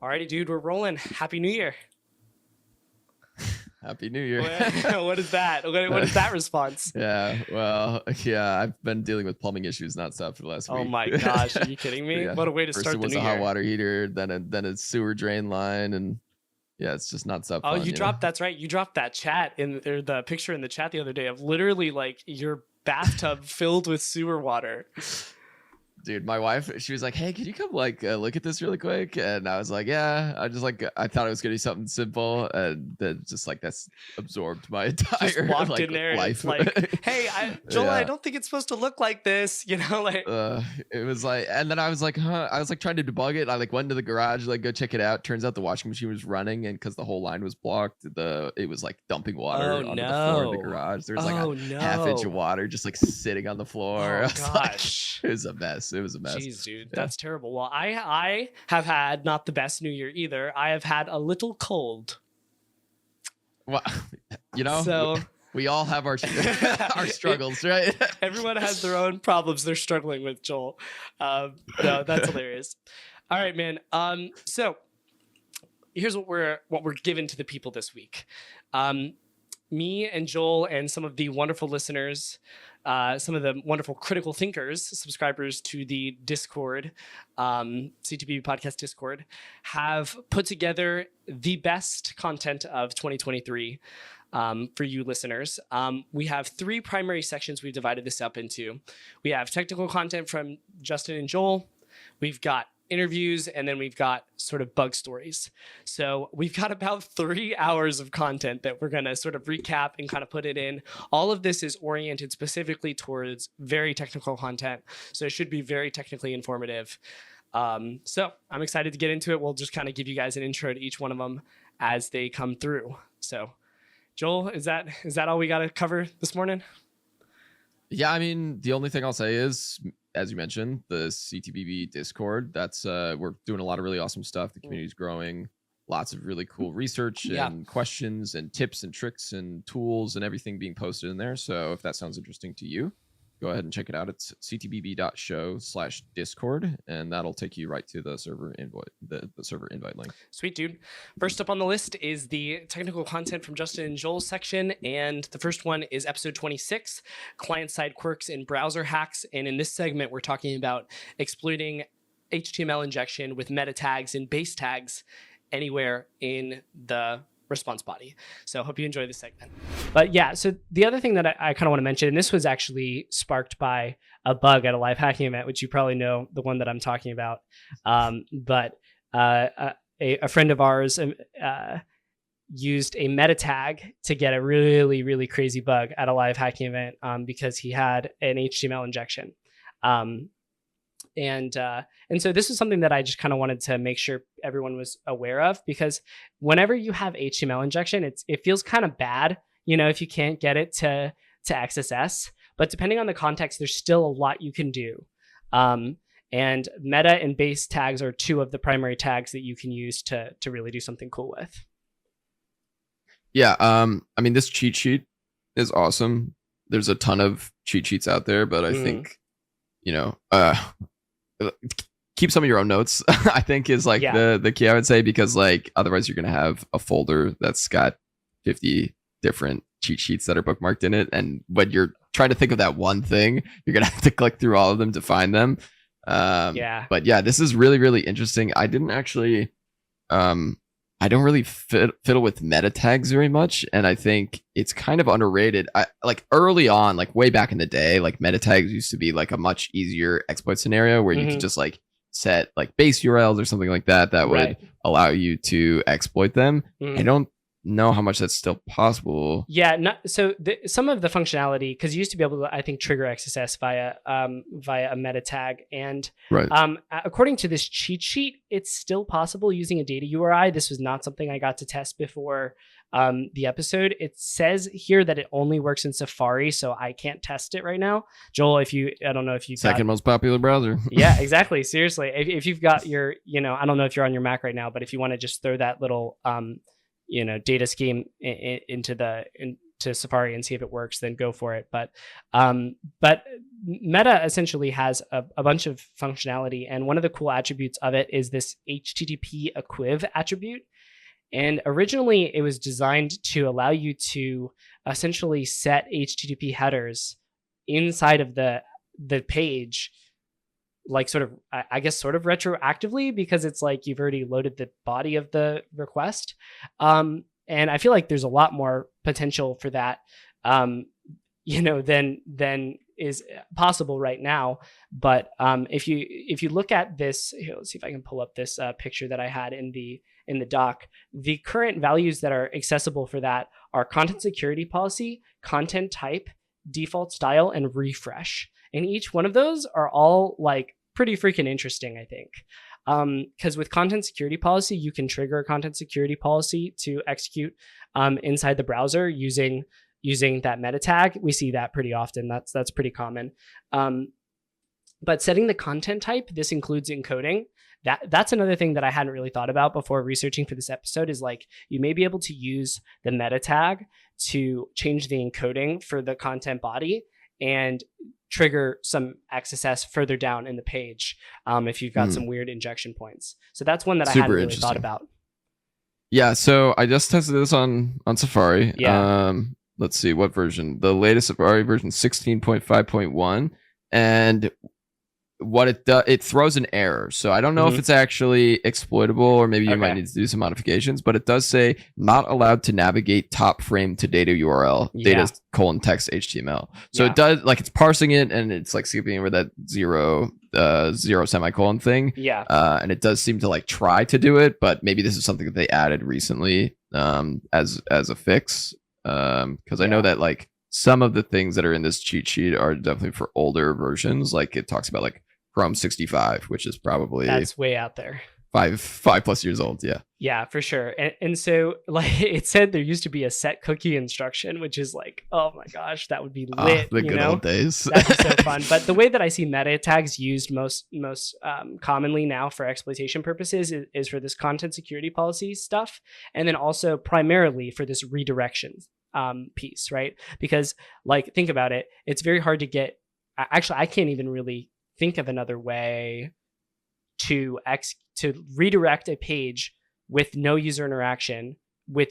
Alrighty, dude, we're rolling. Happy New Year. Happy New Year. What is that? What is that response? I've been dealing with plumbing issues nonstop for the last week. Oh my gosh, are you kidding me? Yeah. What a way to First start it the was new a year. hot water heater, then a sewer drain line, and yeah, it's just nonstop. Oh, fun, that's right. You dropped that chat or the picture in the chat the other day of literally like your bathtub filled with sewer water. Dude, my wife, she was like, "Hey, can you come look at this really quick?" And I was like, "Yeah." I thought it was gonna be something simple, and then just like that's absorbed my entire just walked in there life. And it's like, "Hey, Joel, yeah. I don't think it's supposed to look like this," like. It was like, and then I was like, I was like trying to debug it. I like went to the garage, like go check it out. Turns out the washing machine was running, and because the whole line was blocked, it was like dumping water onto the floor of the garage. There was like a half inch of water just like sitting on the floor. Oh gosh, it was a mess. It was a mess. Jeez, dude, that's terrible. Well, I have had not the best New Year either. I have had a little cold. Well, so we all have our struggles, right? Everyone has their own problems they're struggling with, Joel. No, that's hilarious. All right, man. So here's what we're giving to the people this week. Me and Joel and some of the wonderful listeners, some of the wonderful critical thinkers, subscribers to the Discord, CTBBPodcast Discord, have put together the best content of 2023 for you listeners. We have 3 primary sections we've divided this up into. We have technical content from Justin and Joel. We've got interviews, and then we've got sort of bug stories. So we've got about 3 hours of content that we're going to sort of recap and kind of put it in. All of this is oriented specifically towards very technical content. So it should be very technically informative. So I'm excited to get into it. We'll just kind of give you guys an intro to each one of them as they come through. So Joel, is that all we got to cover this morning? Yeah, I mean, the only thing I'll say is, as you mentioned, the CTBB Discord, that's we're doing a lot of really awesome stuff. The community's growing, lots of really cool research and questions and tips and tricks and tools and everything being posted in there. So if that sounds interesting to you, go ahead and check it out. It's ctbb.show/discord, and that'll take you right to the server invite, the server invite link. Sweet, dude. First up on the list is the technical content from Justin and Joel's section, and the first one is episode 26, client-side quirks and browser hacks. And in this segment, we're talking about exploiting HTML injection with meta tags and base tags anywhere in the response body. So I hope you enjoy this segment. But yeah, so the other thing that I kind of want to mention, and this was actually sparked by a bug at a live hacking event, which you probably know the one that I'm talking about. But a friend of ours used a meta tag to get a really, really crazy bug at a live hacking event because he had an HTML injection. And so this is something that I just kind of wanted to make sure everyone was aware of, because whenever you have HTML injection, it feels kind of bad, if you can't get it to XSS. But depending on the context, there's still a lot you can do. And meta and base tags are 2 of the primary tags that you can use to really do something cool with. Yeah, I mean, this cheat sheet is awesome. There's a ton of cheat sheets out there, but I think, keep some of your own notes, I think is like the key, I would say, because like otherwise you're going to have a folder that's got 50 different cheat sheets that are bookmarked in it. And when you're trying to think of that one thing, you're going to have to click through all of them to find them. But yeah, this is really, really interesting. I didn't actually, I don't really fiddle with meta tags very much. And I think it's kind of underrated. Like early on, like way back in the day, like meta tags used to be like a much easier exploit scenario where you could just like set like base URLs or something like that would allow you to exploit them. I don't know how much that's still possible. Yeah, so some of the functionality, because you used to be able to, I think, trigger XSS via a meta tag, and according to this cheat sheet, it's still possible using a data URI. This was not something I got to test before the episode. It says here that it only works in Safari, so I can't test it right now. Joel, I don't know if you second most popular browser. Yeah, exactly. Seriously, if you've got your, I don't know if you're on your Mac right now, but if you want to just throw that little data scheme into to Safari and see if it works, then go for it. But Meta essentially has a bunch of functionality, and one of the cool attributes of it is this HTTP equiv attribute. And originally it was designed to allow you to essentially set HTTP headers inside of the page, like sort of, I guess, sort of retroactively, because it's like you've already loaded the body of the request. And I feel like there's a lot more potential for that, than is possible right now. But if you look at this, here, let's see if I can pull up this picture that I had in the doc. The current values that are accessible for that are content security policy, content type, default style, and refresh. And each one of those are all like pretty freaking interesting, I think. Because with content security policy, you can trigger a content security policy to execute inside the browser using that meta tag. We see that pretty often. That's pretty common. But setting the content type, this includes encoding. That's another thing that I hadn't really thought about before researching for this episode, is like you may be able to use the meta tag to change the encoding for the content body and trigger some XSS further down in the page if you've got some weird injection points. So that's one that I hadn't really thought about. Yeah, so I just tested this on Safari. Yeah. Let's see, what version? The latest Safari version 16.5.1. And what it does, it throws an error. So I don't know if it's actually exploitable, or maybe you might need to do some modifications, but it does say not allowed to navigate top frame to data URL, data :text HTML. So it does, like, it's parsing it, and it's like skipping over that zero semicolon thing. Yeah. And it does seem to like try to do it, but maybe this is something that they added recently as a fix. Because I know that like some of the things that are in this cheat sheet are definitely for older versions. Like it talks about like Chrome 65, which is probably, that's way out there. 5+ years old. Yeah, for sure. And so like it said there used to be a set cookie instruction, which is like, oh my gosh, that would be lit. The good old days. That'd be so fun. But the way that I see meta tags used most commonly now for exploitation purposes is for this content security policy stuff, and then also primarily for this redirection piece, right? Because like, think about it, it's very hard to get, actually I can't even really think of another way to redirect a page with no user interaction with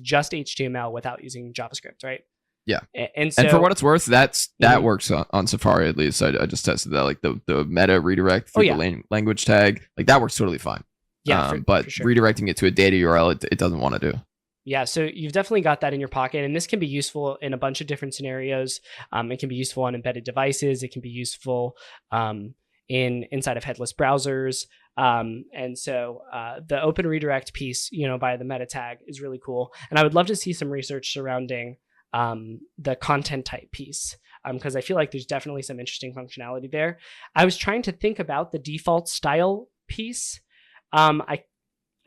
just HTML without using JavaScript, right? Yeah. And for what it's worth, that works on Safari at least. I just tested that, like the meta redirect through the language tag, like that works totally fine. Yeah, but sure. Redirecting it to a data URL, it doesn't want to do. Yeah, so you've definitely got that in your pocket, and this can be useful in a bunch of different scenarios. It can be useful on embedded devices. It can be useful inside of headless browsers. And so the open redirect piece, by the meta tag is really cool. And I would love to see some research surrounding the content type piece, because I feel like there's definitely some interesting functionality there. I was trying to think about the default style piece.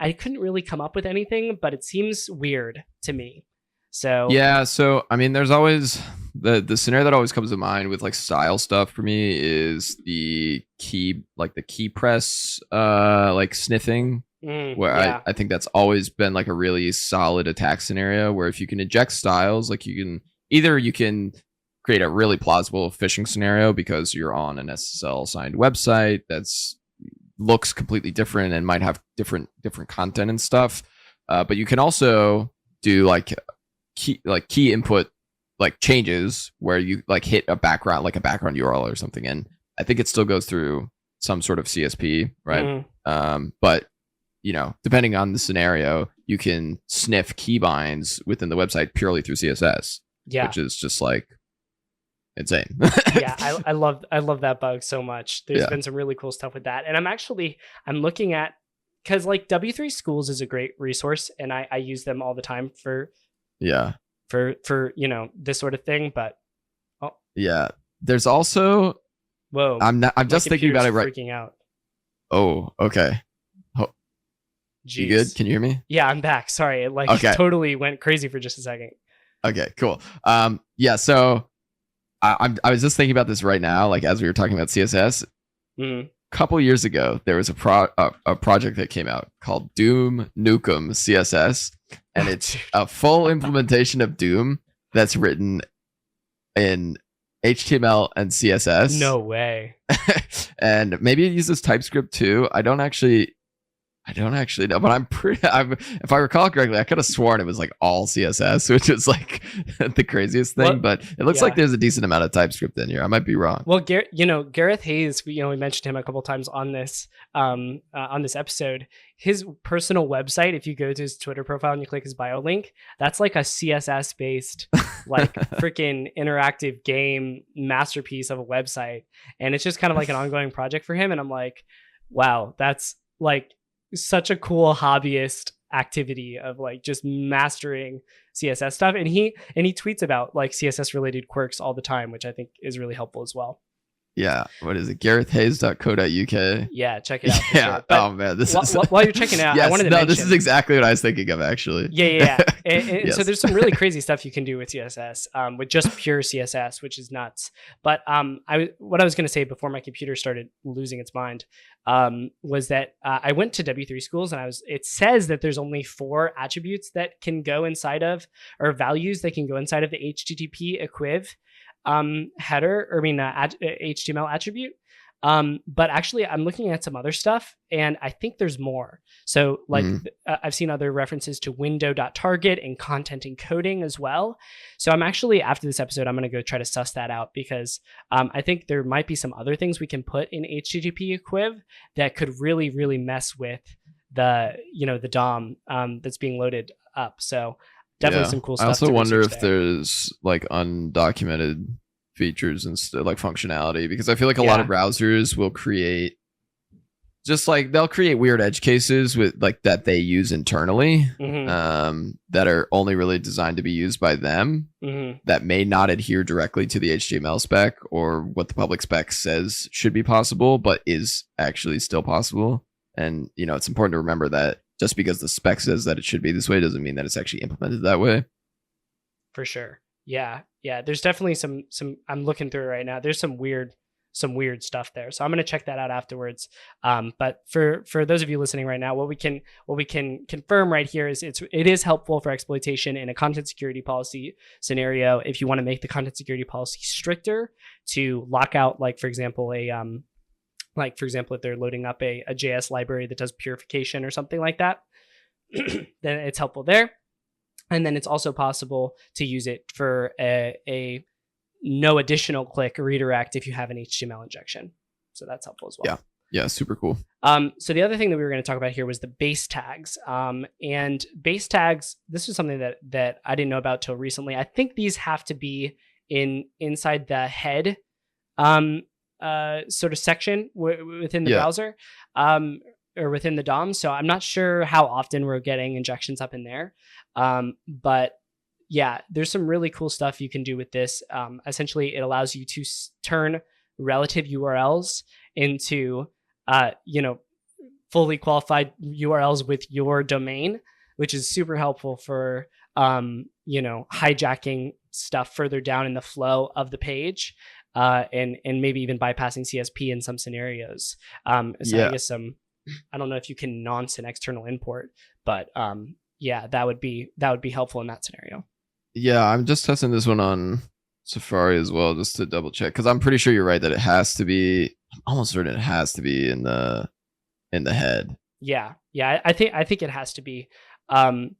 I couldn't really come up with anything, but it seems weird to me. So yeah, so I mean, there's always the scenario that always comes to mind with like style stuff for me is the key press like sniffing, where I think that's always been like a really solid attack scenario, where if you can inject styles, like you can create a really plausible phishing scenario because you're on an SSL signed website that's looks completely different and might have different content and stuff, but you can also do like key input like changes where you like hit a background URL or something, and I think it still goes through some sort of CSP, right? But depending on the scenario, you can sniff keybinds within the website purely through CSS, which is just like insane. Yeah, I love that bug so much. There's been some really cool stuff with that, and I'm looking at, because like W3 Schools is a great resource, and I use them all the time for this sort of thing. But there's also I'm just thinking about it right. Freaking out. Oh, okay. You good? Can you hear me? Yeah, I'm back. Sorry, it totally went crazy for just a second. Okay, cool. So I was just thinking about this right now, like as we were talking about CSS. A couple years ago, there was a project that came out called Doom Nukem CSS, and it's a full implementation of Doom, that's written in HTML and CSS. No way. And maybe it uses TypeScript too. I don't actually know, but if I recall correctly, I could have sworn it was like all CSS, which is like the craziest thing. Well, but it looks like there's a decent amount of TypeScript in here. I might be wrong. Well, Gareth Hayes, we mentioned him a couple times on this episode. His personal website, if you go to his Twitter profile and you click his bio link, that's like a CSS based, like freaking interactive game masterpiece of a website, and it's just kind of like an ongoing project for him. And I'm like, wow, that's like such a cool hobbyist activity of like just mastering CSS stuff. And he tweets about like CSS related quirks all the time, which I think is really helpful as well. Yeah. What is it? GarethHayes.co.uk. Yeah, check it out. Yeah. Sure. But oh man, this is while you're checking it out, yes, I wanted to mention, this is exactly what I was thinking of actually. Yeah. And Yes. So there's some really crazy stuff you can do with CSS, with just pure CSS, which is nuts. But what I was going to say before my computer started losing its mind was that I went to W3 schools, and it says that there's only 4 attributes that can go inside of, or values that can go inside of the HTTP equiv HTML attribute. But actually I'm looking at some other stuff, and I think there's more. So like I've seen other references to window.target and content encoding as well. So I'm actually, after this episode, I'm going to go try to suss that out, because I think there might be some other things we can put in HTTP equiv that could really, really mess with the DOM that's being loaded up. So definitely some cool stuff. I also wonder if there's like undocumented features and like functionality, because I feel like a lot of browsers will create they'll create weird edge cases with like that they use internally, that are only really designed to be used by them, that may not adhere directly to the HTML spec or what the public spec says should be possible, but is actually still possible. And it's important to remember that just because the spec says that it should be this way doesn't mean that it's actually implemented that way. For sure. Yeah. There's definitely some. I'm looking through it right now. There's some weird stuff there. So I'm going to check that out afterwards. But for those of you listening right now, what we can confirm right here is it is helpful for exploitation in a content security policy scenario. If you want to make the content security policy stricter to lock out, like for example, if they're loading up a JS library that does purification or something like that, then it's helpful there. And then it's also possible to use it for a no additional click redirect if you have an HTML injection. So that's helpful as well. Yeah, super cool. So the other thing that we were going to talk about here was the base tags. And base tags, this was something that I didn't know about till recently. I think these have to be inside the head sort of section within the browser, or within the DOM. So I'm not sure how often we're getting injections up in there. But yeah, there's some really cool stuff you can do with this. Essentially, it allows you to turn relative URLs into, fully qualified URLs with your domain, which is super helpful for, hijacking stuff further down in the flow of the page, and maybe even bypassing CSP in some scenarios. I guess I don't know if you can nonce an external import, but that would be helpful in that scenario. Yeah, I'm just testing this one on Safari as well, just to double check, because I'm pretty sure you're right that it has to be. I'm almost certain it has to be in the head. Yeah, I think it has to be. But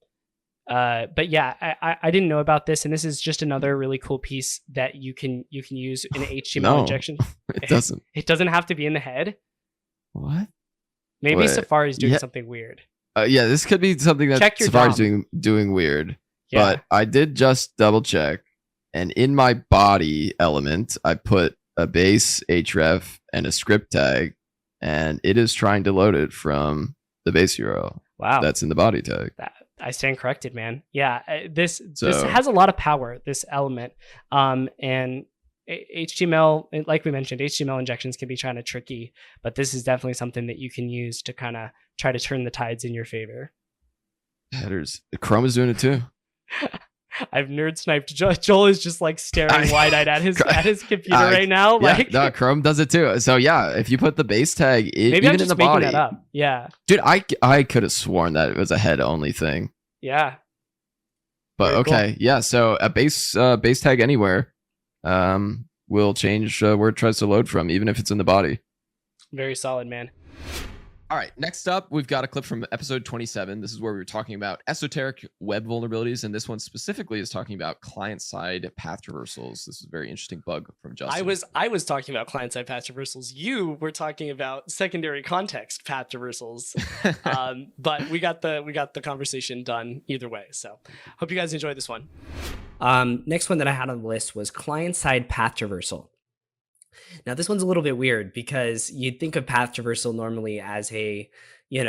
yeah, I didn't know about this, and this is just another really cool piece that you can use in an HTML injection. It doesn't. It doesn't have to be in the head. What? Maybe Safari's doing something weird. This could be something that Safari's doing weird. Yeah. But I did just double check, and in my body element, I put a base href and a script tag, and it is trying to load it from the base URL. Wow, that's in the body tag. I stand corrected, man. Yeah, this has a lot of power, this element, and HTML, like we mentioned, HTML injections can be kind of tricky, but this is definitely something that you can use to kind of try to turn the tides in your favor. Headers. Chrome is doing it too. I've nerd sniped. Joel is just like staring wide-eyed at his computer right now. No, Chrome does it too. So yeah, if you put the base tag even in the body, that up. Yeah, dude, I could have sworn that it was a head only thing. Yeah. But Very okay, cool. yeah. So a base tag anywhere will change where it tries to load from, even if it's in the body. Very solid, man. All right, next up, we've got a clip from episode 27. This is where we were talking about esoteric web vulnerabilities, and this one specifically is talking about client-side path traversals. This is a very interesting bug from Justin. I was talking about client-side path traversals. You were talking about secondary context path traversals. But we got the conversation done either way. So hope you guys enjoyed this one. Next one that I had on the list was client-side path traversal. Now, this one's a little bit weird because you'd think of path traversal normally as a,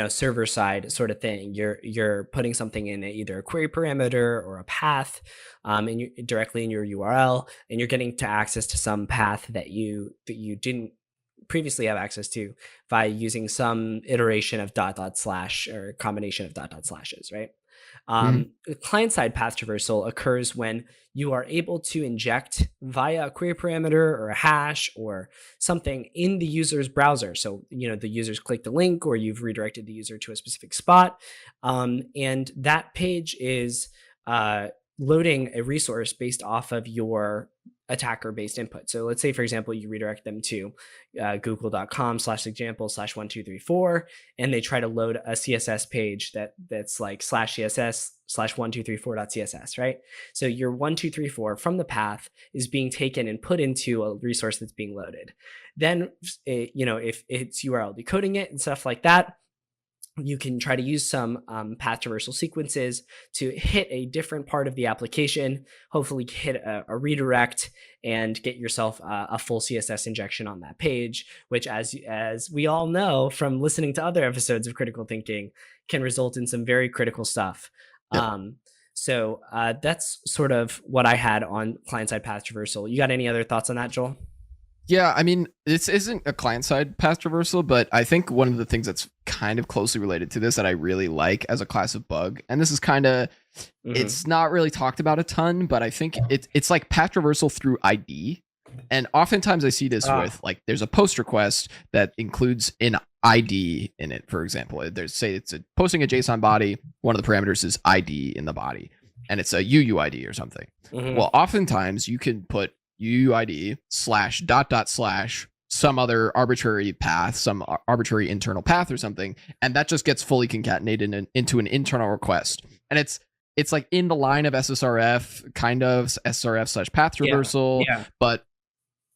server side sort of thing. You're putting something in either a query parameter or a path directly in your URL, and you're getting to access to some path that you didn't previously have access to by using some iteration of .. or combination of .. slashes, right? Client-side path traversal occurs when you are able to inject via a query parameter or a hash or something in the user's browser. So, the user's clicked a link or you've redirected the user to a specific spot. And that page is loading a resource based off of your attacker-based input. So let's say, for example, you redirect them to google.com/example/1234, and they try to load a CSS page that's like /CSS/1234.css, right? So your 1234 from the path is being taken and put into a resource that's being loaded. Then, if it's URL decoding it and stuff like that, you can try to use some path traversal sequences to hit a different part of the application, hopefully hit a redirect and get yourself a full CSS injection on that page, which as we all know from listening to other episodes of Critical Thinking, can result in some very critical stuff. Yep. So that's sort of what I had on client-side path traversal. You got any other thoughts on that, Joel? Yeah, I mean, this isn't a client-side path traversal, but I think one of the things that's kind of closely related to this that I really like as a class of bug, and this is kind of, it's not really talked about a ton, but I think it's like path traversal through ID. And oftentimes I see this with, like, there's a post request that includes an ID in it, for example. There's, say it's posting a JSON body, one of the parameters is ID in the body, and it's a UUID or something. Well, oftentimes you can put UUID // some other arbitrary path, some arbitrary internal path or something, and that just gets fully concatenated into an internal request. And it's like in the line of SSRF, kind of SSRF/path traversal, but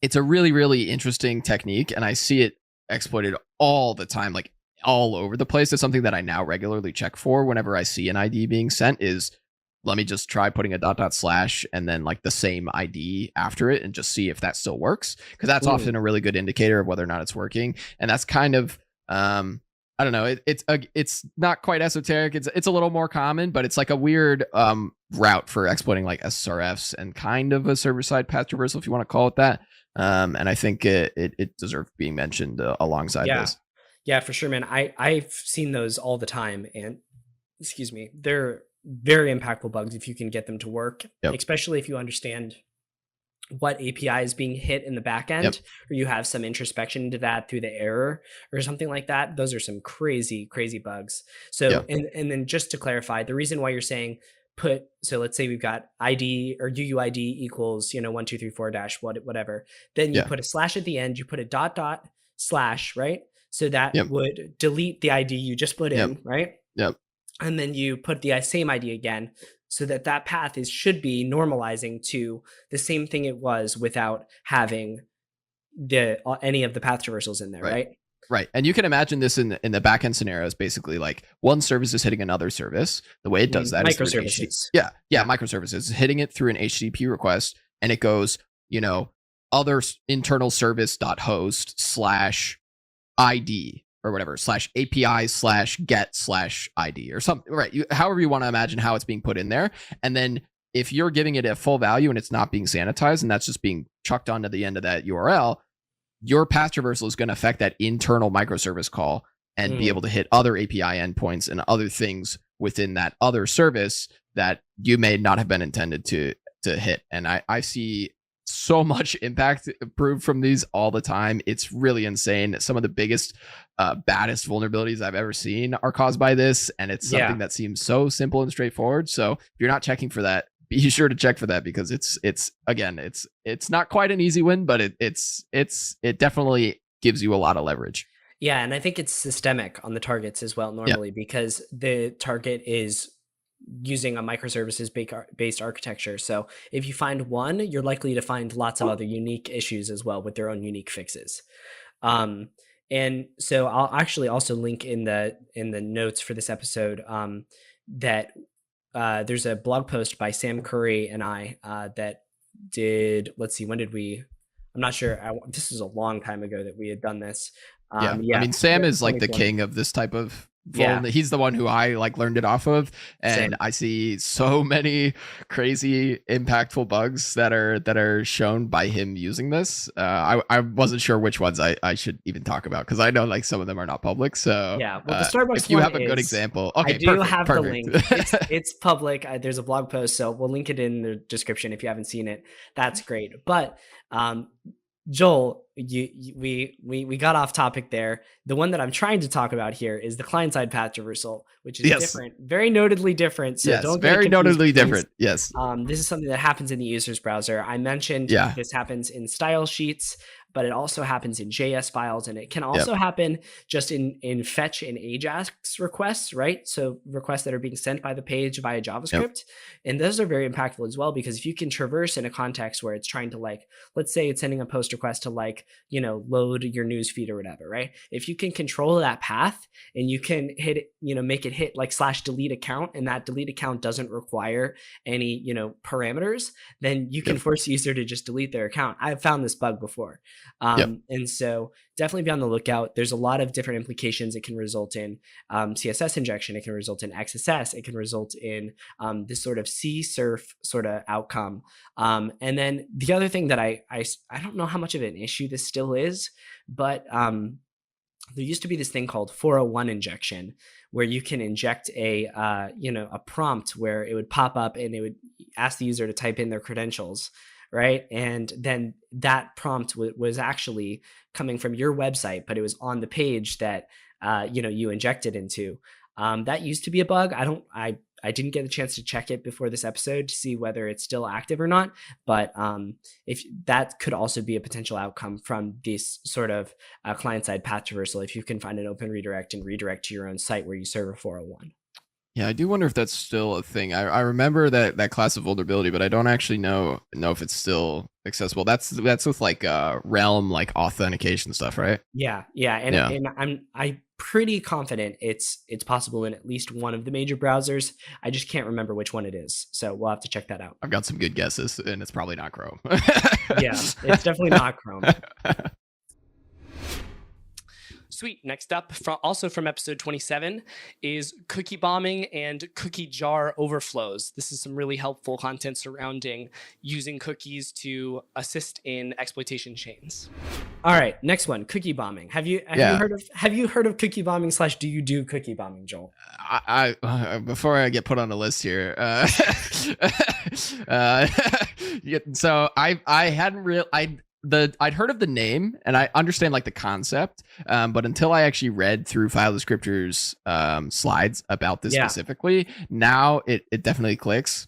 it's a really, really interesting technique, and I see it exploited all the time, like all over the place. It's something that I now regularly check for whenever I see an ID being sent is, let me just try putting a .. and then like the same ID after it and just see if that still works. Because that's often a really good indicator of whether or not it's working. And that's kind of, I don't know, it's not quite esoteric. It's a little more common, but it's like a weird route for exploiting like SSRFs and kind of a server-side path traversal, if you want to call it that. And I think it deserves being mentioned alongside this. Yeah, for sure, man. I've seen those all the time, and excuse me, they're very impactful bugs if you can get them to work, especially if you understand what API is being hit in the back end, or you have some introspection into that through the error or something like that. Those are some crazy, crazy bugs. So, and then just to clarify, the reason why you're saying so let's say we've got ID or UUID equals, 1234 dash whatever, then you put a slash at the end, you put a .. right? So that would delete the ID you just put in, right? And then you put the same ID again, so that path should be normalizing to the same thing it was without having any of the path traversals in there, right? Right. And you can imagine this in the backend scenario is basically like one service is hitting another service. The way it does that is microservices. Microservices hitting it through an HTTP request, and it goes, other internal service.host /ID or whatever /API/get/ID or something, right? However you want to imagine how it's being put in there. And then if you're giving it a full value and it's not being sanitized and that's just being chucked onto the end of that URL, your path traversal is going to affect that internal microservice call and be able to hit other API endpoints and other things within that other service that you may not have been intended to hit. And I see so much impact proved from these all the time. It's really insane. Some of the biggest, baddest vulnerabilities I've ever seen are caused by this. And it's something that seems so simple and straightforward. So if you're not checking for that, be sure to check for that, because it's not quite an easy win, but it definitely gives you a lot of leverage. Yeah, and I think it's systemic on the targets as well normally, because the target is using a microservices based architecture. So if you find one, you're likely to find lots of other unique issues as well with their own unique fixes. And so I'll actually also link in the notes for this episode that there's a blog post by Sam Curry and I that did, let's see, when did we? I'm not sure. This is a long time ago that we had done this. I mean, Sam is like the king of this type of he's the one who I like learned it off of, and I see so many crazy impactful bugs that are shown by him using this. I wasn't sure which ones I should even talk about, because I know like some of them are not public. So yeah, well, the Starbucks if you have a good example, okay, I do have the link. It's public. There's a blog post, so we'll link it in the description if you haven't seen it. That's great. But Joel, we got off topic there. The one that I'm trying to talk about here is the client-side path traversal, which is different, very notedly different. So don't get very notedly please. Different. Yes. This is something that happens in the user's browser. I mentioned this happens in style sheets, but it also happens in JS files, and it can also happen just in fetch and AJAX requests, right? So requests that are being sent by the page via JavaScript. And those are very impactful as well, because if you can traverse in a context where it's trying to, like, let's say it's sending a post request to, like, load your news feed or whatever, right? If you can control that path and you can hit it, make it hit like /delete account, and that delete account doesn't require any, parameters, then you can force the user to just delete their account. I've found this bug before. And so definitely be on the lookout. There's a lot of different implications. It can result in CSS injection. It can result in XSS. It can result in this sort of CSRF sort of outcome. And then the other thing that I don't know how much of an issue this still is, but there used to be this thing called 401 injection, where you can inject a prompt where it would pop up and it would ask the user to type in their credentials. Right. And then that prompt was actually coming from your website, but it was on the page that, you injected into. That used to be a bug. I didn't get a chance to check it before this episode to see whether it's still active or not. But if that could also be a potential outcome from this sort of client-side path traversal, if you can find an open redirect and redirect to your own site where you serve a 401. Yeah, I do wonder if that's still a thing. I remember that class of vulnerability, but I don't actually know if it's still accessible. That's with like Realm, like authentication stuff, right? Yeah, and I'm pretty confident it's possible in at least one of the major browsers. I just can't remember which one it is, so we'll have to check that out. I've got some good guesses, and it's probably not Chrome. Yeah, it's definitely not Chrome. Sweet. Next up, also from episode 27, is cookie bombing and cookie jar overflows. This is some really helpful content surrounding using cookies to assist in exploitation chains. All right, next one, cookie bombing. Have you heard of cookie bombing / do you do cookie bombing, Joel? I before I get put on the list here, so I hadn't I'd heard of the name and I understand like the concept, but until I actually read through file descriptors slides about this specifically, now it definitely clicks.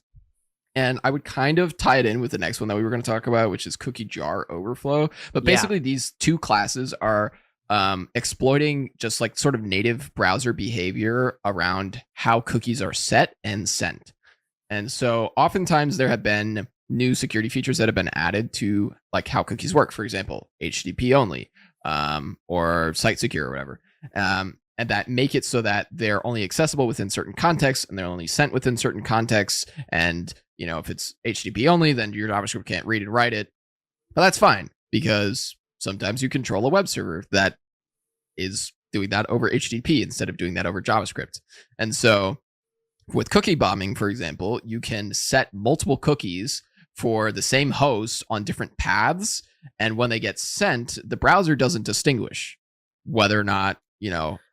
And I would kind of tie it in with the next one that we were going to talk about, which is cookie jar overflow. But basically these two classes are exploiting just like sort of native browser behavior around how cookies are set and sent. And so oftentimes there have been new security features that have been added to like how cookies work, for example, HTTP only, or site secure or whatever. And that make it so that they're only accessible within certain contexts and they're only sent within certain contexts. And, if it's HTTP only, then your JavaScript can't read and write it. But that's fine, because sometimes you control a web server that is doing that over HTTP instead of doing that over JavaScript. And so with cookie bombing, for example, you can set multiple cookies for the same host on different paths. And when they get sent, the browser doesn't distinguish whether or not,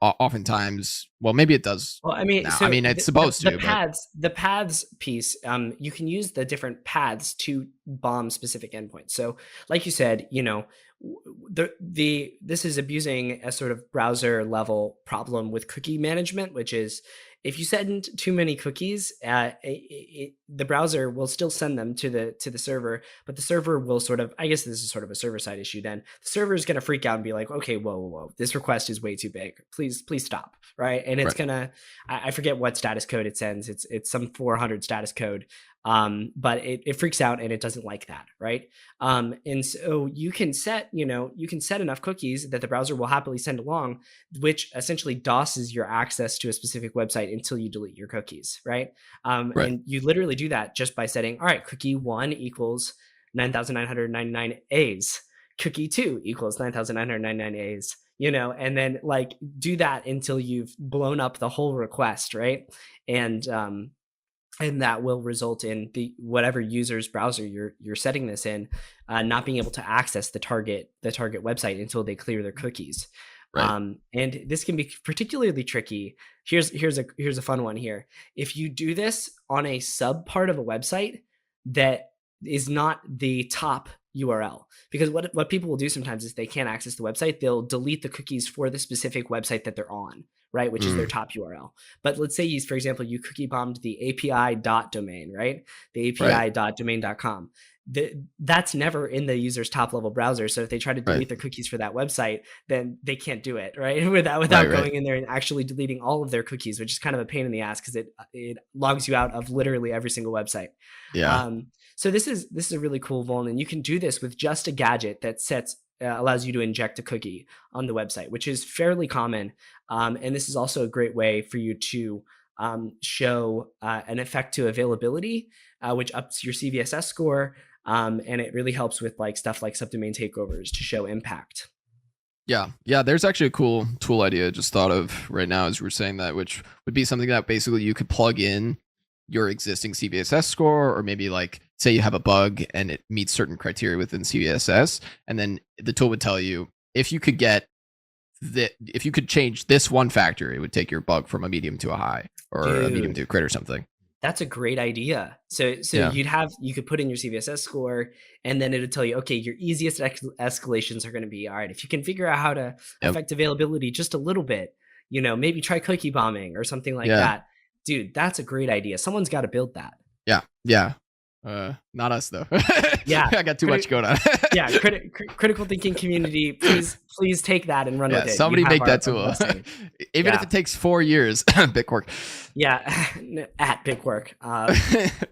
oftentimes, well, maybe it does. Well, I mean, so it's supposed to. The paths piece, you can use the different paths to bomb specific endpoints. So like you said, this is abusing a sort of browser level problem with cookie management, which is if you send too many cookies, the browser will still send them to the server, but the server will sort of, I guess this is sort of a server side issue. Then the server is going to freak out and be like, okay, whoa, this request is way too big. Please stop, right? And it's gonna, I forget what status code it sends. It's some 400 status code. But it freaks out and it doesn't like that, right? And so you can set enough cookies that the browser will happily send along, which essentially DOSes your access to a specific website until you delete your cookies, right? And you literally do that just by setting, all right, cookie 1 equals 9,999 A's, cookie 2 equals 9,999 A's, and then like do that until you've blown up the whole request, right? And that will result in the whatever user's browser you're setting this in not being able to access the target website until they clear their cookies. Right. And this can be particularly tricky. Here's a fun one here. If you do this on a sub part of a website that is not the top URL, because what people will do sometimes is they can't access the website, they'll delete the cookies for the specific website that they're on, right, which is their top URL. But let's say for example, you cookie bombed the api.domain, right, the api.domain.com. That's never in the user's top level browser. So if they try to delete their cookies for that website, then they can't do it, right? without going in there and actually deleting all of their cookies, which is kind of a pain in the ass because it logs you out of literally every single website. Yeah. So this is a really cool vuln, and you can do this with just a gadget that allows you to inject a cookie on the website, which is fairly common. And this is also a great way for you to show an effect to availability, which ups your CVSS score. And it really helps with like stuff like subdomain takeovers to show impact. Yeah. There's actually a cool tool idea I just thought of right now as we were saying that, which would be something that basically you could plug in your existing CVSS score, or maybe like say you have a bug and it meets certain criteria within CVSS, and then the tool would tell you if you could change this one factor, it would take your bug from a medium to a high, or a medium to a crit or something. That's a great idea. So you could put in your CVSS score, and then it'll tell you, okay, your easiest escalations are going to be, all right, if you can figure out how to affect availability just a little bit, maybe try cookie bombing or something like that. Dude, that's a great idea. Someone's got to build that. Yeah. Not us though. Yeah, I got too much going on. Yeah, critical thinking community, please take that and run with it. Somebody make that tool, even if it takes 4 years. Bitquark. Yeah, at Bitquark.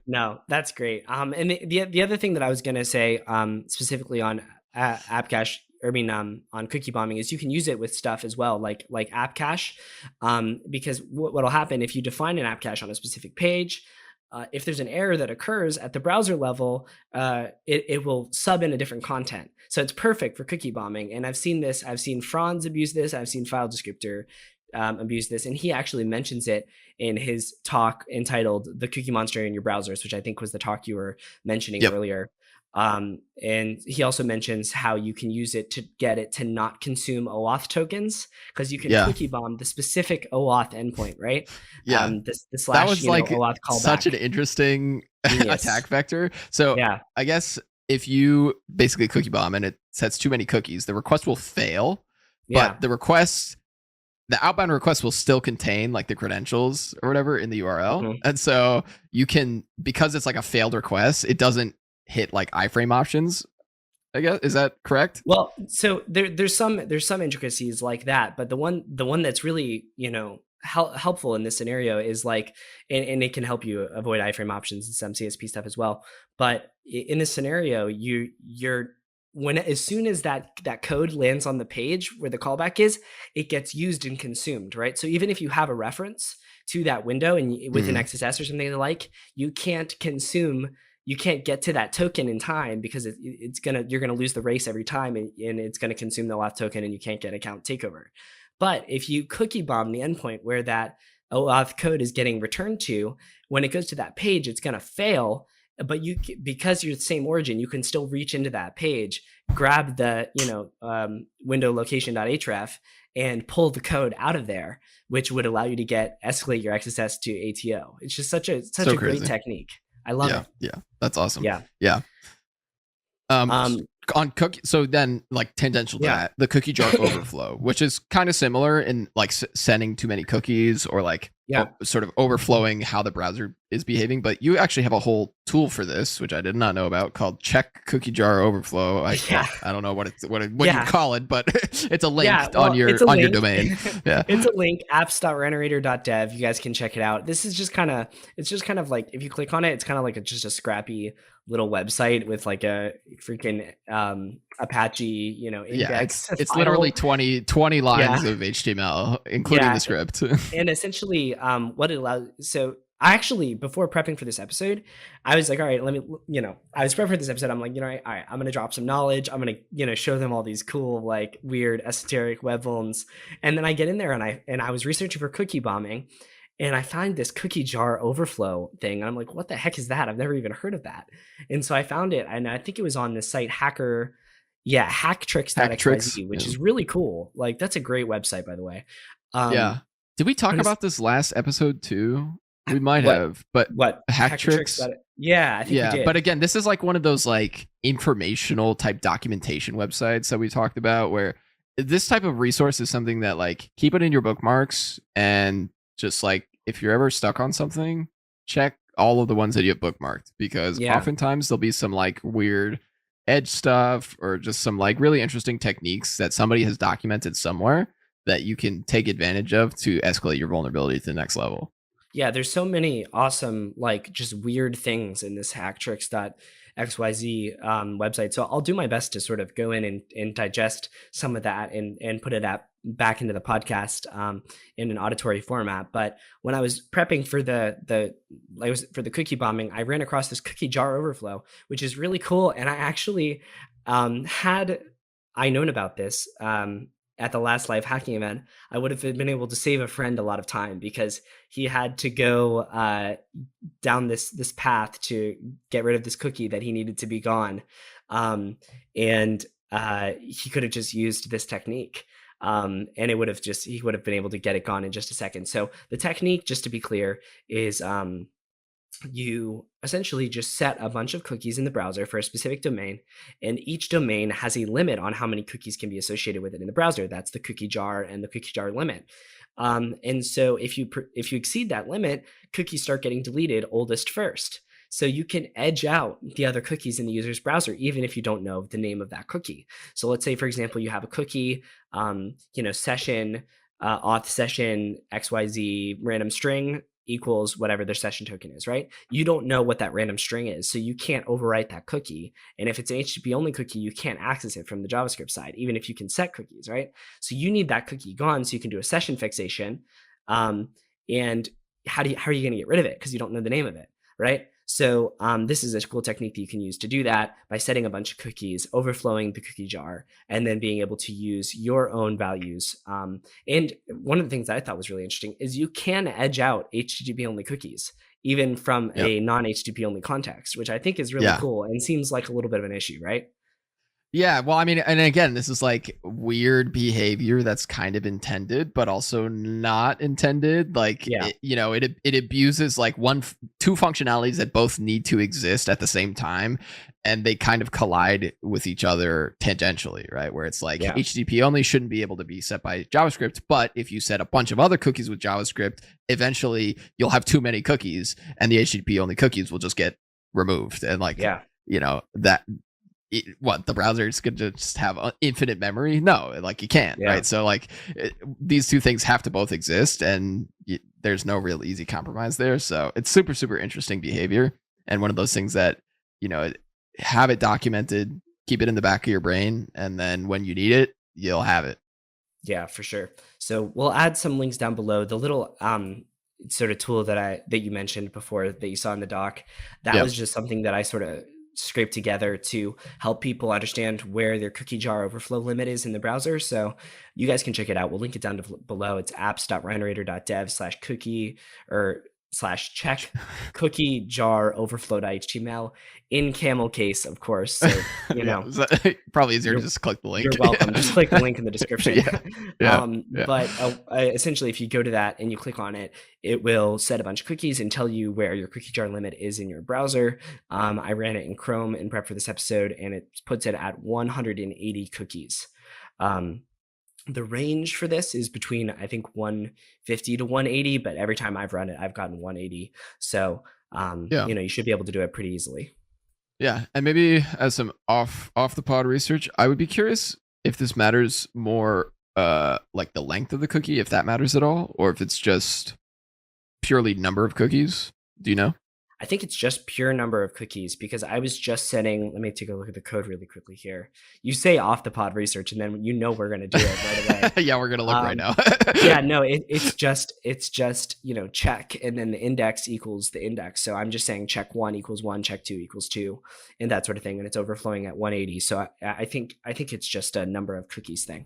No, that's great. And the other thing that I was gonna say, specifically on app cache, on cookie bombing, is you can use it with stuff as well, like app cache, because what'll happen if you define an app cache on a specific page. If there's an error that occurs at the browser level, it will sub in a different content. So it's perfect for cookie bombing. And I've seen this. I've seen Frans abuse this. I've seen File Descriptor abuse this. And he actually mentions it in his talk entitled "The Cookie Monster in Your Browsers," which I think was the talk you were mentioning earlier. And he also mentions how you can use it to get it to not consume OAuth tokens, because you can cookie bomb the specific OAuth endpoint, right? Yeah, the slash, that was like OAuth callback. Such an interesting attack vector. So I guess if you basically cookie bomb and it sets too many cookies, the request will fail, but the outbound request will still contain like the credentials or whatever in the URL. And so you can, because it's like a failed request, it doesn't hit like iframe options, I guess. Is that correct? Well, so there's some intricacies like that, but the one that's really helpful in this scenario is like, and it can help you avoid iframe options and some CSP stuff as well. But in this scenario, as soon as that code lands on the page where the callback is, it gets used and consumed, right? So even if you have a reference to that window and with an XSS or something like, you can't get to that token in time, because you're gonna lose the race every time, and it's gonna consume the OAuth token, and you can't get account takeover. But if you cookie bomb the endpoint where that OAuth code is getting returned to, when it goes to that page, it's gonna fail. But because you're the same origin, you can still reach into that page, grab the window location.href, and pull the code out of there, which would allow you to escalate your XSS to ATO. It's just such a great technique. I love it. Yeah, that's awesome. Yeah. On cookie, so then like tangential to that, the cookie jar overflow, which is kind of similar in like sending too many cookies, or like sort of overflowing how the browser is behaving. But you actually have a whole tool for this, which I did not know about, called check cookie jar overflow. I don't know what you call it, but it's a link on your domain. Yeah, it's a link, apps.renorator.dev. You guys can check it out. This is just kind of like, if you click on it, it's kind of like just a scrappy little website with like a freaking Apache, index. It's literally 20 lines of HTML, including the script. And essentially, what it allows. So I actually, before prepping for this episode, I was like, all right, I was prepping for this episode. I'm like, all right, I'm going to drop some knowledge. I'm going to, show them all these cool, like weird esoteric web vulns. And then I get in there and I was researching for cookie bombing. And I find this cookie jar overflow thing. And I'm like, what the heck is that? I've never even heard of that. And so I found it. And I think it was on this site, hacktricks.xyz, which is really cool. Like, that's a great website, by the way. Did we talk about this last episode too? We might have, but what? Hacktricks? Yeah, I think we did. But again, this is like one of those like informational type documentation websites that we talked about, where this type of resource is something that like keep it in your bookmarks, and just like if you're ever stuck on something, check all of the ones that you have bookmarked, because oftentimes there'll be some like weird edge stuff or just some like really interesting techniques that somebody has documented somewhere that you can take advantage of to escalate your vulnerability to the next level. Yeah, there's so many awesome, like just weird things in this hacktricks.xyz website. So I'll do my best to sort of go in and digest some of that and put it back into the podcast in an auditory format. But when I was prepping for for the cookie bombing, I ran across this cookie jar overflow, which is really cool. And I actually had I known about this at the last live hacking event, I would have been able to save a friend a lot of time, because he had to go down this path to get rid of this cookie that he needed to be gone. And he could have just used this technique. And he would have been able to get it gone in just a second. So the technique, just to be clear, is you essentially just set a bunch of cookies in the browser for a specific domain, and each domain has a limit on how many cookies can be associated with it in the browser. That's the cookie jar and the cookie jar limit. And so if you exceed that limit, cookies start getting deleted oldest first. So you can edge out the other cookies in the user's browser, even if you don't know the name of that cookie. So let's say, for example, you have a cookie, session, auth session, XYZ random string equals whatever their session token is, right? You don't know what that random string is, so you can't overwrite that cookie. And if it's an HTTP only cookie, you can't access it from the JavaScript side, even if you can set cookies, right? So you need that cookie gone so you can do a session fixation. And how are you going to get rid of it? Because you don't know the name of it, right? So this is a cool technique that you can use to do that by setting a bunch of cookies, overflowing the cookie jar, and then being able to use your own values. And one of the things that I thought was really interesting is you can edge out HTTP only cookies, even from a non-HTTP only context, which I think is really cool and seems like a little bit of an issue, right? Yeah, well, I mean, and again, this is like weird behavior that's kind of intended, but also not intended. Like, it abuses like two functionalities that both need to exist at the same time, and they kind of collide with each other tangentially, right? Where it's like HTTP only shouldn't be able to be set by JavaScript, but if you set a bunch of other cookies with JavaScript, eventually you'll have too many cookies, and the HTTP only cookies will just get removed, and like, that. The browser is going to just have infinite memory? No, like you can't, right? So like these two things have to both exist, and there's no real easy compromise there. So it's super, super interesting behavior, and one of those things that, have it documented, keep it in the back of your brain, and then when you need it, you'll have it. Yeah, for sure. So we'll add some links down below. The little sort of tool that you mentioned before that you saw in the doc, that was just something that I sort of scrape together to help people understand where their cookie jar overflow limit is in the browser. So you guys can check it out. We'll link it down below. It's apps.renorator.dev/cookie or /check cookie jar overflow.html in camel case, of course. So, probably easier to just click the link. You're welcome. Just click the link in the description. But essentially, if you go to that and you click on it, it will set a bunch of cookies and tell you where your cookie jar limit is in your browser. I ran it in Chrome in prep for this episode, and it puts it at 180 cookies. The range for this is between, I think, 150 to 180, but every time I've run it, I've gotten 180. So, you should be able to do it pretty easily. Yeah, and maybe as some off the pod research, I would be curious if this matters more, like the length of the cookie, if that matters at all, or if it's just purely number of cookies. Do you know? I think it's just pure number of cookies, because I was just setting, let me take a look at the code really quickly here. You say off the pod research, and then we're going to do it right away. Yeah, we're going to look right now. Yeah, no, it's just, check, and then the index equals the index. So I'm just saying check 1 equals 1, check 2 equals 2, and that sort of thing. And it's overflowing at 180. So I think it's just a number of cookies thing.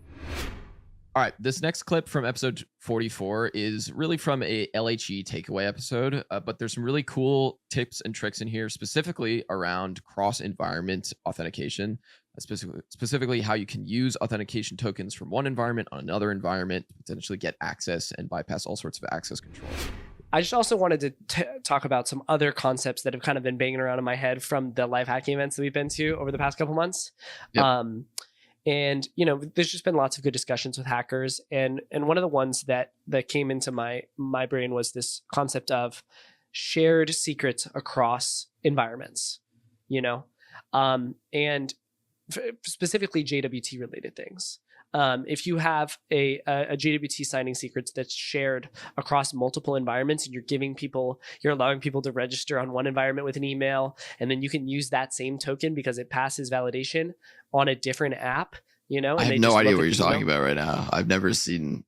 All right, this next clip from episode 44 is really from a LHE takeaway episode, but there's some really cool tips and tricks in here, specifically around cross-environment authentication, specifically how you can use authentication tokens from one environment on another environment to potentially get access and bypass all sorts of access control. I just also wanted to talk about some other concepts that have kind of been banging around in my head from the live hacking events that we've been to over the past couple months. Yep. And, there's just been lots of good discussions with hackers. And one of the ones that came into my brain was this concept of shared secrets across environments, and specifically JWT related things. If you have a JWT signing secrets that's shared across multiple environments, and you're allowing people to register on one environment with an email, and then you can use that same token because it passes validation on a different app, and I have no idea what you're talking about right now. I've never seen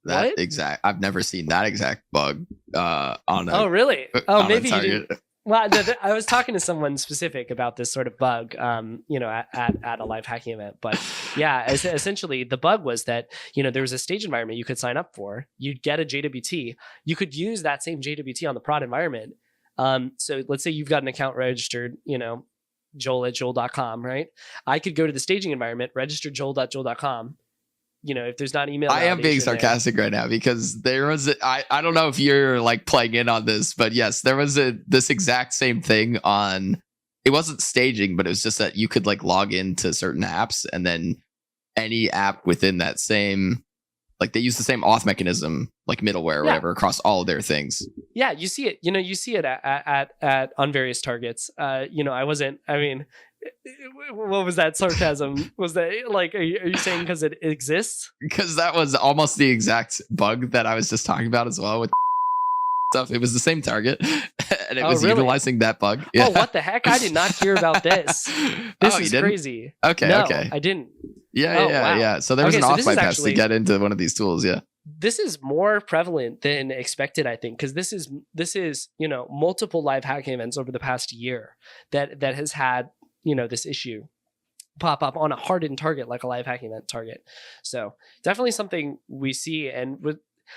that I've never seen that exact bug on a, oh, really? Oh, maybe you didn't. Well, I was talking to someone specific about this sort of bug, at a live hacking event. But yeah, essentially the bug was that, there was a stage environment you could sign up for. You'd get a JWT. You could use that same JWT on the prod environment. So let's say you've got an account registered, Joel@joel.com, right? I could go to the staging environment, register joel.joel.com. If there's not email, I am being sarcastic right now, because there was I don't know if you're like playing in on this, but yes, there was this exact same thing on. It wasn't staging, but it was just that you could like log into certain apps, and then any app within that same, like they use the same auth mechanism, like middleware or whatever, across all of their things. Yeah, you see it. You see it at on various targets. What was that sarcasm? Was that like, are you saying because it exists? Because that was almost the exact bug that I was just talking about as well with stuff. It was the same target, and it was really utilizing that bug. Yeah. Oh, what the heck? I did not hear about this. This is crazy. Okay, no, okay. I didn't. Yeah. So there was an auth bypass to get into one of these tools. Yeah. This is more prevalent than expected, I think, because this is multiple live hacking events over the past year that has had this issue pop up on a hardened target like a live hacking event target. So definitely something we see, and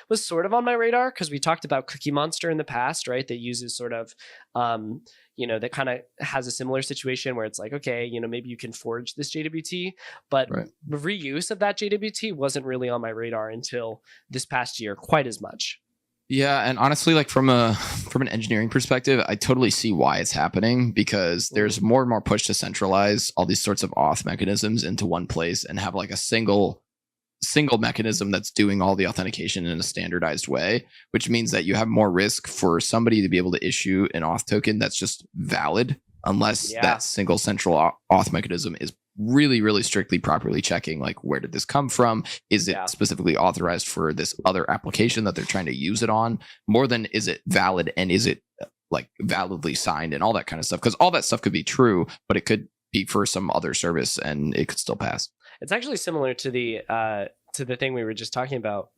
was sort of on my radar because we talked about Cookie Monster in the past, right? That uses sort of, that kind of has a similar situation where it's like, okay, maybe you can forge this JWT, but the reuse of that JWT wasn't really on my radar until this past year quite as much. Yeah, and honestly, like from an engineering perspective, I totally see why it's happening, because there's more and more push to centralize all these sorts of auth mechanisms into one place and have like a single mechanism that's doing all the authentication in a standardized way, which means that you have more risk for somebody to be able to issue an auth token that's just valid unless that single central auth mechanism is really, really strictly properly checking, like, where did this come from? Is it specifically authorized for this other application that they're trying to use it on, more than is it valid and is it like validly signed and all that kind of stuff? Because all that stuff could be true, but it could be for some other service and it could still pass. It's actually similar to the thing we were just talking about,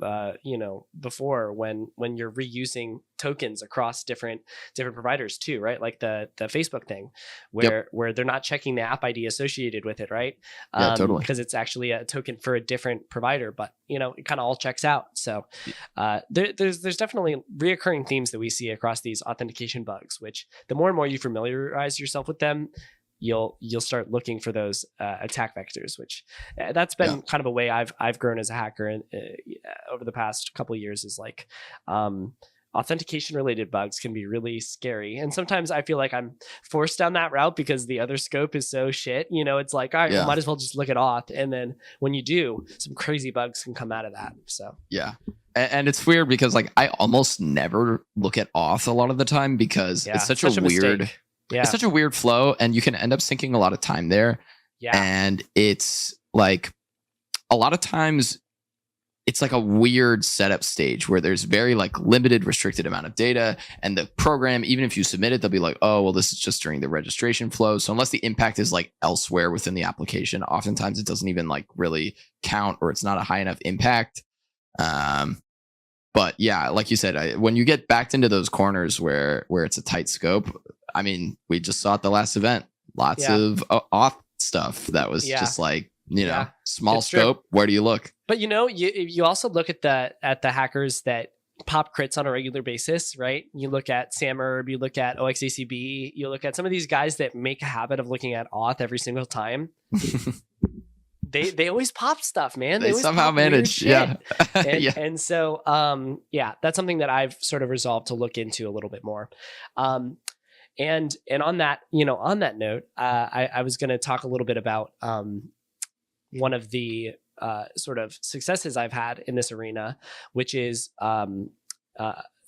before, when you're reusing tokens across different providers too, right? Like the Facebook thing, where they're not checking the app ID associated with it, right? Yeah, totally. Because it's actually a token for a different provider, but it kind of all checks out. So there's definitely reoccurring themes that we see across these authentication bugs, which the more and more you familiarize yourself with them, you'll start looking for those attack vectors, which that's been kind of a way I've grown as a hacker over the past couple of years, is like authentication related bugs can be really scary. And sometimes I feel like I'm forced down that route because the other scope is so shit. It's like, all right, well, might as well just look at auth. And then when you do, some crazy bugs can come out of that. So yeah. And it's weird because like I almost never look at auth a lot of the time because it's such a weird it's such a weird flow, and you can end up sinking a lot of time there. Yeah. And it's like a lot of times it's like a weird setup stage where there's very like limited restricted amount of data, and the program, even if you submit it, they'll be like, oh, well, this is just during the registration flow. So unless the impact is like elsewhere within the application, oftentimes it doesn't even like really count, or it's not a high enough impact. But yeah, like you said, when you get backed into those corners where it's a tight scope, I mean, we just saw at the last event, lots of auth stuff that was just like, small it's scope. True. Where do you look? But you also look at the hackers that pop crits on a regular basis, right? You look at Samurb, you look at OXACB, you look at some of these guys that make a habit of looking at auth every single time. They always pop stuff, man. They somehow manage, And so that's something that I've sort of resolved to look into a little bit more. And on that, on that note, I was going to talk a little bit about one of the sort of successes I've had in this arena, which is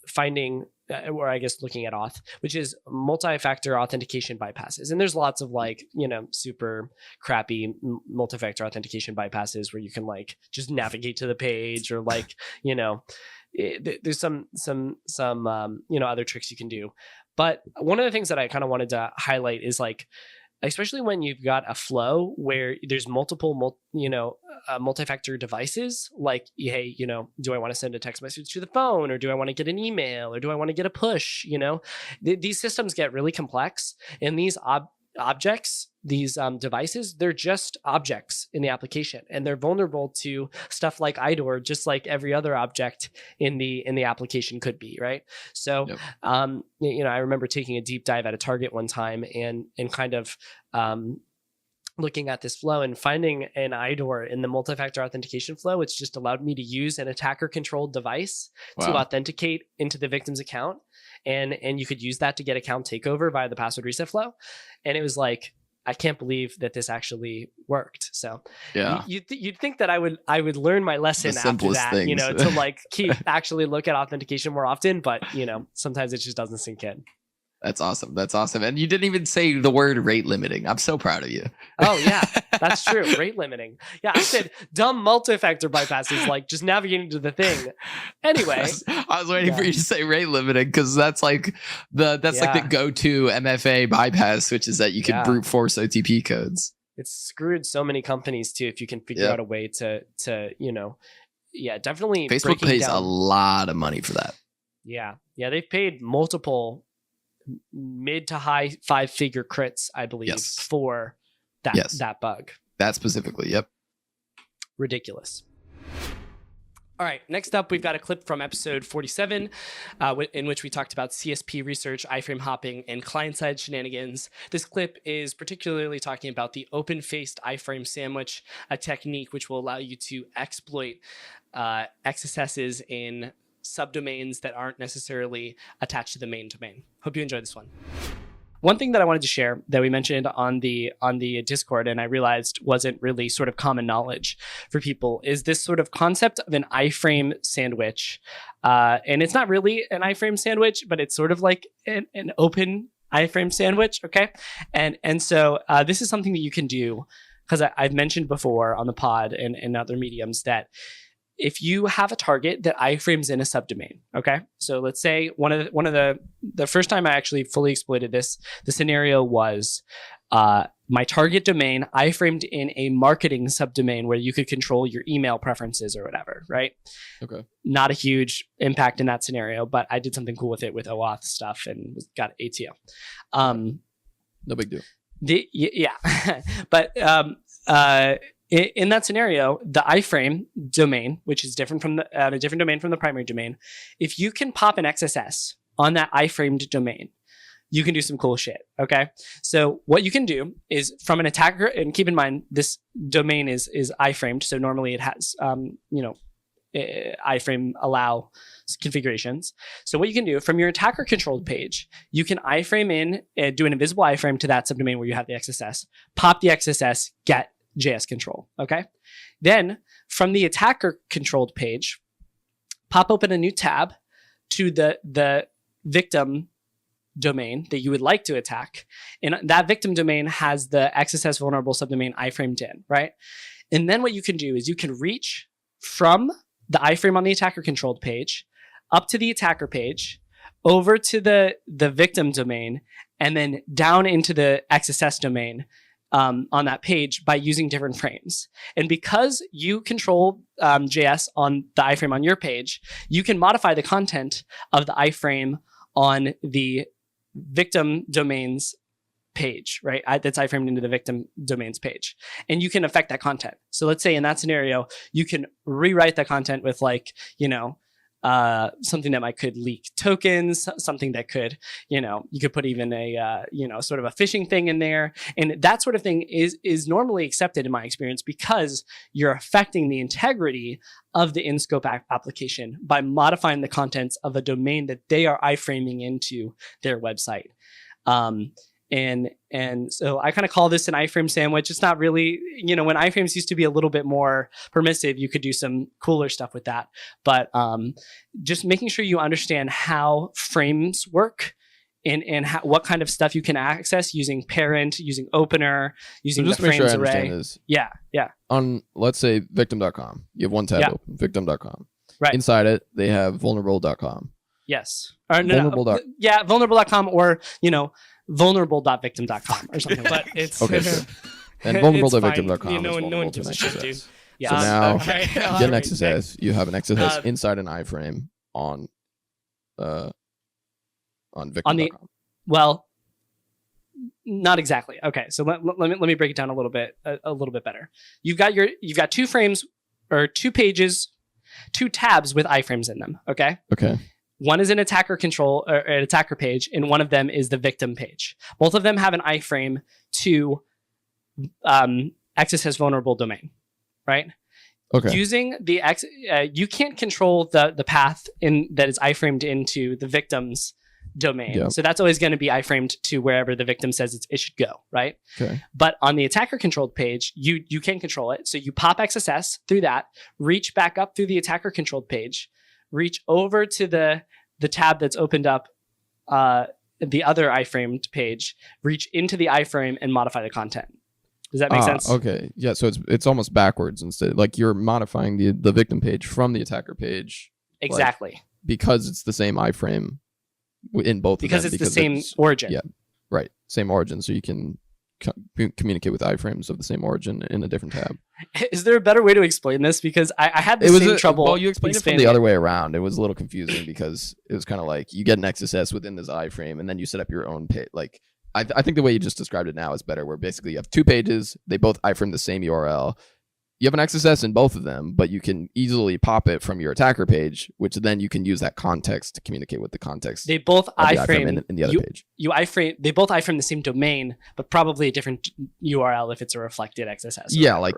finding, or I guess looking at auth, which is multi-factor authentication bypasses. And there's lots of like, super crappy multi-factor authentication bypasses where you can like just navigate to the page, or like, there's some other tricks you can do. But one of the things that I kind of wanted to highlight is like, especially when you've got a flow where there's multiple, multi-factor devices, like, hey, do I want to send a text message to the phone, or do I want to get an email, or do I want to get a push? These systems get really complex, and these objects, these devices, they're just objects in the application, and they're vulnerable to stuff like IDOR, just like every other object in the application could be, right? So, I remember taking a deep dive at a Target one time and kind of looking at this flow and finding an IDOR in the multi-factor authentication flow, which just allowed me to use an attacker-controlled device to authenticate into the victim's account. And you could use that to get account takeover via the password reset flow. And it was like, I can't believe that this actually worked. So you'd think that I would learn my lesson after that, things. To like actually look at authentication more often, but sometimes it just doesn't sink in. That's awesome. And you didn't even say the word rate limiting. I'm so proud of you. Oh yeah, that's true. Rate limiting. Yeah, I said dumb multi-factor bypasses, like just navigating to the thing. Anyway, I was waiting for you to say rate limiting, because that's like like the go-to MFA bypass, which is that you can brute force OTP codes. It's screwed so many companies too. If you can figure out a way to definitely. Facebook pays a lot of money for that. Yeah, they've paid multiple mid to high 5-figure crits, I believe, for that bug. That specifically, yep. Ridiculous. All right, next up, we've got a clip from episode 47, in which we talked about CSP research, iframe hopping, and client-side shenanigans. This clip is particularly talking about the open-faced iframe sandwich, a technique which will allow you to exploit XSSs in subdomains that aren't necessarily attached to the main domain. Hope you enjoy this one. One thing that I wanted to share that we mentioned on the Discord, and I realized wasn't really sort of common knowledge for people, is this sort of concept of an iframe sandwich. And it's not really an iframe sandwich, but it's sort of like an open iframe sandwich, okay? And so this is something that you can do, because I've mentioned before on the pod and other mediums that if you have a target that iframes in a subdomain, okay? So let's say one of the first time I actually fully exploited this, the scenario was my target domain iframed in a marketing subdomain where you could control your email preferences or whatever, right? Okay. Not a huge impact in that scenario, but I did something cool with it with OAuth stuff and got ATO. No big deal. But in that scenario, the iframe domain, which is different from a different domain from the primary domain, if you can pop an XSS on that iframed domain, you can do some cool shit. Okay, so what you can do is from an attacker, and keep in mind this domain is iframed, so normally it has iframe allow configurations. So what you can do from your attacker controlled page, you can iframe in, do an invisible iframe to that subdomain where you have the XSS, pop the XSS, get JS control. Okay. Then from the attacker controlled page, pop open a new tab to the victim domain that you would like to attack. And that victim domain has the XSS vulnerable subdomain iframed in, right? And then what you can do is you can reach from the iframe on the attacker controlled page up to the attacker page, over to the victim domain, and then down into the XSS domain on that page by using different frames. And because you control JS on the iframe on your page, you can modify the content of the iframe on the victim domains page, right? That's iframed into the victim domains page. And you can affect that content. So let's say in that scenario, you can rewrite the content with like, something that could leak tokens, something that could, you could put even a, sort of a phishing thing in there. And that sort of thing is normally accepted in my experience because you're affecting the integrity of the in-scope application by modifying the contents of a domain that they are iframing into their website. And so I kind of call this an iframe sandwich. It's not really, when iframes used to be a little bit more permissive, you could do some cooler stuff with that. But just making sure you understand how frames work and what kind of stuff you can access using parent, using opener, using the frames array. Is, yeah. On, let's say, victim.com, you have one tab open, victim.com. Right. Inside it, they have vulnerable.com. Yes. Or vulnerable.com or, vulnerable.victim.com or something. But it's okay. And vulnerable.victim.com. No one gives a shit, dude. Yeah. So now you get an XSS. You have an XSS inside an iframe on victim.com. Well, not exactly. Okay, so let me break it down a little bit better. You've got two frames or two pages, two tabs with iframes in them. Okay. One is an attacker control or an attacker page, and one of them is the victim page. Both of them have an iframe to XSS vulnerable domain, right? Okay. Using the you can't control the path that is iframed into the victim's domain. Yep. So that's always going to be iframed to wherever the victim says it should go, right? Okay. But on the attacker controlled page, you can control it. So you pop XSS through that, reach back up through the attacker controlled page, reach over to the tab that's opened up the other iframed page, reach into the iframe and modify the content. Does that make sense? Okay. Yeah. So it's almost backwards instead. Like you're modifying the victim page from the attacker page. Exactly. Like, because it's the same iframe in both because of them. It's the same origin. Yeah. Right. Same origin. So you can communicate with iframes of the same origin in a different tab. Is there a better way to explain this? Because I had the same trouble. Well, you explained it from the other way around. It was a little confusing because it was kind of like you get an XSS within this iframe and then you set up your own page. Like I think the way you just described it now is better, where basically you have two pages, they both iframe the same URL. You have an XSS in both of them, but you can easily pop it from your attacker page, which then you can use that context to communicate with the context. They both iframe in the other page. They both iframe the same domain, but probably a different URL if it's a reflected XSS. Yeah, like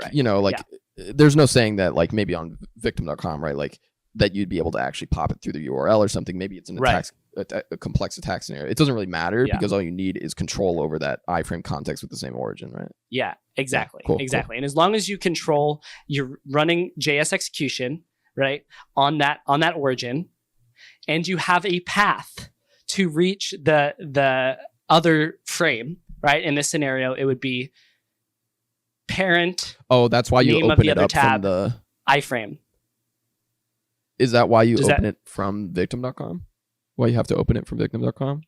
there's no saying that like maybe on victim.com, right? Like that you'd be able to actually pop it through the URL or something. Maybe it's a complex attack scenario. It doesn't really matter because all you need is control over that iframe context with the same origin, right? Yeah, exactly. Cool. And as long as you control, you're running JS execution, right, on that origin, and you have a path to reach the other frame, right? In this scenario, it would be parent. Oh, that's why you open it up from the iframe. Is that why you open it from victim.com? Why you have to open it from victim.com?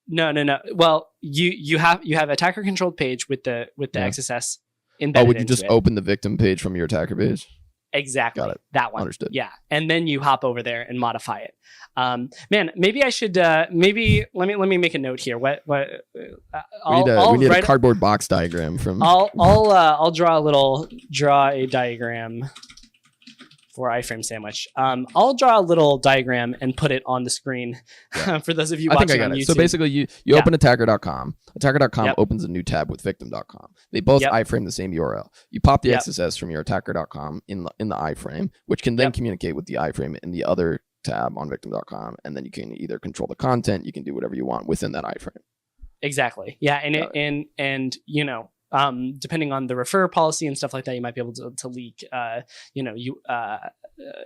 No. Well, you have attacker controlled page with the XSS embedded. Oh, would you just open the victim page from your attacker page? Exactly. Got it. That one. Understood. Yeah, and then you hop over there and modify it. Man, maybe I should. Maybe let me make a note here. We need a cardboard box diagram from. I'll draw a diagram for Iframe Sandwich. I'll draw a little diagram and put it on the screen for those of you watching on YouTube. So basically, you open attacker.com. Attacker.com opens a new tab with victim.com. They both iframe the same URL. You pop the XSS from your attacker.com in the iframe, which can then communicate with the iframe in the other tab on victim.com, and then you can either control the content, you can do whatever you want within that iframe. Exactly. Yeah, and you know, depending on the refer policy and stuff like that, you might be able to leak,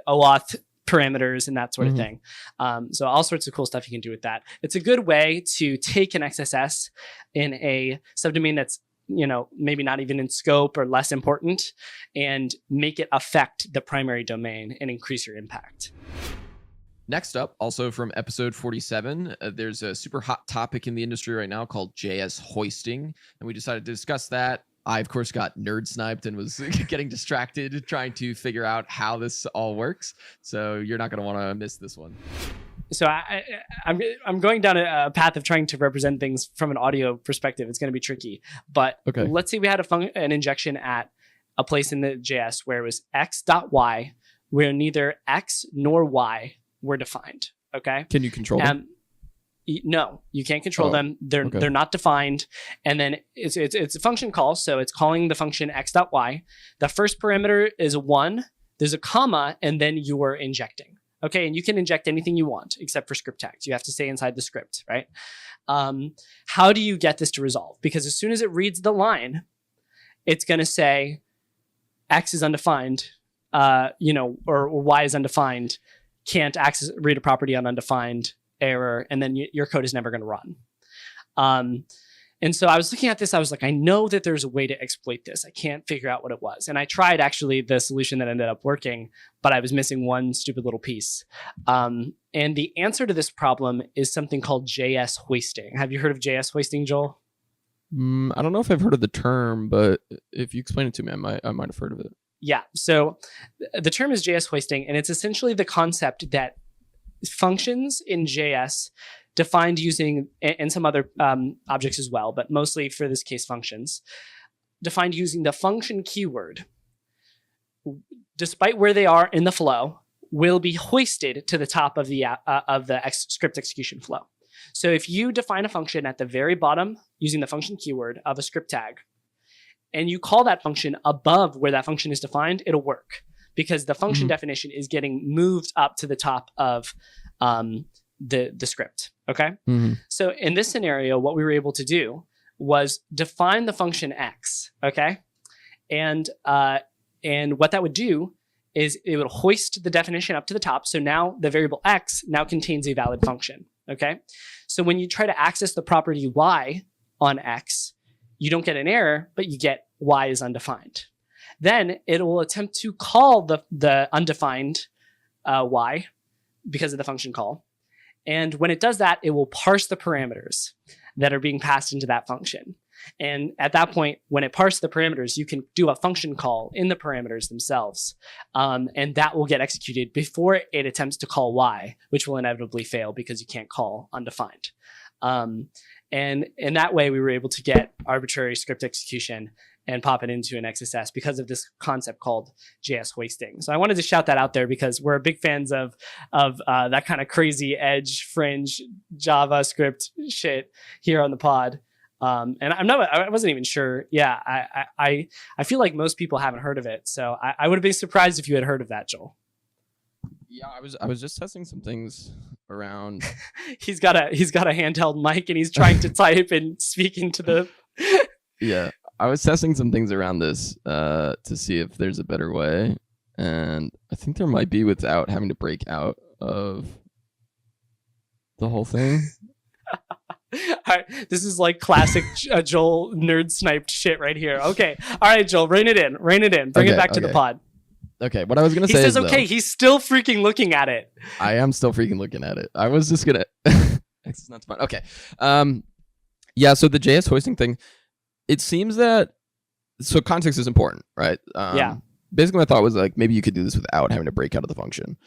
OAuth parameters and that sort of thing. So all sorts of cool stuff you can do with that. It's a good way to take an XSS in a subdomain that's, you know, maybe not even in scope or less important, and make it affect the primary domain and increase your impact. Next up, also from episode 47, there's a super hot topic in the industry right now called JS hoisting, and we decided to discuss that. I, of course, got nerdsniped and was getting distracted trying to figure out how this all works, so you're not going to want to miss this one. So I'm going down a path of trying to represent things from an audio perspective. It's going to be tricky, but let's say we had an injection at a place in the JS where it was x.y, where neither x nor y were defined. Okay. Can you control them? No, you can't control them. They're not defined. And then it's a function call. So it's calling the function x.y. The first parameter is 1. There's a comma, and then you are injecting. Okay. And you can inject anything you want except for script tags. You have to stay inside the script, right? How do you get this to resolve? Because as soon as it reads the line, it's going to say x is undefined, or y is undefined. Can't read a property on undefined, error, and then your code is never going to run. And so I was looking at this, I was like, I know that there's a way to exploit this. I can't figure out what it was. And I tried actually the solution that ended up working, but I was missing one stupid little piece. And the answer to this problem is something called JS hoisting. Have you heard of JS hoisting, Joel? I don't know if I've heard of the term, but if you explain it to me, I might have heard of it. Yeah, so the term is JS hoisting, and it's essentially the concept that functions in JS defined using, and some other objects as well, but mostly for this case functions, defined using the function keyword, despite where they are in the flow, will be hoisted to the top of the script execution flow. So if you define a function at the very bottom using the function keyword of a script tag, and you call that function above where that function is defined, it'll work because the function definition is getting moved up to the top of the script. Okay. So in this scenario, what we were able to do was define the function x. Okay. And what that would do is it would hoist the definition up to the top. So now the variable x now contains a valid function. Okay. So when you try to access the property y on x, you don't get an error, but you get y is undefined. Then it will attempt to call the undefined y because of the function call. And when it does that, it will parse the parameters that are being passed into that function. And at that point, when it parses the parameters, you can do a function call in the parameters themselves. And that will get executed before it attempts to call y, which will inevitably fail because you can't call undefined. And in that way, we were able to get arbitrary script execution and pop it into an XSS because of this concept called JS hoisting. So I wanted to shout that out there because we're big fans of that kind of crazy edge fringe JavaScript shit here on the pod. And I wasn't even sure. Yeah, I feel like most people haven't heard of it. So I would have been surprised if you had heard of that, Joel. Yeah, I was just testing some things around. he's got a handheld mic and he's trying to type and speak into the. Yeah, I was testing some things around this to see if there's a better way, and I think there might be without having to break out of the whole thing. All right, this is like classic Joel nerd sniped shit right here. Okay, all right, Joel, rein it in, bring it back to the pod. Okay, what I was gonna say is, okay, he's still freaking looking at it. I am still freaking looking at it. I was just gonna. It's not fun. Okay, yeah. So the JS hoisting thing, it seems that context is important, right? Yeah. Basically, my thought was like maybe you could do this without having to break out of the function.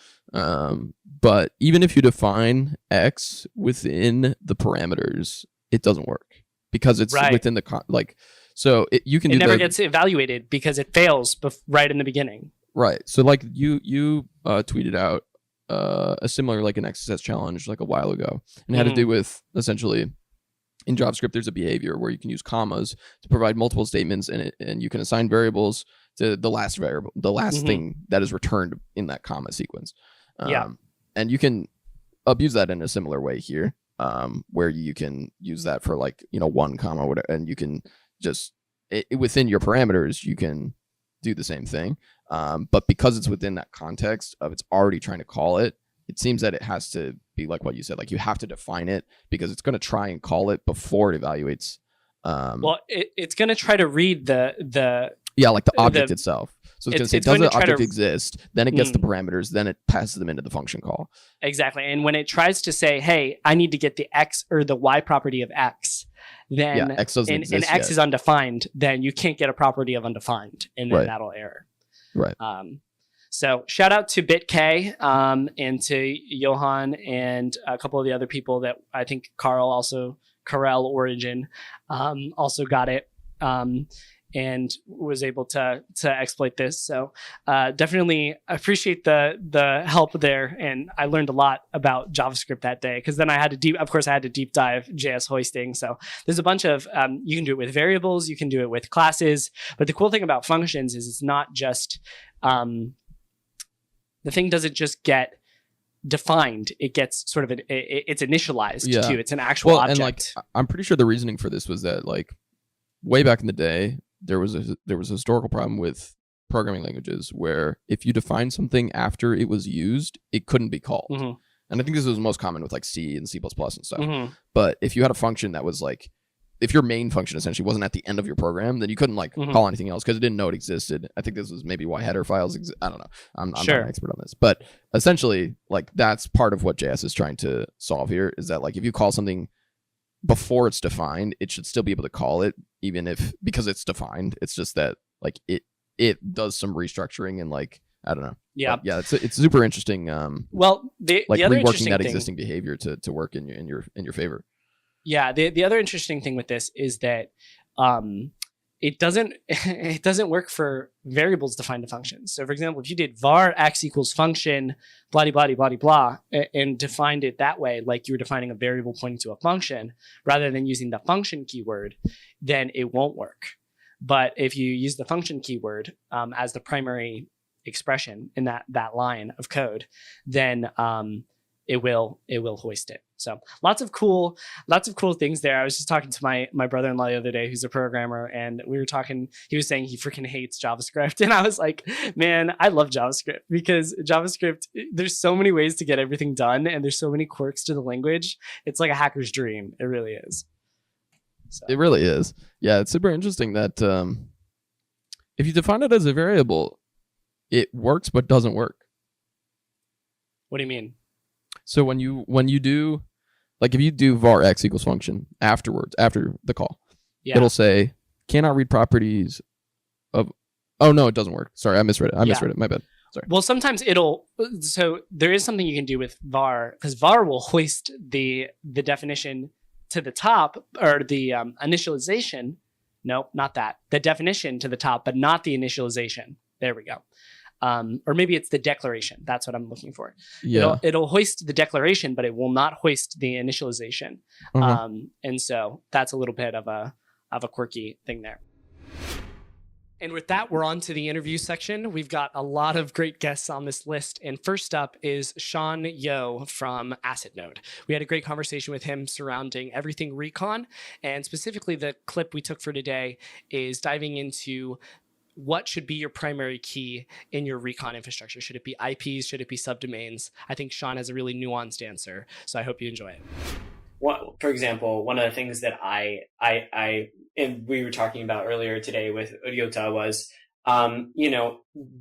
But even if you define x within the parameters, it doesn't work because it's within the you can. It never gets evaluated because it fails right in the beginning. Right. So like you tweeted out a similar like an XSS challenge like a while ago, and it had to do with essentially in JavaScript there's a behavior where you can use commas to provide multiple statements in it, and you can assign variables to the last variable, the last thing that is returned in that comma sequence. And you can abuse that in a similar way here, where you can use that for like, you know, 1 comma whatever, and you can just within your parameters you can do the same thing. But because it's within that context of it's already trying to call it, it seems that it has to be like what you said, like you have to define it because it's going to try and call it before it evaluates. Well, it's going to try to read the like the object itself. So it's going to say, does the object exist? Then it gets the parameters, then it passes them into the function call. Exactly. And when it tries to say, hey, I need to get the X or the Y property of X, then X doesn't exist and X yet. is undefined, then you can't get a property of undefined, and then that'll error. Right. So shout out to BitK and to Yeoh and a couple of the other people that I think Karel Origin also got it and was able to exploit this. So definitely appreciate the help there, and I learned a lot about JavaScript that day because then I had to deep dive JS hoisting. So there's a bunch of you can do it with variables, you can do it with classes, but the cool thing about functions is it's not just the thing doesn't just get defined, it gets sort of it's initialized too. It's an actual object. And like I'm pretty sure the reasoning for this was that like way back in the day there was a historical problem with programming languages where if you define something after it was used, it couldn't be called. And I think this was most common with like C and C++ and stuff. But if you had a function that was like, if your main function essentially wasn't at the end of your program, then you couldn't like call anything else because it didn't know it existed. I think this was maybe why header files exist. I don't know. I'm not an expert on this, but essentially like that's part of what JS is trying to solve here, is that like if you call something before it's defined, it should still be able to call it even if, because it's defined. It's just that like it does some restructuring and like, I don't know. Yeah. But yeah. It's super interesting. Well, the other reworking that thing, existing behavior to work in your favor. Yeah. The other interesting thing with this is that it doesn't work for variables defined to functions. So for example, if you did var x equals function, blah, blah, blah, blah, and defined it that way, like you were defining a variable pointing to a function, rather than using the function keyword, then it won't work. But if you use the function keyword as the primary expression in that line of code, then it will hoist it. So lots of cool things there. I was just talking to my brother-in-law the other day, who's a programmer, and we were talking, he was saying he freaking hates JavaScript. And I was like, man, I love JavaScript because JavaScript, there's so many ways to get everything done. And there's so many quirks to the language. It's like a hacker's dream. It really is. So. It really is. Yeah. It's super interesting that if you define it as a variable, it works, but doesn't work. What do you mean? So when you do, like if you do var x equals function afterwards, after the call, it'll say, cannot read properties of, oh no, it doesn't work. Sorry, I misread it. My bad. Sorry. Well, sometimes so there is something you can do with var, because var will hoist the definition to the top, or the initialization. No, not that. The definition to the top, but not the initialization. There we go. Or maybe it's the declaration. That's what I'm looking for. Yeah. It'll hoist the declaration, but it will not hoist the initialization. And so that's a little bit of a quirky thing there. And with that, we're on to the interview section. We've got a lot of great guests on this list. And first up is Yeoh from Assetnote. We had a great conversation with him surrounding everything recon. And specifically, the clip we took for today is diving into what should be your primary key in your recon infrastructure. Should it be IPs? Should it be subdomains? I think Sean has a really nuanced answer, so I hope you enjoy it. Well, for example, one of the things that I and we were talking about earlier today with Ryota was,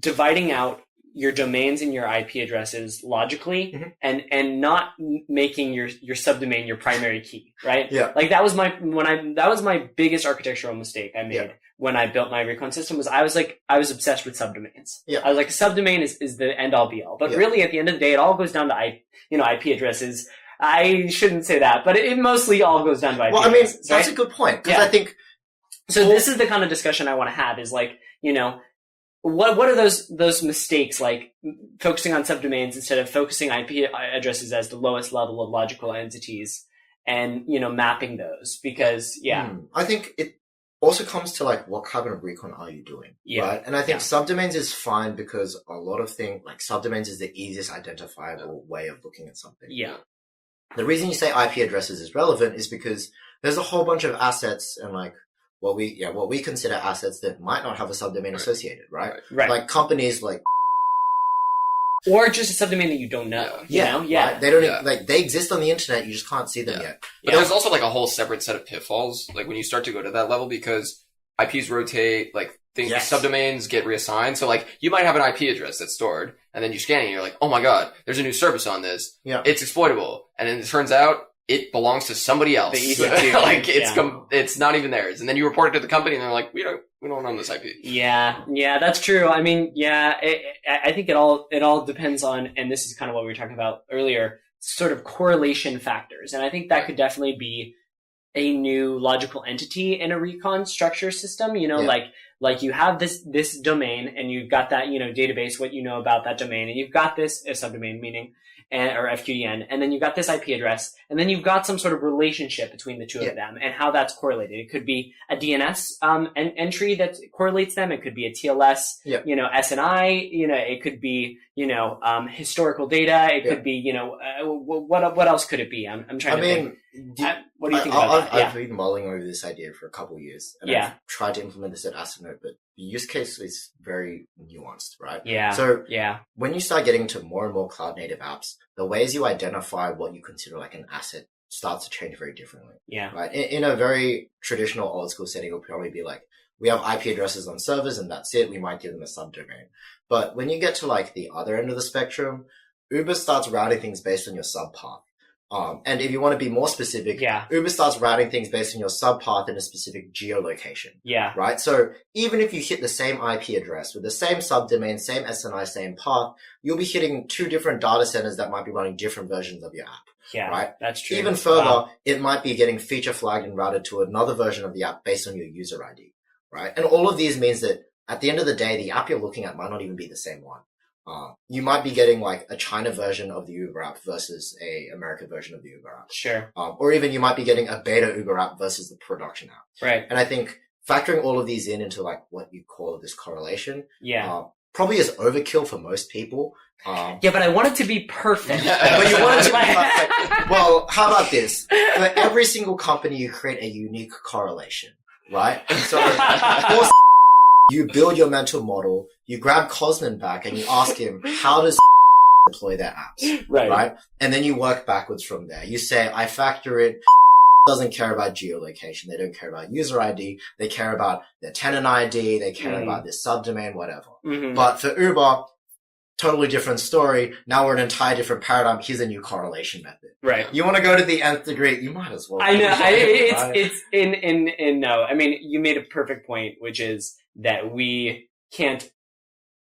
dividing out your domains and your IP addresses logically, and not making your subdomain your primary key, right? Yeah. Like that was my biggest architectural mistake I made when I built my recon system. Was I was obsessed with subdomains. Yeah. I was like, a subdomain is the end all be all. But really, at the end of the day, it all goes down to IP addresses. I shouldn't say that, but it mostly all goes down to IP addresses. That's a good point, because I think so. This is the kind of discussion I want to have. Is like, what are those mistakes, like focusing on subdomains instead of focusing IP addresses as the lowest level of logical entities, and mapping those? Because I think it also comes to like what kind of recon are you doing, right? And I think subdomains is fine because a lot of things like subdomains is the easiest identifiable way of looking at something. The reason you say IP addresses is relevant is because there's a whole bunch of assets and like what we consider assets that might not have a subdomain associated, right? Like companies like, or just a subdomain that you don't know. Right? They don't like they exist on the internet. You just can't see them yet. But there's also like a whole separate set of pitfalls. Like when you start to go to that level, because IPs rotate, like things, subdomains get reassigned. So like you might have an IP address that's stored, and then you scan it, and you're like, oh my god, there's a new service on this. It's exploitable, and then it turns out it belongs to somebody else. Like it's not even theirs. And then you report it to the company, and they're like, we don't own this IP. Yeah, that's true. I mean, I think it all depends on, and this is kind of what we were talking about earlier, sort of correlation factors. And I think that could definitely be a new logical entity in a recon structure system. Like you have this domain, and you've got that database, what you know about that domain, and you've got this subdomain meaning. Or FQDN, and then you've got this IP address, and then you've got some sort of relationship between the two of them, and how that's correlated. It could be a DNS entry that correlates them. It could be a TLS, SNI. It could be historical data. It could be what else could it be? I'm trying to think. What do you think about that? I've been mulling over this idea for a couple of years, and I've tried to implement this at Assetnote, but the use case is very nuanced, right? So when you start getting to more and more cloud native apps, the ways you identify what you consider like an asset starts to change very differently. Right. In a very traditional old school setting, it'll probably be like, we have IP addresses on servers and that's it. We might give them a subdomain. But when you get to like the other end of the spectrum, Uber starts routing things based on your subpath. And if you want to be more specific, Uber starts routing things based on your subpath in a specific geolocation. Right. So even if you hit the same IP address with the same subdomain, same SNI, same path, you'll be hitting two different data centers that might be running different versions of your app. Right. That's true. Even further, it might be getting feature flagged and routed to another version of the app based on your user ID. Right. And all of these means that at the end of the day, the app you're looking at might not even be the same one. You might be getting like a China version of the Uber app versus a American version of the Uber app. Sure. Or even you might be getting a beta Uber app versus the production app. Right. And I think factoring all of these into like what you call this correlation, probably is overkill for most people. But I want it to be perfect. But you want it to be perfect. Well, how about this? For every single company, you create a unique correlation, right? So you build your mental model, you grab Cosmin back and you ask him, how does deploy their apps? Right? And then you work backwards from there. You say, I factor in doesn't care about geolocation. They don't care about user ID. They care about their tenant ID. They care about their subdomain, whatever. But for Uber, totally different story. Now we're in an entire different paradigm. Here's a new correlation method. Right. You want to go to the nth degree, you might as well. I know. It's no. I mean, you made a perfect point, which is that we can't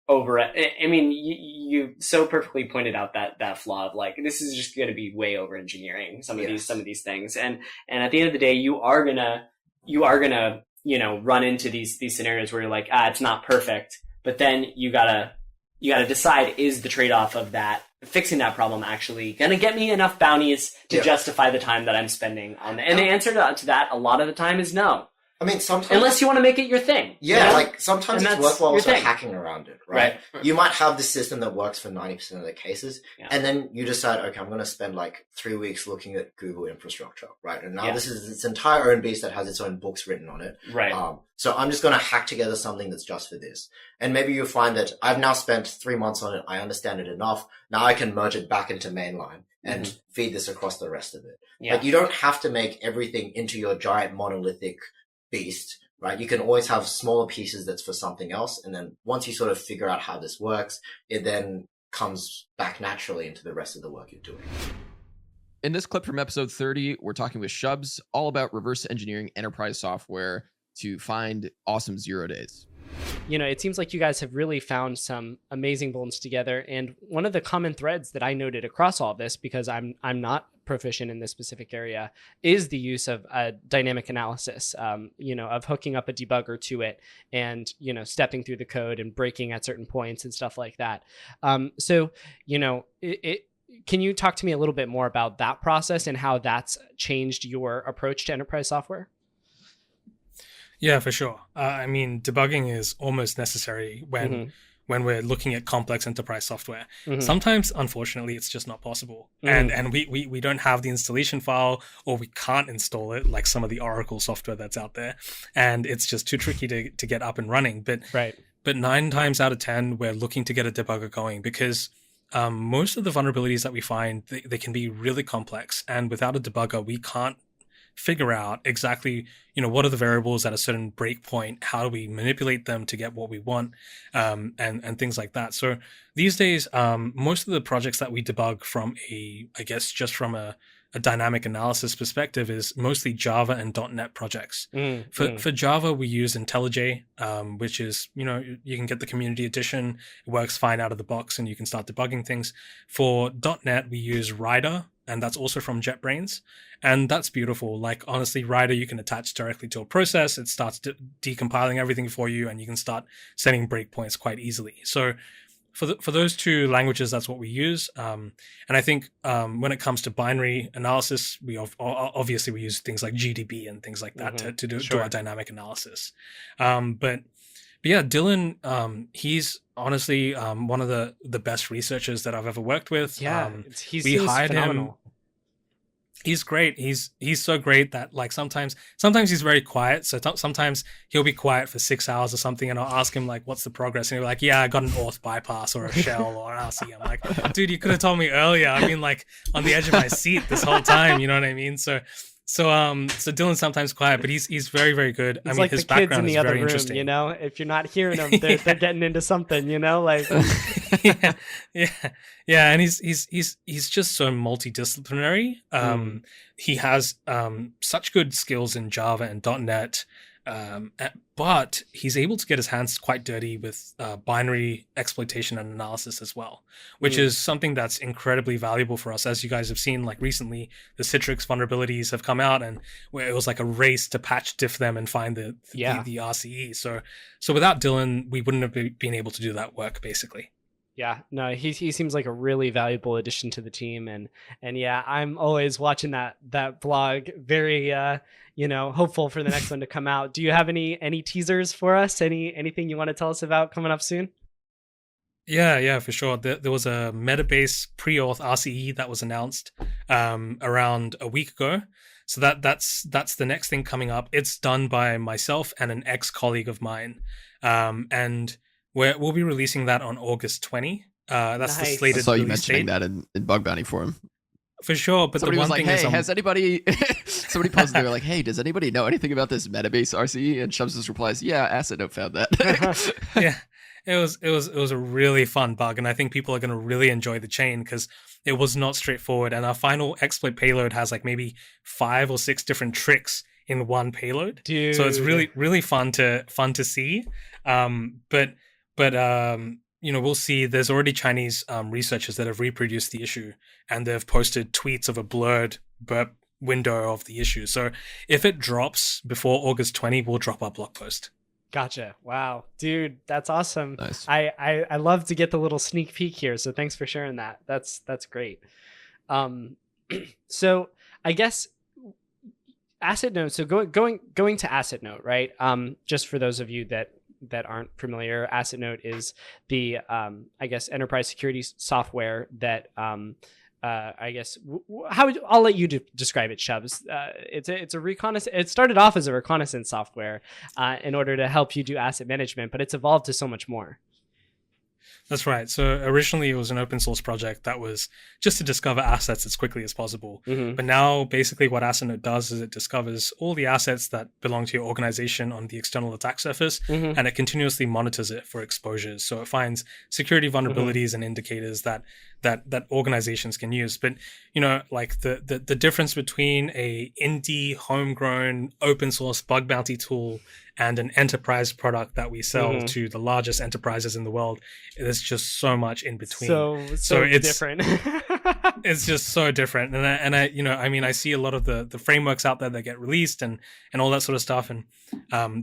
you so perfectly pointed out that flaw of like, this is just going to be way over engineering some of these things. And at the end of the day, you are gonna, run into these scenarios where you're like, it's not perfect, but then you gotta decide, is the trade-off of that fixing that problem actually gonna get me enough bounties to justify the time that I'm spending on it? And the answer to that a lot of the time is no. I mean, sometimes... Unless you want to make it your thing. Yeah, like, sometimes it's worthwhile also hacking around it, right? You might have this system that works for 90% of the cases, and then you decide, okay, I'm going to spend like 3 weeks looking at Google infrastructure, right? And now this is its entire own beast that has its own books written on it. Right. So I'm just going to hack together something that's just for this. And maybe you'll find that I've now spent 3 months on it. I understand it enough. Now I can merge it back into mainline and feed this across the rest of it. Like, you don't have to make everything into your giant monolithic beast, right? You can always have smaller pieces that's for something else. And then once you sort of figure out how this works, it then comes back naturally into the rest of the work you're doing. In this clip from episode 30, we're talking with Shubs all about reverse engineering enterprise software to find awesome 0 days. it seems like you guys have really found some amazing builds together. And one of the common threads that I noted across all of this, because I'm not proficient in this specific area, is the use of dynamic analysis, of hooking up a debugger to it and, stepping through the code and breaking at certain points and stuff like that. Can you talk to me a little bit more about that process and how that's changed your approach to enterprise software? Yeah, for sure. Debugging is almost necessary when we're looking at complex enterprise software. Sometimes, unfortunately, it's just not possible. And we don't have the installation file, or we can't install it like some of the Oracle software that's out there. And it's just too tricky to get up and running. But 9 times out of 10, we're looking to get a debugger going because most of the vulnerabilities that we find, they can be really complex. And without a debugger, we can't figure out exactly, what are the variables at a certain breakpoint, how do we manipulate them to get what we want, and things like that. So these days, most of the projects that we debug from just from a dynamic analysis perspective is mostly Java and .NET projects. For Java, we use IntelliJ, which is, you can get the community edition. It works fine out of the box and you can start debugging things. For .NET, we use Rider, and that's also from JetBrains. And that's beautiful. Like, honestly, Rider, you can attach directly to a process. It starts decompiling everything for you, and you can start setting breakpoints quite easily. So for those two languages, that's what we use. And I think when it comes to binary analysis, we obviously we use things like GDB and things like that to do our dynamic analysis. But yeah, Dylan, he's honestly one of the best researchers that I've ever worked with. Yeah, we hired phenomenal. Him. He's great. He's so great that like sometimes he's very quiet. So sometimes he'll be quiet for 6 hours or something, and I'll ask him like, "What's the progress?" And he'll be like, "Yeah, I got an auth bypass or a shell or an RCE." I'm like, "Dude, you could have told me earlier. I've been like on the edge of my seat this whole time." You know what I mean? So Dylan's sometimes quiet, but he's very, very good. He's like his background is very interesting. If you're not hearing them, they're getting into something. Like yeah, and he's just so multidisciplinary. He has such good skills in Java and .NET. But he's able to get his hands quite dirty with binary exploitation and analysis as well, which is something that's incredibly valuable for us. As you guys have seen, like recently, the Citrix vulnerabilities have come out, and where it was like a race to patch diff them and find the RCE. So without Dylan, we wouldn't have been able to do that work, basically. Yeah, no, he seems like a really valuable addition to the team, and yeah, I'm always watching that blog, very hopeful for the next one to come out. Do you have any teasers for us? Anything you want to tell us about coming up soon? Yeah, for sure. There was a Metabase pre-auth RCE that was announced around a week ago. So that's the next thing coming up. It's done by myself and an ex-colleague of mine, and we'll be releasing that on August 20. That's the slated. I saw you release mentioning date. that in Bug Bounty Forum. For sure, but somebody the one was like, thing "Hey, is, has anybody?" Somebody posted, they were like, "Hey, does anybody know anything about this Metabase RCE?" And Shubs just replies, "Yeah, Assetnote found that." Yeah, it was a really fun bug, and I think people are going to really enjoy the chain because it was not straightforward. And our final exploit payload has like maybe 5 or 6 different tricks in one payload. Dude. So it's really fun to see. We'll see. There's already Chinese researchers that have reproduced the issue, and they've posted tweets of a blurred burp window of the issue. So if it drops before August 20, we'll drop our blog post. Gotcha. Wow, dude, that's awesome. Nice. I love to get the little sneak peek here. So thanks for sharing that. That's great. So I guess Assetnote. So going to Assetnote, right? Just for those of you that aren't familiar, Assetnote is the enterprise security software that I'll let you describe it, Shubs. It's a reconnaissance. It started off as a reconnaissance software in order to help you do asset management, but it's evolved to so much more. That's right. So originally it was an open source project that was just to discover assets as quickly as possible. But now basically what Assetnote does is it discovers all the assets that belong to your organization on the external attack surface, and it continuously monitors it for exposures. So it finds security vulnerabilities and indicators that that organizations can use. But like the difference between a indie homegrown open source bug bounty tool and an enterprise product that we sell to the largest enterprises in the world, there's just so much in between. So it's different. It's just so different. And I see a lot of the frameworks out there that get released and all that sort of stuff, and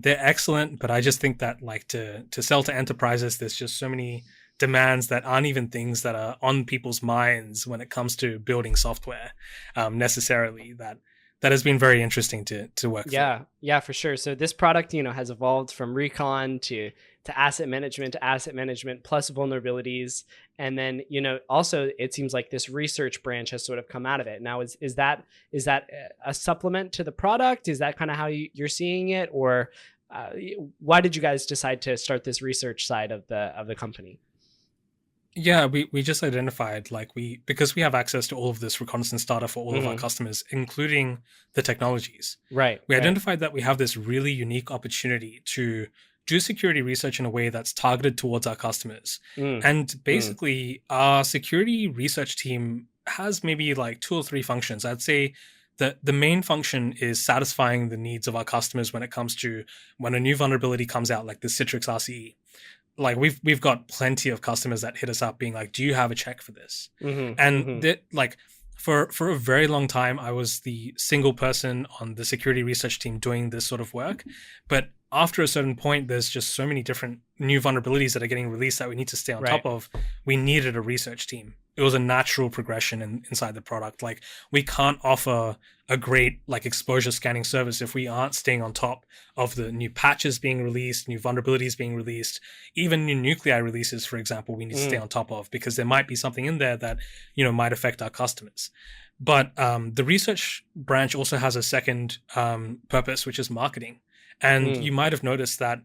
they're excellent. But I just think that like to sell to enterprises, there's just so many demands that aren't even things that are on people's minds when it comes to building software necessarily, that has been very interesting to work through. Yeah, for sure. So this product, has evolved from recon to asset management plus vulnerabilities. And then, also it seems like this research branch has sort of come out of it. Now, is that a supplement to the product? Is that kind of how you're seeing it? Or why did you guys decide to start this research side of the company? Yeah, we just identified because we have access to all of this reconnaissance data for all of our customers, including the technologies. Right. We identified that we have this really unique opportunity to do security research in a way that's targeted towards our customers. And basically, our security research team has maybe like 2 or 3 functions. I'd say that the main function is satisfying the needs of our customers when it comes to when a new vulnerability comes out, like the Citrix RCE. Like we've got plenty of customers that hit us up being like, do you have a check for this? That like for a very long time, I was the single person on the security research team doing this sort of work. But after a certain point, there's just so many different new vulnerabilities that are getting released that we need to stay on top of. We needed a research team. It was a natural progression inside the product. Like we can't offer a great like exposure scanning service if we aren't staying on top of the new patches being released, new vulnerabilities being released, even new nuclei releases, for example, we need to stay on top of, because there might be something in there that, might affect our customers. But the research branch also has a second purpose, which is marketing. And you might have noticed that,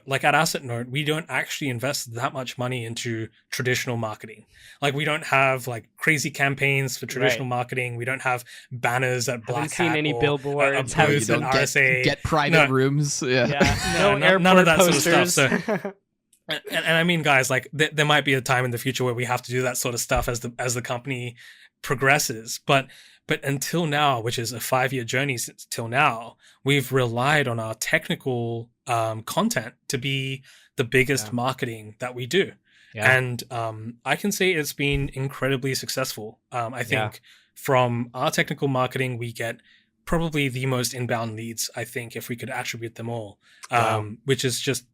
like at Assetnote, we don't actually invest that much money into traditional marketing. Like we don't have like crazy campaigns for traditional marketing. We don't have banners at Black Hat. Haven't seen any billboards. Haven't at RSA. Get private rooms. No airport none of that posters. sort of stuff. So, and I mean, guys, like there might be a time in the future where we have to do that sort of stuff as the company progresses. But until now, which is a 5-year journey till now, we've relied on our technical content to be the biggest marketing that we do. And I can say it's been incredibly successful. I think from our technical marketing, we get probably the most inbound leads, I think, if we could attribute them all, which is just,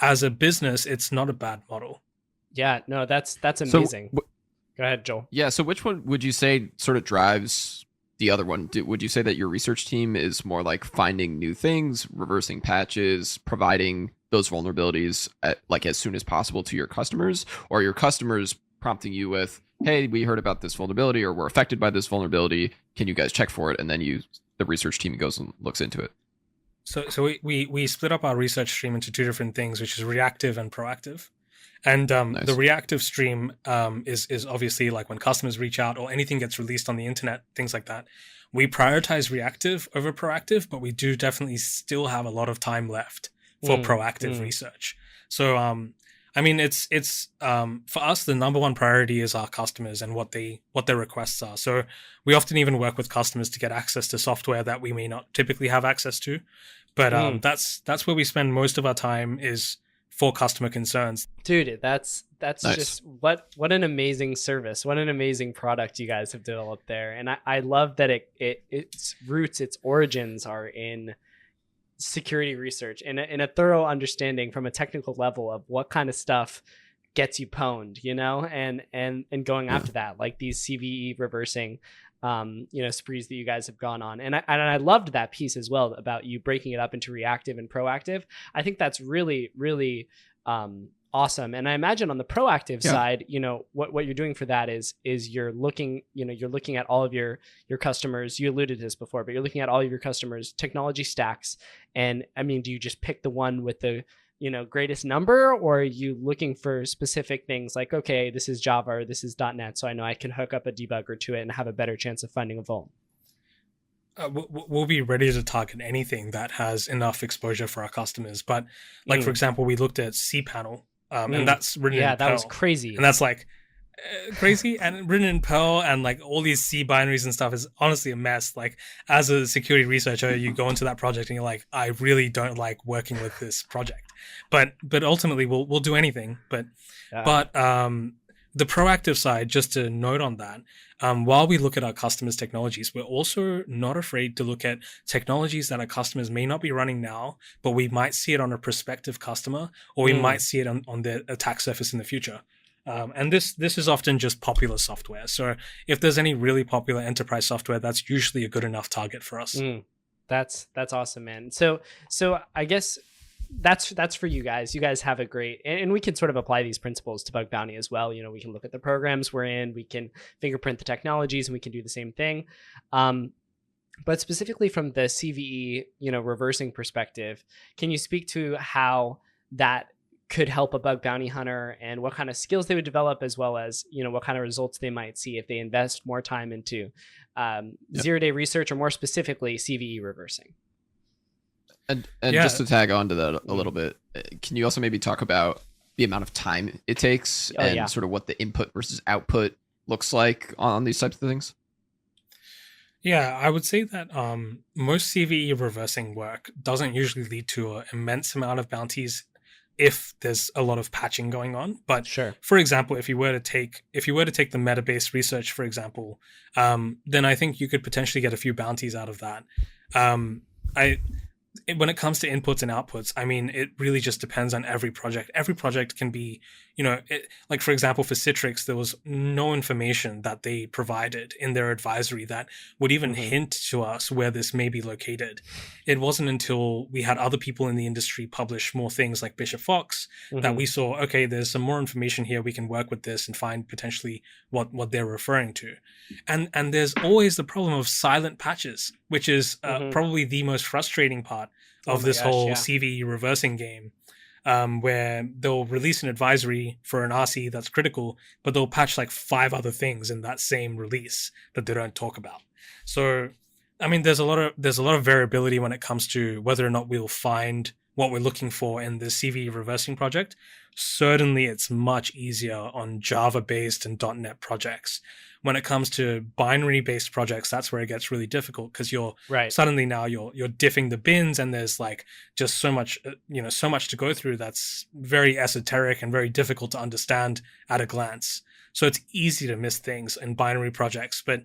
as a business, it's not a bad model. Yeah, no, that's amazing. So, go ahead, Joel. Yeah, so which one would you say sort of drives the other one? Would you say that your research team is more like finding new things, reversing patches, providing those vulnerabilities as soon as possible to your customers, or your customers prompting you with, hey, we heard about this vulnerability, or we're affected by this vulnerability, can you guys check for it? And then the research team goes and looks into it. So we split up our research stream into 2 different things, which is reactive and proactive. And nice. The reactive stream is obviously like when customers reach out or anything gets released on the internet, things like that. We prioritize reactive over proactive, but we do definitely still have a lot of time left for proactive research. So, I mean, it's for us, the number one priority is our customers and what their requests are. So we often even work with customers to get access to software that we may not typically have access to. But that's where we spend most of our time, is for customer concerns. Dude, that's nice. Just what an amazing service. What an amazing product you guys have developed there. And I love that its roots, its origins are in security research and in a thorough understanding from a technical level of what kind of stuff gets you pwned, and going after that, like these CVE reversing sprees that you guys have gone on. And I loved that piece as well about you breaking it up into reactive and proactive. I think that's really, really awesome. And I imagine on the proactive side, what you're doing for that is you're looking at all of your customers. You alluded to this before, but you're looking at all of your customers' technology stacks. And I mean, do you just pick the one with the greatest number, or are you looking for specific things like, okay, this is Java or this is .NET, so I know I can hook up a debugger to it and have a better chance of finding a vuln? We'll be ready to target anything that has enough exposure for our customers. But for example, we looked at cPanel, and that's written in Perl. That was crazy. And that's like, crazy and written in Perl, and like all these C binaries and stuff is honestly a mess. Like as a security researcher, you go into that project and you're like, I really don't like working with this project, but ultimately we'll do anything. But the proactive side, just to note on that, while we look at our customers' technologies, we're also not afraid to look at technologies that our customers may not be running now, but we might see it on a prospective customer, or we might see it on their attack surface in the future. And this is often just popular software. So if there's any really popular enterprise software, that's usually a good enough target for us. That's awesome, man. So I guess that's for you guys. You guys have a great, and we can sort of apply these principles to bug bounty as well. We can look at the programs we're in, we can fingerprint the technologies, and we can do the same thing. But specifically from the CVE, reversing perspective, can you speak to how that could help a bug bounty hunter and what kind of skills they would develop, as well as, what kind of results they might see if they invest more time into zero-day research, or more specifically CVE reversing? And just to tag on to that a little bit, can you also maybe talk about the amount of time it takes sort of what the input versus output looks like on these types of things? Yeah, I would say that most CVE reversing work doesn't usually lead to an immense amount of bounties if there's a lot of patching going on. But sure, for example, if you were to take the meta-based research, for example, then I think you could potentially get a few bounties out of that. When it comes to inputs and outputs, I mean, it really just depends on every project. Every project can be, like for example, for Citrix, there was no information that they provided in their advisory that would even hint to us where this may be located. It wasn't until we had other people in the industry publish more things like Bishop Fox that we saw, okay, there's some more information here. We can work with this and find potentially what they're referring to. And there's always the problem of silent patches, which is probably the most frustrating part of this whole CVE reversing game, where they'll release an advisory for an RCE that's critical, but they'll patch like 5 other things in that same release that they don't talk about. So, I mean, there's a lot of variability when it comes to whether or not we'll find what we're looking for in the CVE reversing project. Certainly, it's much easier on Java-based and .NET projects. When it comes to binary-based projects, that's where it gets really difficult, because suddenly now you're diffing the bins, and there's like just so much to go through that's very esoteric and very difficult to understand at a glance. So it's easy to miss things in binary projects, but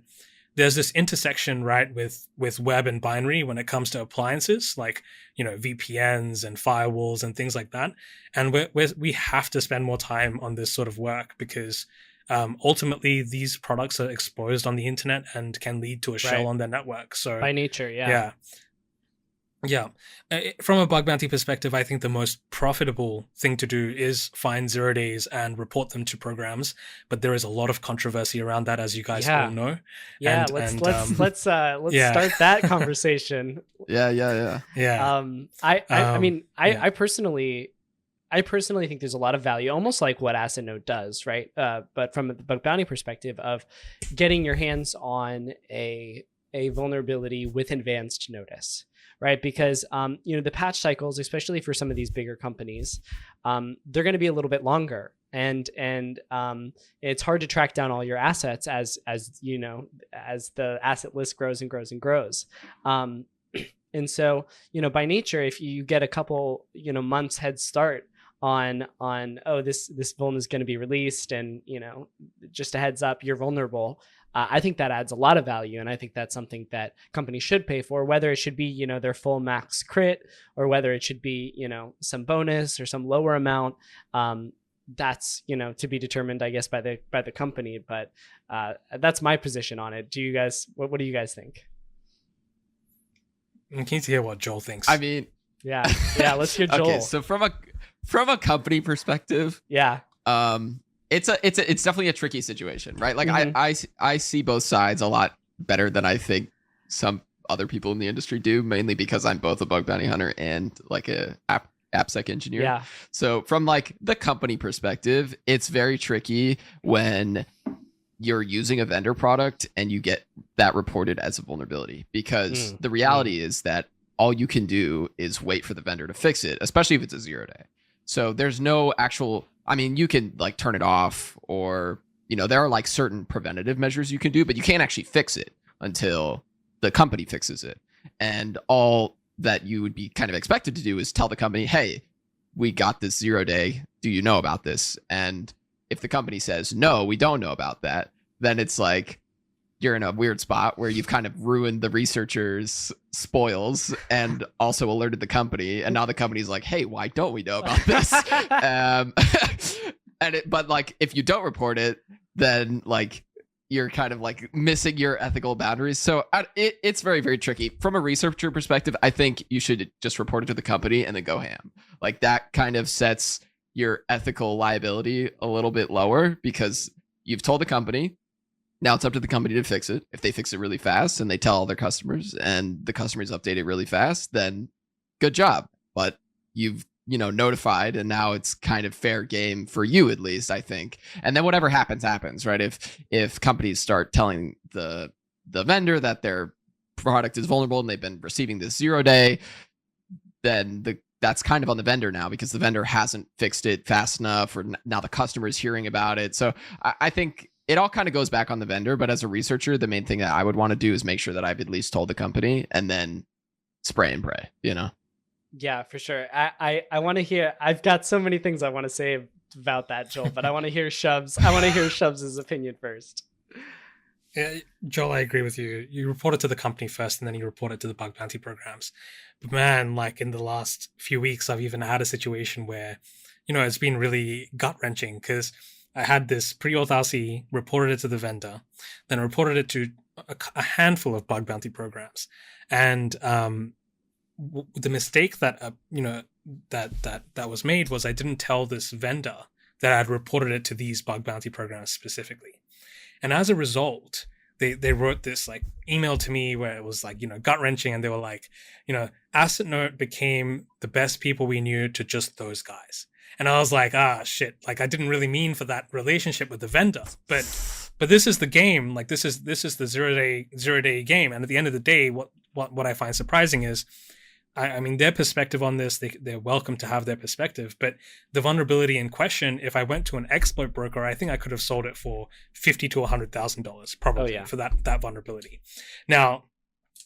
there's this intersection, right, with web and binary when it comes to appliances like, VPNs and firewalls and things like that. And we have to spend more time on this sort of work, because ultimately these products are exposed on the internet and can lead to a shell on their network. So by nature, yeah. From a bug bounty perspective, I think the most profitable thing to do is find 0 days and report them to programs. But there is a lot of controversy around that, as you guys all know. Yeah, let's start that conversation. Yeah. I personally think there's a lot of value, almost like what Assetnote does, right? But from the bug bounty perspective of getting your hands on a vulnerability with advanced notice, right? Because the patch cycles, especially for some of these bigger companies, they're going to be a little bit longer, and it's hard to track down all your assets as the asset list grows and grows and grows. And so, by nature, if you get a couple months head start on this vuln is going to be released, and just a heads up, you're vulnerable, I think that adds a lot of value, and I think that's something that companies should pay for, whether it should be their full max crit, or whether it should be some bonus or some lower amount. That's to be determined, I guess, by the company, but that's my position on it. Do you guys what do you guys think? I'm keen to hear what Joel thinks. I mean, yeah, let's hear Joel. Okay, so from a company perspective, it's definitely a tricky situation, right? Like I see both sides a lot better than I think some other people in the industry do, mainly because I'm both a bug bounty hunter and like a AppSec engineer. Yeah. So from like the company perspective, it's very tricky when you're using a vendor product and you get that reported as a vulnerability, because the reality is that all you can do is wait for the vendor to fix it, especially if it's a 0 day. So there's no actual, I mean, you can like turn it off or there are like certain preventative measures you can do, but you can't actually fix it until the company fixes it. And all that you would be kind of expected to do is tell the company, hey, we got this 0 day. Do you know about this? And if the company says, no, we don't know about that, then it's like you're in a weird spot where you've kind of ruined the researchers' spoils and also alerted the company. And now the company's like, hey, why don't we know about this? But like, if you don't report it, then like you're kind of like missing your ethical boundaries. So it's very, very tricky. From a researcher perspective, I think you should just report it to the company and then go ham. Like that kind of sets your ethical liability a little bit lower because you've told the company. Now it's up to the company to fix it. If they fix it really fast and they tell all their customers and the customers update it really fast, then good job. But you've notified, and now it's kind of fair game for you, at least, I think. And then whatever happens, right? If companies start telling the vendor that their product is vulnerable and they've been receiving this 0 day, then that's kind of on the vendor now because the vendor hasn't fixed it fast enough, or now the customer is hearing about it. So I think it all kind of goes back on the vendor. But as a researcher, the main thing that I would want to do is make sure that I've at least told the company and then spray and pray, Yeah, for sure. I want to hear, I've got so many things I want to say about that, Joel, but I want to hear Shubs. I want to hear Shubs' opinion first. Yeah, Joel, I agree with you. You report it to the company first, and then you report it to the bug bounty programs. But man, like in the last few weeks, I've even had a situation where, it's been really gut-wrenching because I had this pre-auth RCE, reported it to the vendor, then reported it to a handful of bug bounty programs. And the mistake that that was made was I didn't tell this vendor that I'd reported it to these bug bounty programs specifically. And as a result, they wrote this like email to me where it was like, gut-wrenching, and they were like, Assetnote became the best people we knew to just those guys. And I was like, shit, like I didn't really mean for that relationship with the vendor, but this is the game. Like this is the 0 day game. And at the end of the day, what I find surprising is, I mean, their perspective on this, they're welcome to have their perspective, but the vulnerability in question, if I went to an exploit broker, I think I could have sold it for $50,000 to $100,000 probably for that vulnerability. Now,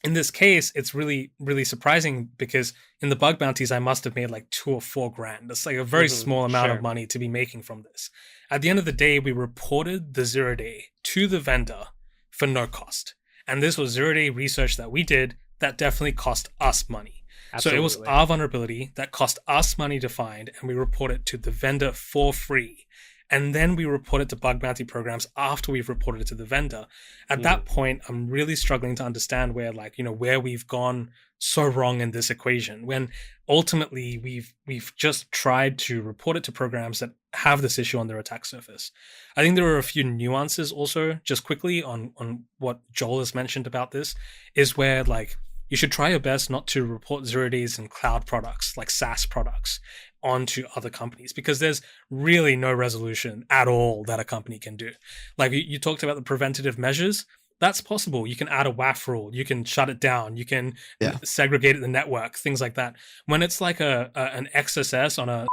in this case, it's really, really surprising because in the bug bounties, I must have made like $2,000 or $4,000. That's like a very small amount of money to be making from this. At the end of the day, we reported the 0 day to the vendor for no cost. And this was 0 day research that we did that definitely cost us money. Absolutely. So it was our vulnerability that cost us money to find, and we report it to the vendor for free. And then we report it to bug bounty programs after we've reported it to the vendor. At that point, I'm really struggling to understand where we've gone so wrong in this equation, when ultimately we've just tried to report it to programs that have this issue on their attack surface. I think there are a few nuances also, just quickly on what Joel has mentioned about this, is where like you should try your best not to report 0 days in cloud products, like SaaS products, onto other companies, because there's really no resolution at all that a company can do. Like you talked about the preventative measures. That's possible. You can add a WAF rule. You can shut it down. You can segregate it in the network, things like that. When it's like an XSS on a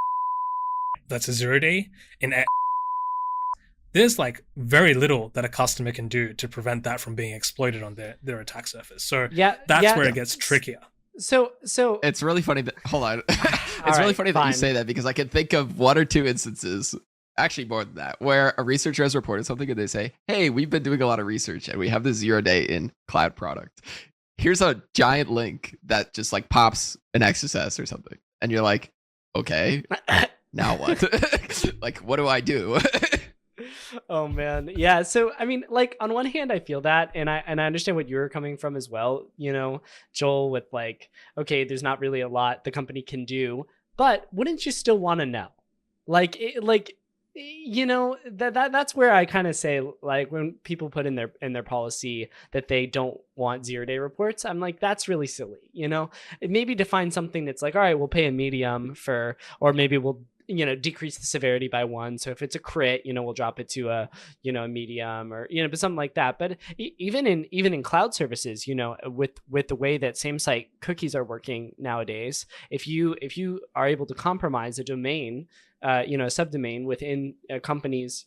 that's a 0 day in there's like very little that a customer can do to prevent that from being exploited on their attack surface. So that's where it gets trickier. So it's really funny that it's really funny that you say that, because I can think of 1 or 2 instances, actually more than that, where a researcher has reported something and they say, hey, we've been doing a lot of research and we have this 0 day in cloud product. Here's a giant link that just like pops an XSS or something. And you're like, okay, now what? Like, what do I do? Oh man. Yeah. So, I mean, like on one hand, I feel that, and I understand what you're coming from as well, Joel, with like, okay, there's not really a lot the company can do, but wouldn't you still want to know? Like, that's where I kind of say, like, when people put in their policy that they don't want 0 day reports, I'm like, that's really silly. Maybe define something that's like, all right, we'll pay a medium for, or maybe we'll decrease the severity by 1. So if it's a crit, we'll drop it to a medium, or, but something like that. But even in cloud services, with the way that same site cookies are working nowadays, if you are able to compromise a domain, subdomain within a company's,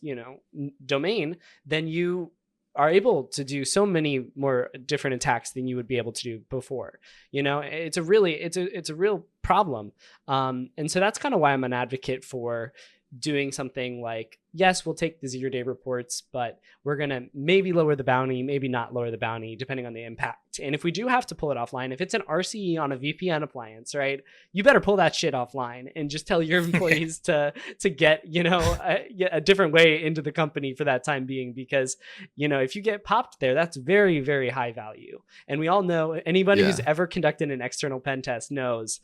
domain, then you are able to do so many more different attacks than you would be able to do before. It's a real problem. And so that's kind of why I'm an advocate for doing something like, yes, we'll take the 0-day reports, but we're going to maybe lower the bounty, maybe not lower the bounty, depending on the impact. And if we do have to pull it offline, if it's an RCE on a VPN appliance, right, you better pull that shit offline and just tell your employees to get, a different way into the company for that time being, because, if you get popped there, that's very, very high value. And we all know, anybody who's ever conducted an external pen test knows,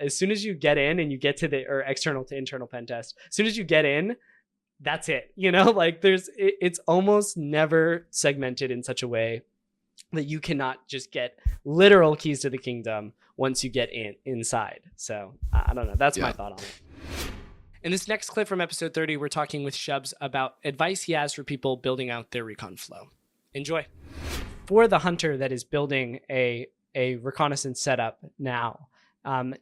as soon as you get in and you get to or external to internal pen test, as soon as you get in, that's it. It's almost never segmented in such a way that you cannot just get literal keys to the kingdom once you get inside. So I don't know. That's my thought on it. In this next clip from episode 30, we're talking with Shubs about advice he has for people building out their recon flow. Enjoy. For the hunter that is building a reconnaissance setup now,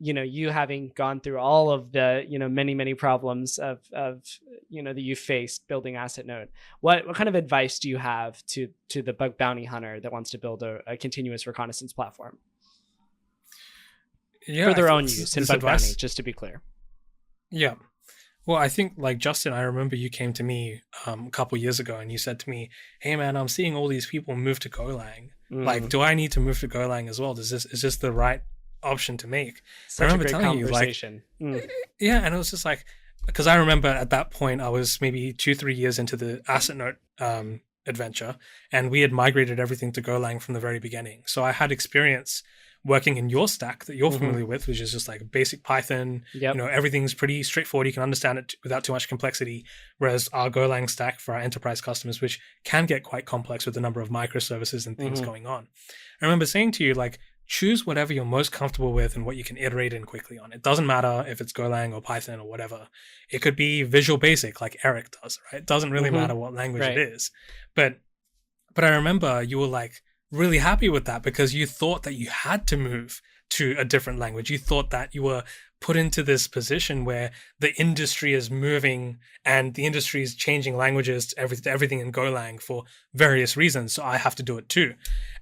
you having gone through all of the, many problems of that you faced building Assetnote, what kind of advice do you have to the bug bounty hunter that wants to build a continuous reconnaissance platform? For their own use in bug bounty, just to be clear. Yeah. Well, I think, like, Justin, I remember you came to me a couple years ago and you said to me, hey man, I'm seeing all these people move to Golang. Like, do I need to move to Golang as well? Is this the right option to make? Such I remember telling you, like, yeah, and it was just like, because I remember at that point I was maybe 2-3 years into the Assetnote adventure, and we had migrated everything to Golang from the very beginning. So I had experience working in your stack that you're familiar with, which is just like basic Python. Everything's pretty straightforward. You can understand it without too much complexity. Whereas our Golang stack for our enterprise customers, which can get quite complex with the number of microservices and things going on. I remember saying to you, like, choose whatever you're most comfortable with and what you can iterate in quickly on. It doesn't matter if it's Golang or Python or whatever. It could be Visual Basic like Eric does, right? It doesn't really matter what language it is. But I remember you were like really happy with that because you thought that you had to move to a different language. You thought that you were put into this position where the industry is moving and the industry is changing languages to everything in Golang for various reasons. So I have to do it too.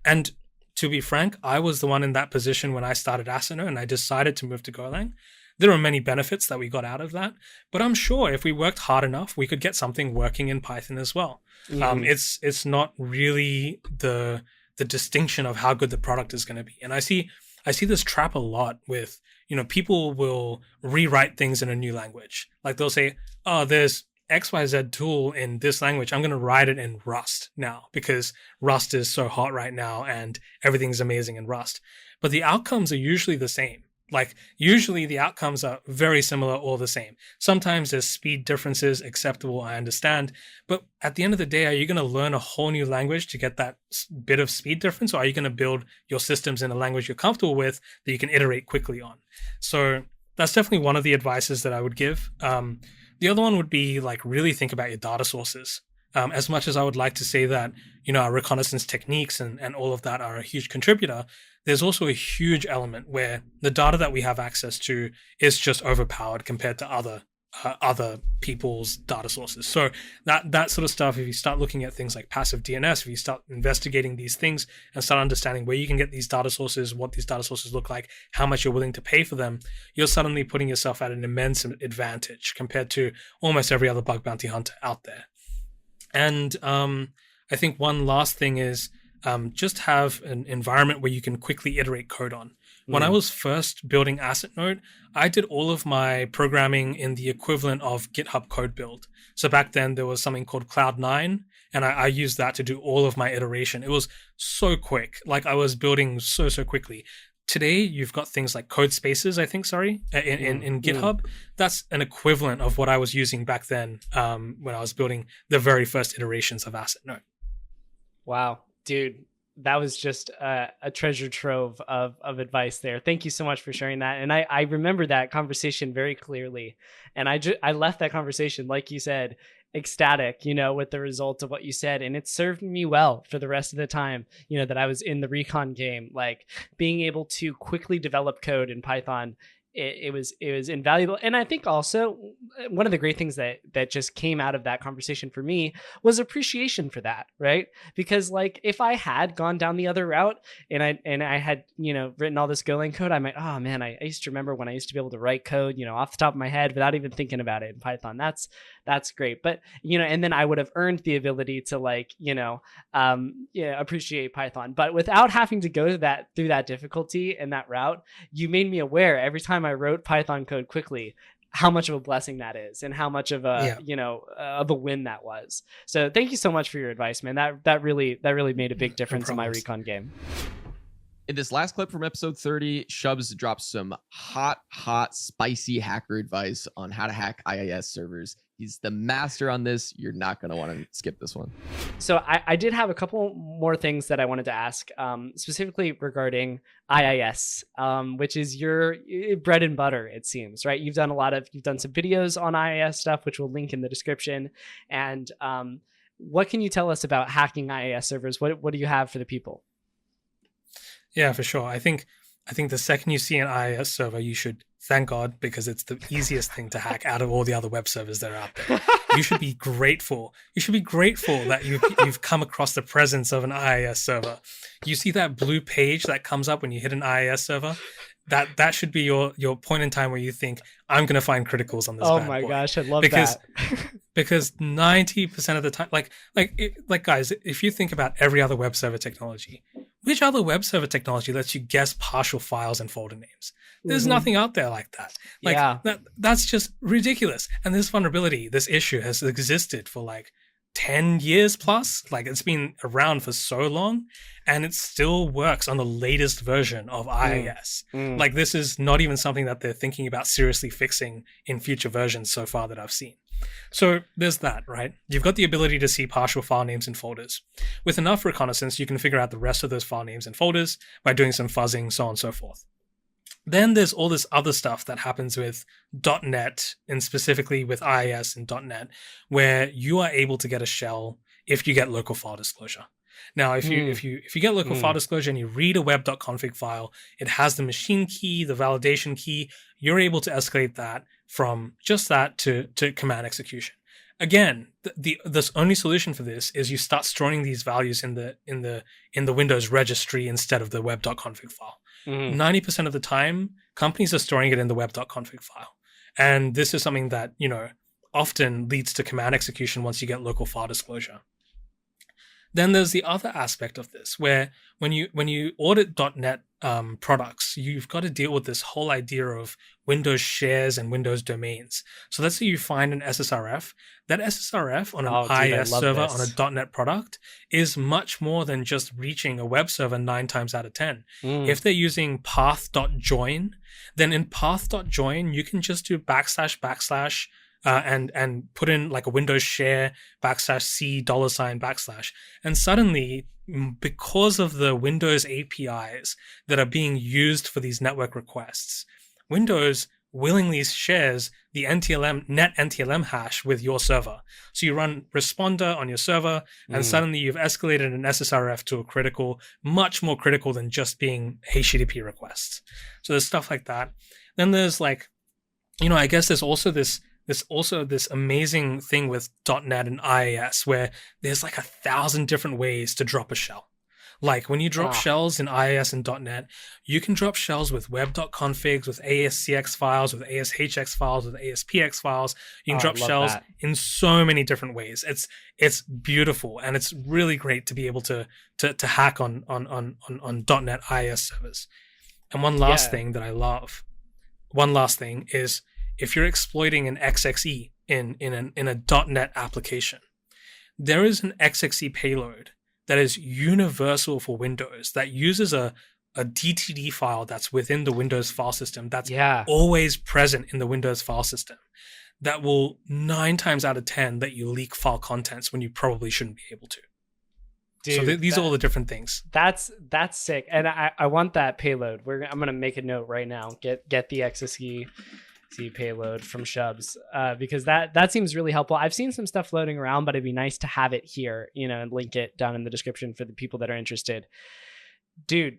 And to be frank, I was the one in that position when I started Assetnote and I decided to move to Golang. There were many benefits that we got out of that, but I'm sure if we worked hard enough, we could get something working in Python as well. It's not really the distinction of how good the product is going to be. And I see this trap a lot with, people will rewrite things in a new language. Like they'll say, oh, there's XYZ tool in this language. I'm going to write it in Rust now because Rust is so hot right now and everything's amazing in Rust. But the outcomes are usually the same. Like usually the outcomes are very similar or the same. Sometimes there's speed differences, acceptable, I understand. But at the end of the day, are you going to learn a whole new language to get that bit of speed difference? Or are you going to build your systems in a language you're comfortable with that you can iterate quickly on? So that's definitely one of the advices that I would give. The other one would be like really think about your data sources. As much as I would like to say that, our reconnaissance techniques and all of that are a huge contributor, there's also a huge element where the data that we have access to is just overpowered compared to other people's data sources. So that sort of stuff, if you start looking at things like passive DNS, if you start investigating these things and start understanding where you can get these data sources, what these data sources look like, how much you're willing to pay for them, you're suddenly putting yourself at an immense advantage compared to almost every other bug bounty hunter out there. And I think one last thing is just have an environment where you can quickly iterate code on. When I was first building Assetnote, I did all of my programming in the equivalent of GitHub code build. So back then there was something called Cloud9, and I used that to do all of my iteration. It was so quick. Like I was building so quickly. Today, you've got things like code spaces, in GitHub. That's an equivalent of what I was using back then when I was building the very first iterations of Assetnote. Wow, dude. That was just a treasure trove of advice there. Thank you so much for sharing that. And I remember that conversation very clearly. And I left that conversation, like you said, ecstatic, with the results of what you said. And it served me well for the rest of the time, that I was in the recon game. Like being able to quickly develop code in Python it was invaluable. And I think also one of the great things that just came out of that conversation for me was appreciation for that, right? Because like if I had gone down the other route and I had, you know, written all this Golang code, I might, oh man, I used to remember when I used to be able to write code, you know, off the top of my head without even thinking about it in Python. That's great. But, you know, and then I would have earned the ability to like, you know, appreciate Python. But without having to go through that difficulty and that route, you made me aware every time I wrote Python code quickly how much of a blessing that is and how much of a you know of a win that was. So thank you so much for your advice, man. That really made a big difference in my recon game. In this last clip from episode 30, Shubs drops some hot, spicy hacker advice on how to hack IIS servers. He's the master on this. You're not going to want to skip this one. So I did have a couple more things that I wanted to ask, specifically regarding IIS, which is your bread and butter, it seems, right? You've done some videos on IIS stuff, which we'll link in the description. And what can you tell us about hacking IIS servers? What do you have for the people? Yeah, for sure. I think the second you see an IIS server, you should thank God, because it's the easiest thing to hack out of all the other web servers that are out there. You should be grateful. You should be grateful that you've come across the presence of an IIS server. You see that blue page that comes up when you hit an IIS server? That should be your point in time where you think, I'm going to find criticals on this bad boy. Oh my gosh, I love that. Because 90% of the time, like guys, if you think about every other web server technology, which other web server technology lets you guess partial files and folder names? There's nothing out there like that. That's just ridiculous. And this vulnerability, this issue has existed for like 10 years plus. Like it's been around for so long, and it still works on the latest version of IIS. Like this is not even something that they're thinking about seriously fixing in future versions so far that I've seen. So there's that, right? You've got the ability to see partial file names in folders. With enough reconnaissance, you can figure out the rest of those file names in folders by doing some fuzzing, so on and so forth. Then there's all this other stuff that happens with .NET, and specifically with IIS and .NET, where you are able to get a shell if you get local file disclosure. Now, if you get local file disclosure and you read a web.config file, it has the machine key, the validation key. You're able to escalate that from just that to command execution. Again, the only solution for this is you start storing these values in the Windows registry instead of the web.config file. 90% of the time, companies are storing it in the web.config file. And this is something that, you know, often leads to command execution once you get local file disclosure. Then there's the other aspect of this, where when you audit .NET products, you've got to deal with this whole idea of Windows shares and Windows domains. So let's say you find an SSRF. That SSRF on an IIS server on a .NET product is much more than just reaching a web server 9 times out of 10. If they're using path.join, then in path.join, you can just do // and put in like a Windows share /C $, and suddenly, because of the Windows APIs that are being used for these network requests, Windows willingly shares the net NTLM hash with your server. So you run responder on your server, and suddenly you've escalated an SSRF to a critical, much more critical than just being HTTP requests. So there's stuff like that. Then there's like, you know, I guess there's also this amazing thing with .NET and IIS where there's like 1,000 different ways to drop a shell. Like when you drop shells in IIS and .NET, you can drop shells with web.configs, with ASCX files, with ASHX files, with ASPX files. You can drop shells in so many different ways. It's beautiful, and it's really great to be able to hack on .NET IIS servers. And one last thing that I love, is if you're exploiting an XXE in a .NET application, there is an XXE payload that is universal for Windows that uses a DTD file that's within the Windows file system that's always present in the Windows file system that will 9 times out of 10 let you leak file contents when you probably shouldn't be able to. Dude, so these are all the different things. That's sick. And I want that payload. I'm going to make a note right now. Get the XSE payload from Shubs, because that seems really helpful. I've seen some stuff floating around, but it'd be nice to have it here, you know, and link it down in the description for the people that are interested. Dude,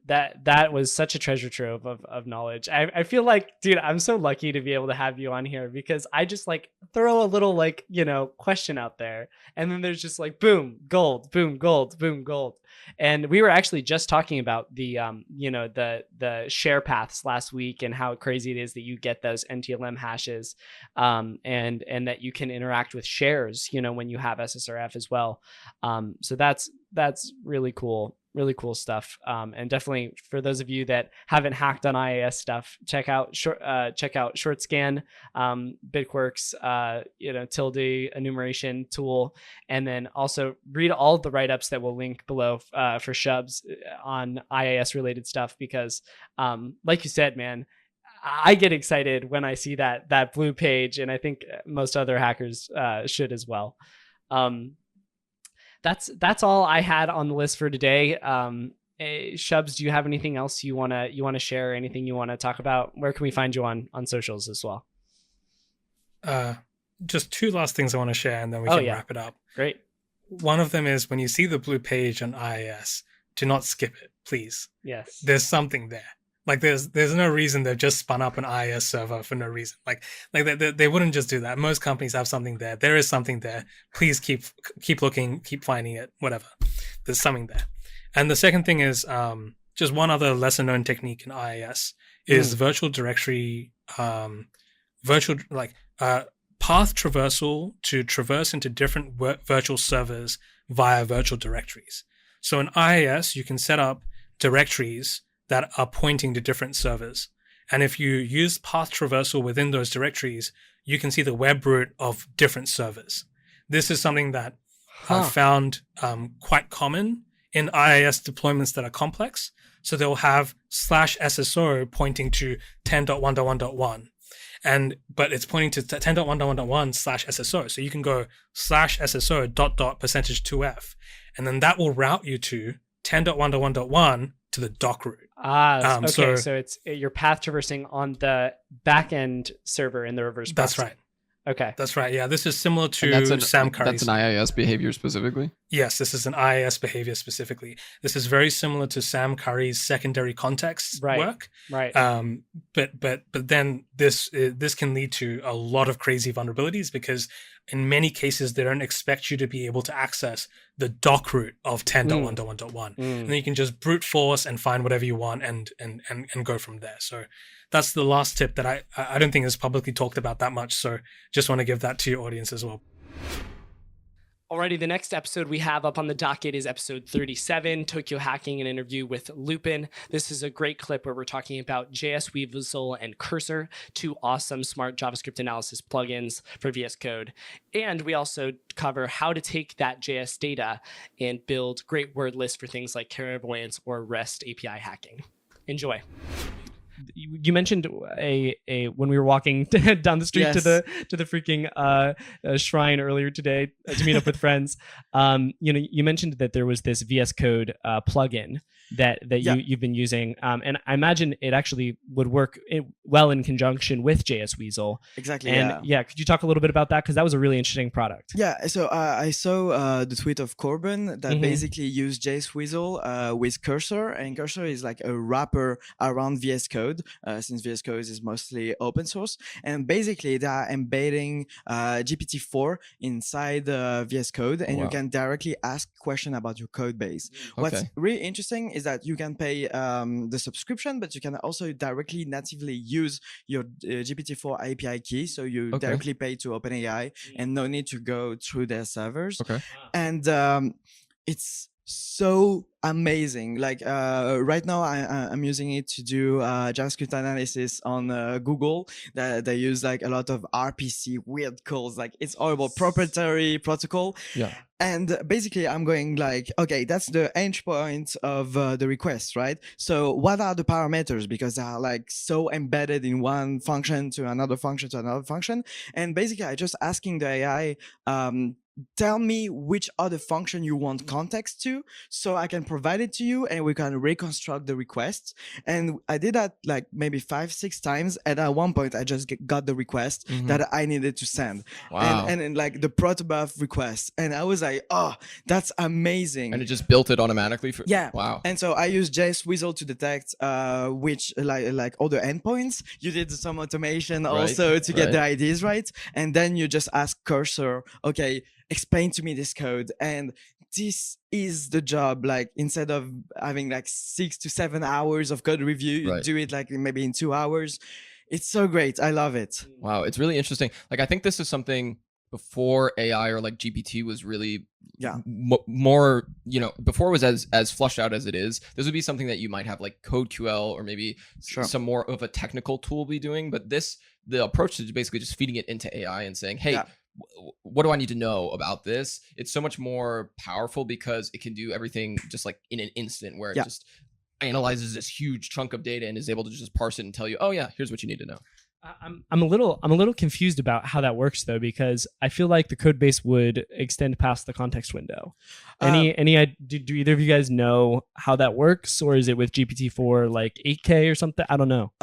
that was such a treasure trove of knowledge. I feel like, dude, I'm so lucky to be able to have you on here, because I just like throw a little like, question out there, and then there's just like boom, gold, boom, gold, boom, gold. And we were actually just talking about the the share paths last week, and how crazy it is that you get those NTLM hashes, and that you can interact with shares, when you have SSRF as well. So that's really cool stuff. And definitely for those of you that haven't hacked on IIS stuff, check out ShortScan, Bitquirk's, tilde enumeration tool, and then also read all of the write-ups that we'll link below for Shubs on IIS related stuff, because like you said, man, I get excited when I see that blue page, and I think most other hackers should as well. That's all I had on the list for today. Shubs, do you have anything else you wanna share? Anything you want to talk about? Where can we find you on socials as well? Just two last things I want to share, and then we can wrap it up. Great. One of them is, when you see the blue page on IIS, do not skip it, please. Yes. There's something there. Like there's no reason they've just spun up an IIS server for no reason. Like they wouldn't just do that. Most companies have something there. There is something there. Please keep looking, keep finding it, whatever. There's something there. And the second thing is just one other lesser known technique in IIS is virtual directory, path traversal to traverse into different virtual servers via virtual directories. So in IIS, you can set up directories that are pointing to different servers. And if you use path traversal within those directories, you can see the web root of different servers. This is something that I've found quite common in IIS deployments that are complex. So they'll have /SSO pointing to 10.1.1.1. But it's pointing to 10.1.1.1/SSO. So you can go /SSO ... and then that will route you to 10.1.1.1 to the doc root. Okay. So it's you're path traversing on the backend server in the reverse proxy. That's right. Okay. That's right. Yeah, this is similar to Sam Curry's. That's an IIS behavior specifically? Yes, this is an IIS behavior specifically. This is very similar to Sam Curry's secondary context work. Right. But then this can lead to a lot of crazy vulnerabilities, because in many cases they don't expect you to be able to access the doc root of 10.1.1.1. And then you can just brute force and find whatever you want and go from there. So that's the last tip that I don't think is publicly talked about that much. So just want to give that to your audience as well. Alrighty, the next episode we have up on the docket is episode 37, Tokyo Hacking, an interview with Lupin. This is a great clip where we're talking about JS Weasel and Cursor, two awesome smart JavaScript analysis plugins for VS Code. And we also cover how to take that JS data and build great word lists for things like clairvoyance or REST API hacking. Enjoy. You mentioned a when we were walking down the street to the freaking shrine earlier today to meet up with friends. You mentioned that there was this VS Code plugin that you've been using, and I imagine it actually would work well in conjunction with JS Weasel. Exactly. And could you talk a little bit about that, because that was a really interesting product? Yeah. So I saw the tweet of Corbin that basically used JS Weasel with Cursor, and Cursor is like a wrapper around VS Code. Since VS Code is mostly open source, and basically they are embedding GPT-4 inside VS Code, and you can directly ask questions about your code base. What's really interesting is that you can pay the subscription, but you can also directly natively use your GPT-4 API key, so you directly pay to OpenAI and no need to go through their servers. And it's so amazing. Like right now I'm using it to do JavaScript analysis on Google. That they use like a lot of RPC weird calls, like it's horrible, proprietary protocol. And basically I'm going like, okay, that's the endpoint of the request, right? So what are the parameters? Because they are like so embedded in one function to another function to another function. And basically I just asking the AI tell me which other function you want context to, so I can provide it to you and we can reconstruct the request. And I did that like maybe 5-6 times. And at one point I just got the request that I needed to send. Wow. And like the protobuf request. And I was like, oh, that's amazing. And it just built it automatically for Wow. And so I used JSWizzle to detect which like other endpoints. You did some automation also to get the IDs right. And then you just ask Cursor, okay, explain to me this code. And this is the job. Like instead of having like 6 to 7 hours of code review, you do it like maybe in 2 hours. It's so great. I love it. Wow. It's really interesting. Like, I think this is something before AI or like GPT was really more, you know, before it was as flushed out as it is. This would be something that you might have like CodeQL or maybe some more of a technical tool be doing. But the approach is basically just feeding it into AI and saying, hey, what do I need to know about this? It's so much more powerful because it can do everything just like in an instant, where it just analyzes this huge chunk of data and is able to just parse it and tell you, oh yeah, here's what you need to know. I'm a little confused about how that works though, because I feel like the code base would extend past the context window. Do either of you guys know how that works, or is it with GPT-4 like 8K or something? I don't know.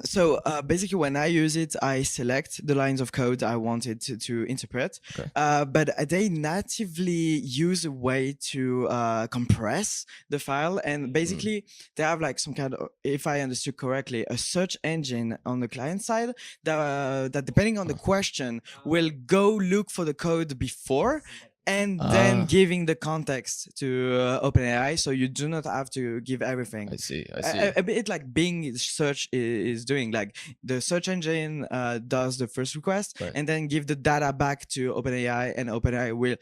So basically, when I use it, I select the lines of code I wanted to interpret. Okay. But they natively use a way to compress the file, and basically they have like some kind of, if I understood correctly, a search engine on the client side that depending on the question will go look for the code before and then giving the context to OpenAI, so you do not have to give everything. I see. A bit like Bing search is doing. Like the search engine does the first request and then give the data back to OpenAI, and OpenAI will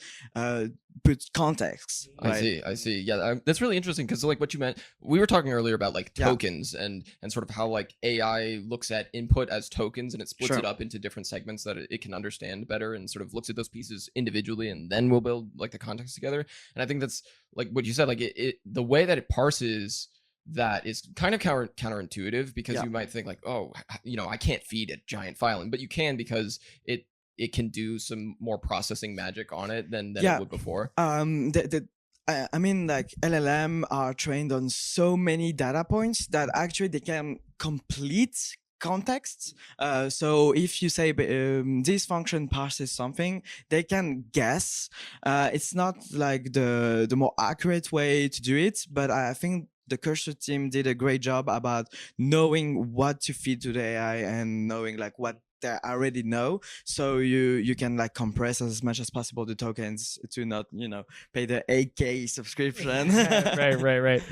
put context. Right? I see. Yeah, that's really interesting, because like what you meant, we were talking earlier about like tokens and sort of how like AI looks at input as tokens, and it splits it up into different segments that it can understand better, and sort of looks at those pieces individually, and then we'll build like the context together. And I think that's like what you said, like the way that it parses that is kind of counterintuitive, because you might think like, oh, you know, I can't feed a giant file, but you can, because it can do some more processing magic on it than it would before. I mean, like LLM are trained on so many data points that actually they can complete context. So if you say this function parses something, they can guess. It's not like the more accurate way to do it, but I think the Cursor team did a great job about knowing what to feed to the AI and knowing like what they already know, so you can like compress as much as possible the tokens to not, you know, pay the 8K subscription. right.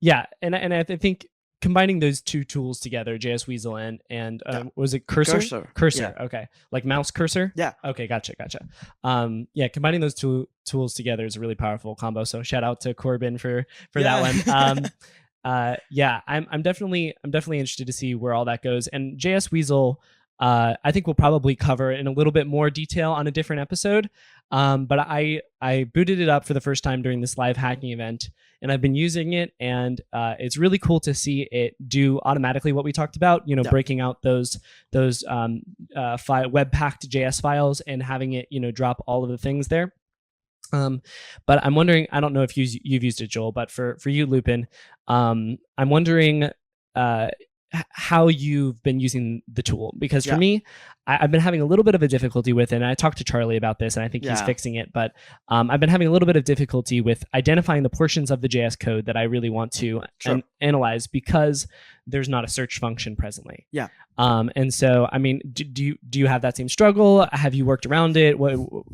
Yeah, and I think combining those two tools together, JSWizzle and was it Cursor? Cursor. Yeah. Okay, like mouse cursor. Yeah. Okay, gotcha. Yeah, combining those two tools together is a really powerful combo. So shout out to Corbin for that one. I'm definitely interested to see where all that goes. And JSWizzle, I think we'll probably cover in a little bit more detail on a different episode. But I booted it up for the first time during this live hacking event, and I've been using it, and it's really cool to see it do automatically what we talked about, you know, breaking out those webpacked JS files and having it, you know, drop all of the things there. But I'm wondering, I don't know if you've used it, Joel, but for you, Lupin, I'm wondering how you've been using the tool, because for me, I've been having a little bit of a difficulty with it, and I talked to Charlie about this, and I think he's fixing it, but I've been having a little bit of difficulty with identifying the portions of the JS code that I really want to analyze, because there's not a search function presently. And so, I mean, do you have that same struggle? Have you worked around it?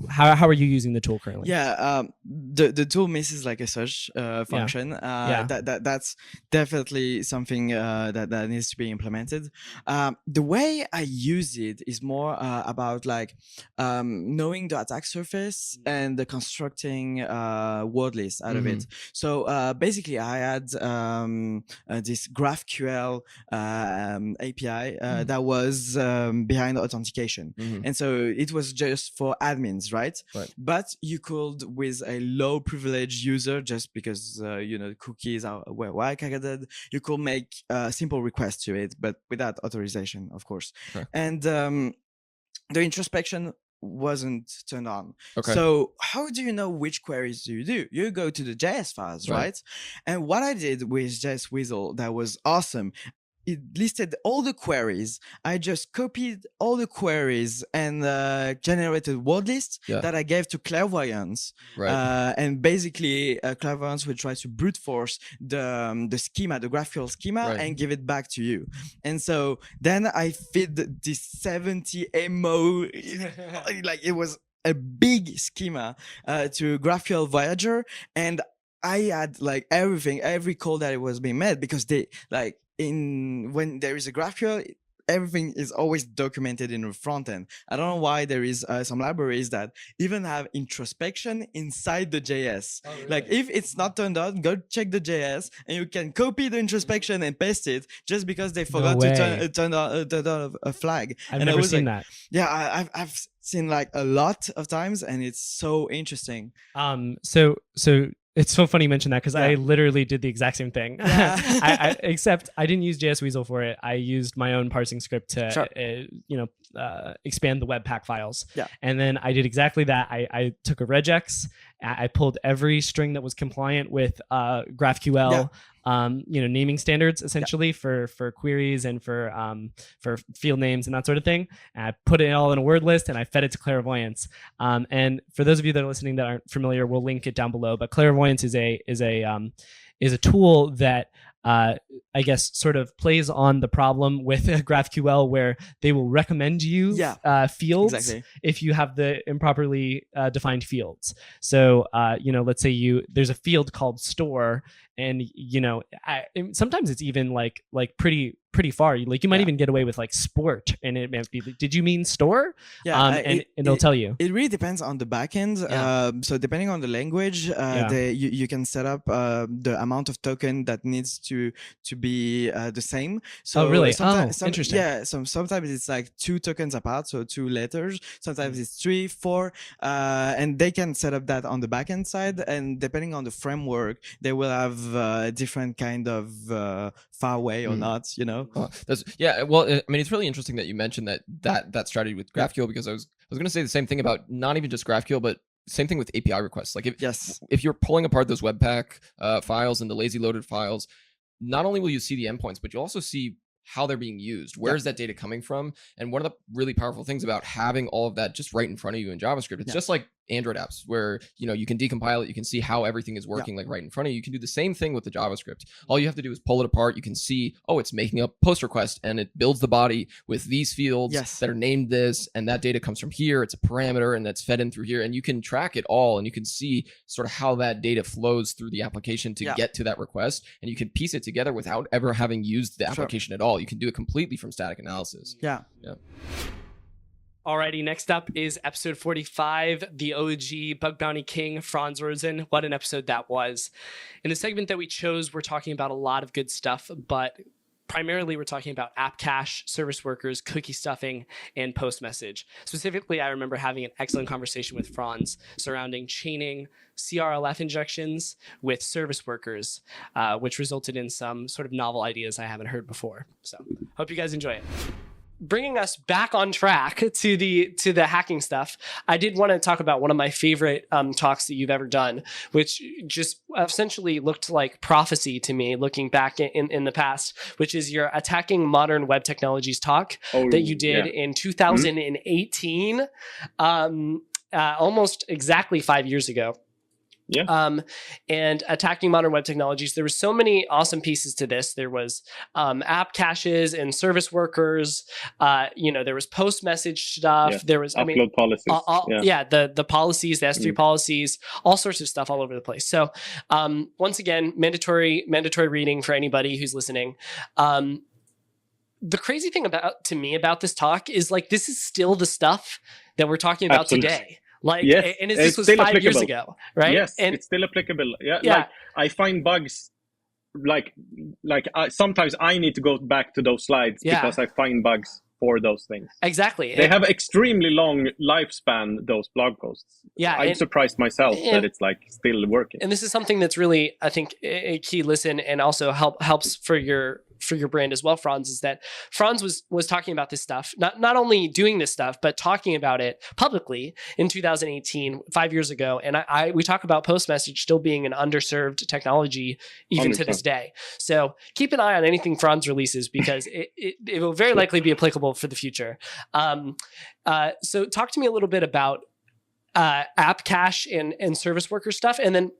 How are you using the tool currently? The tool misses like a search function. That's definitely something that needs to be implemented. The way I use it is more about like knowing the attack surface and the constructing word list out of it. So basically, I had this GraphQL API that was behind authentication, and so it was just for admins, right? But you could, with a low privilege user, just because you know, cookies were wildcarded, you could make a simple request to it, but without authorization, of course. And the introspection wasn't turned on. Okay. So how do you know which queries do? You go to the JS files, right? And what I did with JS Weasel that was awesome, it listed all the queries. I just copied all the queries and generated word lists that I gave to Clairvoyance. And basically, Clairvoyance will try to brute force the schema, the GraphQL schema, and give it back to you. And so then I feed this 70 MO, like it was a big schema to GraphQL Voyager, and I had like every call that it was being made, because they like when there is a GraphQL, everything is always documented in the front end. I don't know why there is some libraries that even have introspection inside the JS. Oh, really? Like if it's not turned on, go check the JS and you can copy the introspection and paste it just because they forgot to turn on a flag. I've never seen that. Yeah, I've seen like a lot of times, and it's so interesting. So it's so funny you mention that, because I literally did the exact same thing. Except I didn't use JS Weasel for it. I used my own parsing script to, expand the Webpack files. Yeah. And then I did exactly that. I took a regex. I pulled every string that was compliant with GraphQL, naming standards essentially for queries and for field names and that sort of thing. And I put it all in a word list and I fed it to Clairvoyance. And for those of you that are listening that aren't familiar, we'll link it down below. But Clairvoyance is a tool that I guess sort of plays on the problem with GraphQL, where they will recommend you fields if you have the improperly defined fields. So let's say there's a field called store, and sometimes it's even like pretty far. You might even get away with like sport, and it might be, did you mean store? And they'll tell you. It really depends on the backend. So depending on the language, you can set up the amount of token that needs to be the same. So really? Interesting. Yeah. Sometimes it's like 2 tokens apart, so 2 letters. Sometimes it's 3, 4, and they can set up that on the backend side. And depending on the framework, they will have different kind of far away or not. Well, I mean, it's really interesting that you mentioned that strategy with GraphQL, because I was going to say the same thing about not even just GraphQL, but same thing with API requests. Like if you're pulling apart those Webpack files and the lazy loaded files, not only will you see the endpoints, but you'll also see how they're being used. Where is that data coming from? And one of the really powerful things about having all of that just right in front of you in JavaScript, it's just like Android apps where, you can decompile it. You can see how everything is working like right in front of you. You can do the same thing with the JavaScript. All you have to do is pull it apart. You can see, it's making a post request and it builds the body with these fields that are named this, and that data comes from here. It's a parameter and that's fed in through here. And you can track it all, and you can see sort of how that data flows through the application to get to that request. And you can piece it together without ever having used the application at all. You can do it completely from static analysis. Yeah. Alrighty, next up is episode 45, the OG Bug Bounty King, Frans Rosen. What an episode that was. In the segment that we chose, we're talking about a lot of good stuff, but primarily we're talking about app cache, service workers, cookie stuffing, and postMessage. Specifically, I remember having an excellent conversation with Frans surrounding chaining CRLF injections with service workers, which resulted in some sort of novel ideas I haven't heard before. So hope you guys enjoy it. Bringing us back on track to the hacking stuff, I did want to talk about one of my favorite talks that you've ever done, which just essentially looked like prophecy to me, looking back in the past, which is your Attacking Modern Web Technologies talk that you did in 2018, almost exactly 5 years ago. And Attacking Modern Web Technologies, there were so many awesome pieces to this. There was app caches and service workers. There was postMessage stuff. There was upload policies. The policies, the S3 policies, all sorts of stuff all over the place. So once again, mandatory reading for anybody who's listening. The crazy thing about this talk is like this is still the stuff that we're talking about today. And this was 5 years ago, right? Yes, and it's still applicable. Like I find bugs, sometimes I need to go back to those slides because I find bugs for those things. Exactly. They have extremely long lifespan, those blog posts. Yeah. I'm surprised myself that it's still working. And this is something that's really, I think, a key listen and also helps for your for your brand as well, Frans, is that Frans was talking about this stuff, not only doing this stuff, but talking about it publicly in 2018, 5 years ago. And we talk about postMessage still being an underserved technology even 100%. To this day. So keep an eye on anything Frans releases, because it will very likely be applicable for the future. So talk to me a little bit about app cache and service worker stuff, and then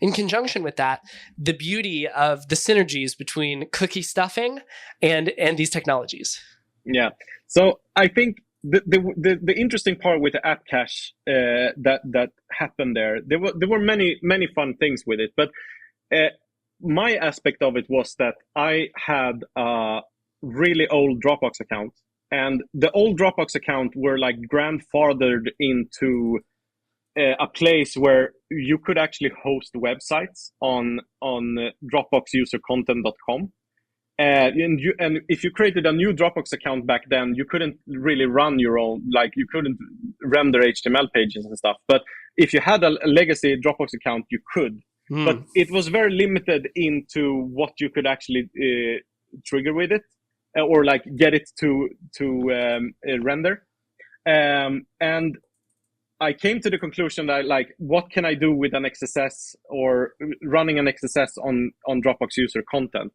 in conjunction with that, the beauty of the synergies between cookie stuffing and these technologies. Yeah. So I think the interesting part with the app cache that happened there were many fun things with it, but my aspect of it was that I had a really old Dropbox account, and the old Dropbox account were like grandfathered into a place where you could actually host websites on dropboxusercontent.com. And if you created a new Dropbox account back then, you couldn't really run your own, like you couldn't render HTML pages and stuff. But if you had a legacy Dropbox account, you could. But it was very limited into what you could actually trigger with it, or like get it to render. And I came to the conclusion that, like, what can I do with an XSS or running an XSS on Dropbox user content?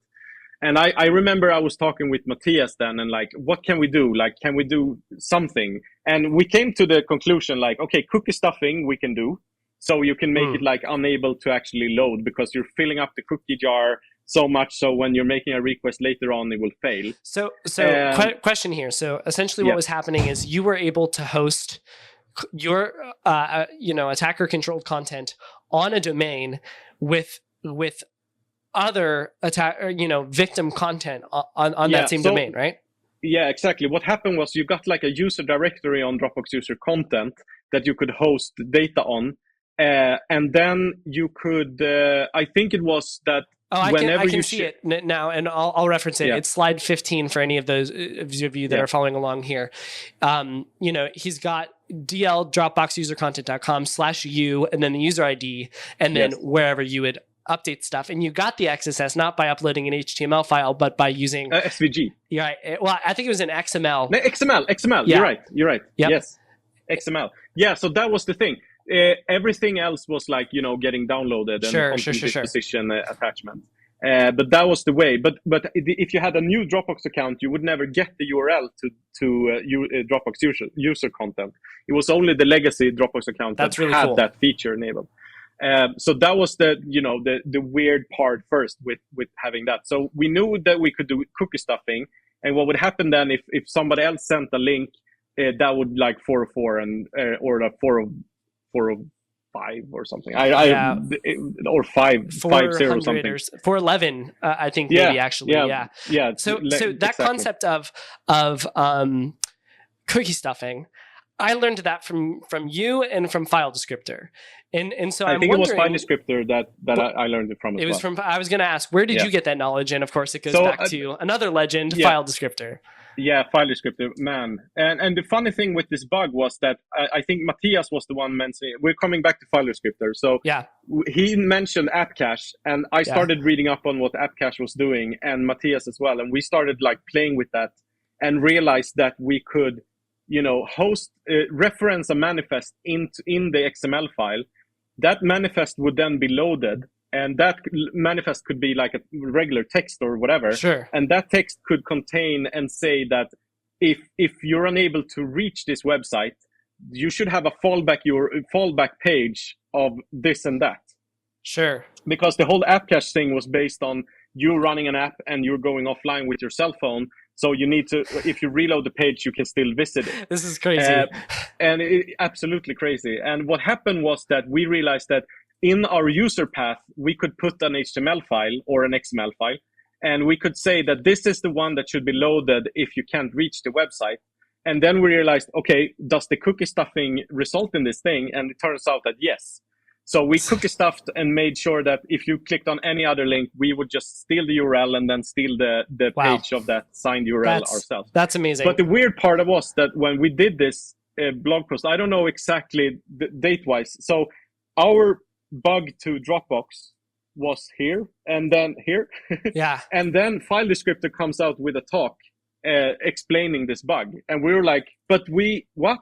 And I remember I was talking with Mathias then, and like, what can we do? Like, can we do something? And we came to the conclusion, like, okay, cookie stuffing we can do. So you can make it like unable to actually load, because you're filling up the cookie jar so much so when you're making a request later on, it will fail. So question here. So essentially what was happening is you were able to host your attacker controlled content on a domain with other victim content on that same domain, right? Yeah, exactly. What happened was you got like a user directory on Dropbox user content that you could host data on, and then you could I think it was that I can see it now, and I'll reference it. Yeah. It's slide 15 for any of those of you that are following along here. He's got DL dropboxusercontent.com/u, and then the user ID, and then wherever you would update stuff. And you got the XSS not by uploading an HTML file, but by using SVG. Yeah. Well, I think it was an XML. No, XML. Yeah. You're right. Yep. Yes. XML. Yeah. So that was the thing. Everything else was like, getting downloaded and content disposition attachment. But that was the way. But if you had a new Dropbox account, you would never get the URL to Dropbox user content. It was only the legacy Dropbox account that had cool. that feature enabled. So that was the weird part first with having that. So we knew that we could do cookie stuffing, and what would happen then if somebody else sent a link, that would like 404 or a 405 or something. Or 550 or something. 411, I think maybe actually. Yeah. So that concept of cookie stuffing, I learned that from you and from File Descriptor. And so I think it was File Descriptor that I learned it from as well. I was going to ask, where did you get that knowledge? And of course, it goes back to another legend, File Descriptor. Yeah, File Descriptor, man. And the funny thing with this bug was that I think Mathias was the one mentioning. We're coming back to File Descriptor. So he mentioned App Cache, and I started reading up on what App Cache was doing, and Mathias as well. And we started like playing with that and realized that we could, host, reference a manifest in the XML file. That manifest would then be loaded, and that manifest could be like a regular text or whatever. Sure. And that text could contain and say that if you're unable to reach this website, you should have a fallback page of this and that. Sure. Because the whole app cache thing was based on you running an app and you're going offline with your cell phone. So you need to, if you reload the page, you can still visit it. This is crazy. And absolutely crazy. And what happened was that we realized that in our user path, we could put an HTML file or an XML file, and we could say that this is the one that should be loaded if you can't reach the website. And then we realized, okay, does the cookie stuffing result in this thing? And it turns out that yes. So we cookie stuffed and made sure that if you clicked on any other link, we would just steal the URL and then steal the page of that signed URL ourselves. That's amazing. But the weird part was that when we did this blog post, I don't know exactly date-wise. So our bug to Dropbox was here and then here. Yeah. And then file descriptor comes out with a talk explaining this bug. And we were like, but what?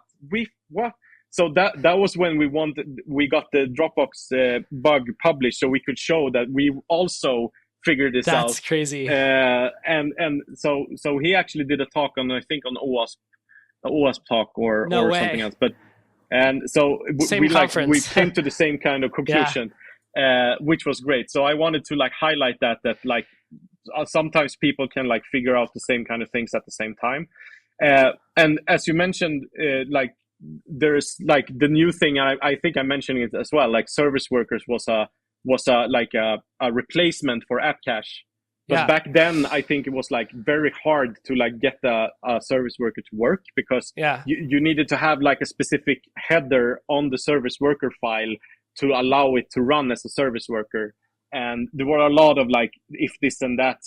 So that was when we got the Dropbox bug published, so we could show that we also figured this out. That's crazy. And so he actually did a talk on, I think, on OWASP talk or something else. But and so we came to the same kind of conclusion, which was great. So I wanted to like highlight that like sometimes people can like figure out the same kind of things at the same time. And as you mentioned, like there's like the new thing, I think I mentioned it as well, like service workers was a replacement for app cache. But back then, I think it was like very hard to like get a service worker to work, because you needed to have like a specific header on the service worker file to allow it to run as a service worker. And there were a lot of like if this and that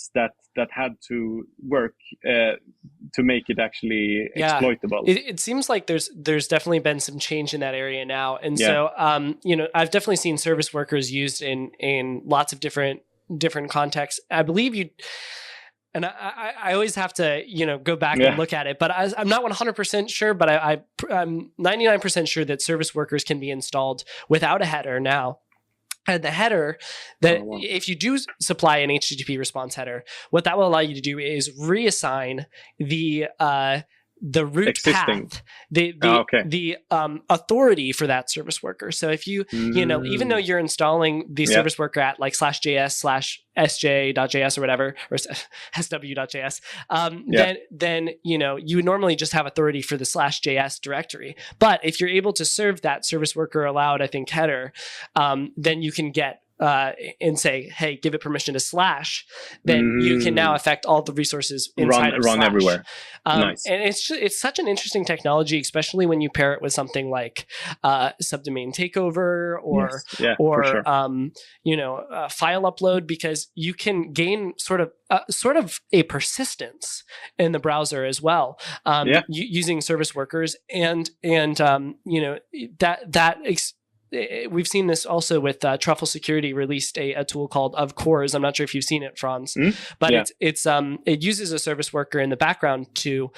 had to work to make it actually exploitable. It seems like there's definitely been some change in that area now. And so I've definitely seen service workers used in lots of different contexts. I believe you, and I always have to go back and look at it, but I'm not 100% sure, but I'm 99% sure that service workers can be installed without a header now. And the header, that if you do supply an HTTP response header, what that will allow you to do is reassign the root path, the authority for that service worker. So if you even though you're installing the service worker at like /js/sj.js or whatever, or sw.js, then you would normally just have authority for the /js directory. But if you're able to serve that service worker allowed, I think, header, then you can get and say, hey, give it permission to / then you can now affect all the resources inside of run everywhere. Nice. And it's such an interesting technology, especially when you pair it with something like subdomain takeover or file upload, because you can gain sort of a persistence in the browser as well, using service workers we've seen this also with Truffle Security released a tool called Of Cores. I'm not sure if you've seen it, Frans, but it uses a service worker in the background to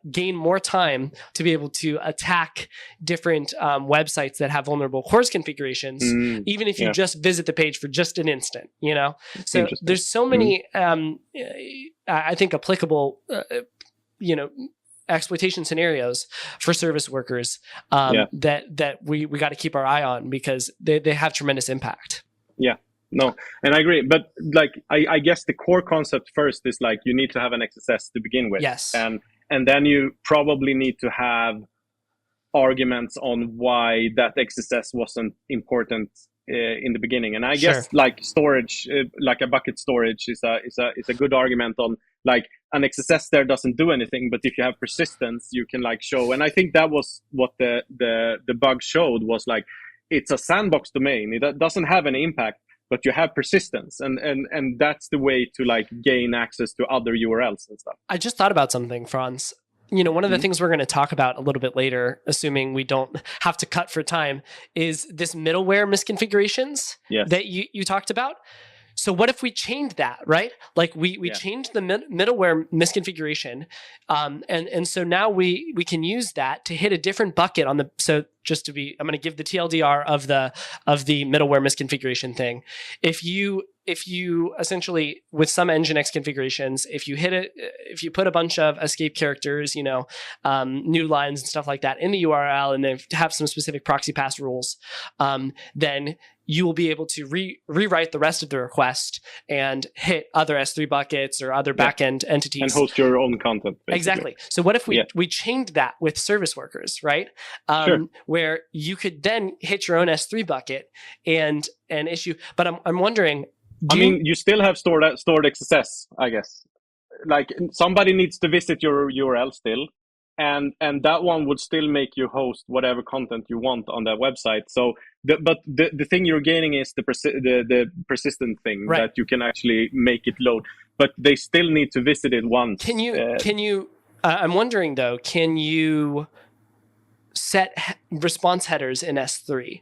gain more time to be able to attack different websites that have vulnerable cores configurations, even if you just visit the page for just an instant. So there's so many, I think, applicable, exploitation scenarios for service workers that we got to keep our eye on, because they have tremendous impact. Yeah, no, and I agree. But like, I guess the core concept first is like you need to have an XSS to begin with. Yes. And then you probably need to have arguments on why that XSS wasn't important in the beginning. And I guess like storage, like a bucket storage is a good argument on like an XSS there doesn't do anything, but if you have persistence, you can like show. And I think that was what the bug showed, was like, it's a sandbox domain. It doesn't have any impact, but you have persistence. And that's the way to like gain access to other URLs and stuff. I just thought about something, Frans. One of the things we're going to talk about a little bit later, assuming we don't have to cut for time, is this middleware misconfigurations that you talked about. So what if we changed that, right? Like we changed the middleware misconfiguration, and so now we can use that to hit a different bucket on the. So just to be, I'm going to give the TLDR of the middleware misconfiguration thing. If you essentially, with some Nginx configurations, if you put a bunch of escape characters, new lines and stuff like that in the URL, and then have some specific proxy pass rules, then you will be able to rewrite the rest of the request and hit other S3 buckets or other backend entities. And host your own content. Basically. Exactly. So what if we changed that with service workers, right? Where you could then hit your own S3 bucket and issue. But I'm wondering, you still have stored XSS, I guess. Like somebody needs to visit your URL still. And that one would still make you host whatever content you want on that website. So, but the thing you're gaining is the persistent thing, that you can actually make it load. But they still need to visit it once. Can you? I'm wondering though. Can you set response headers in S3?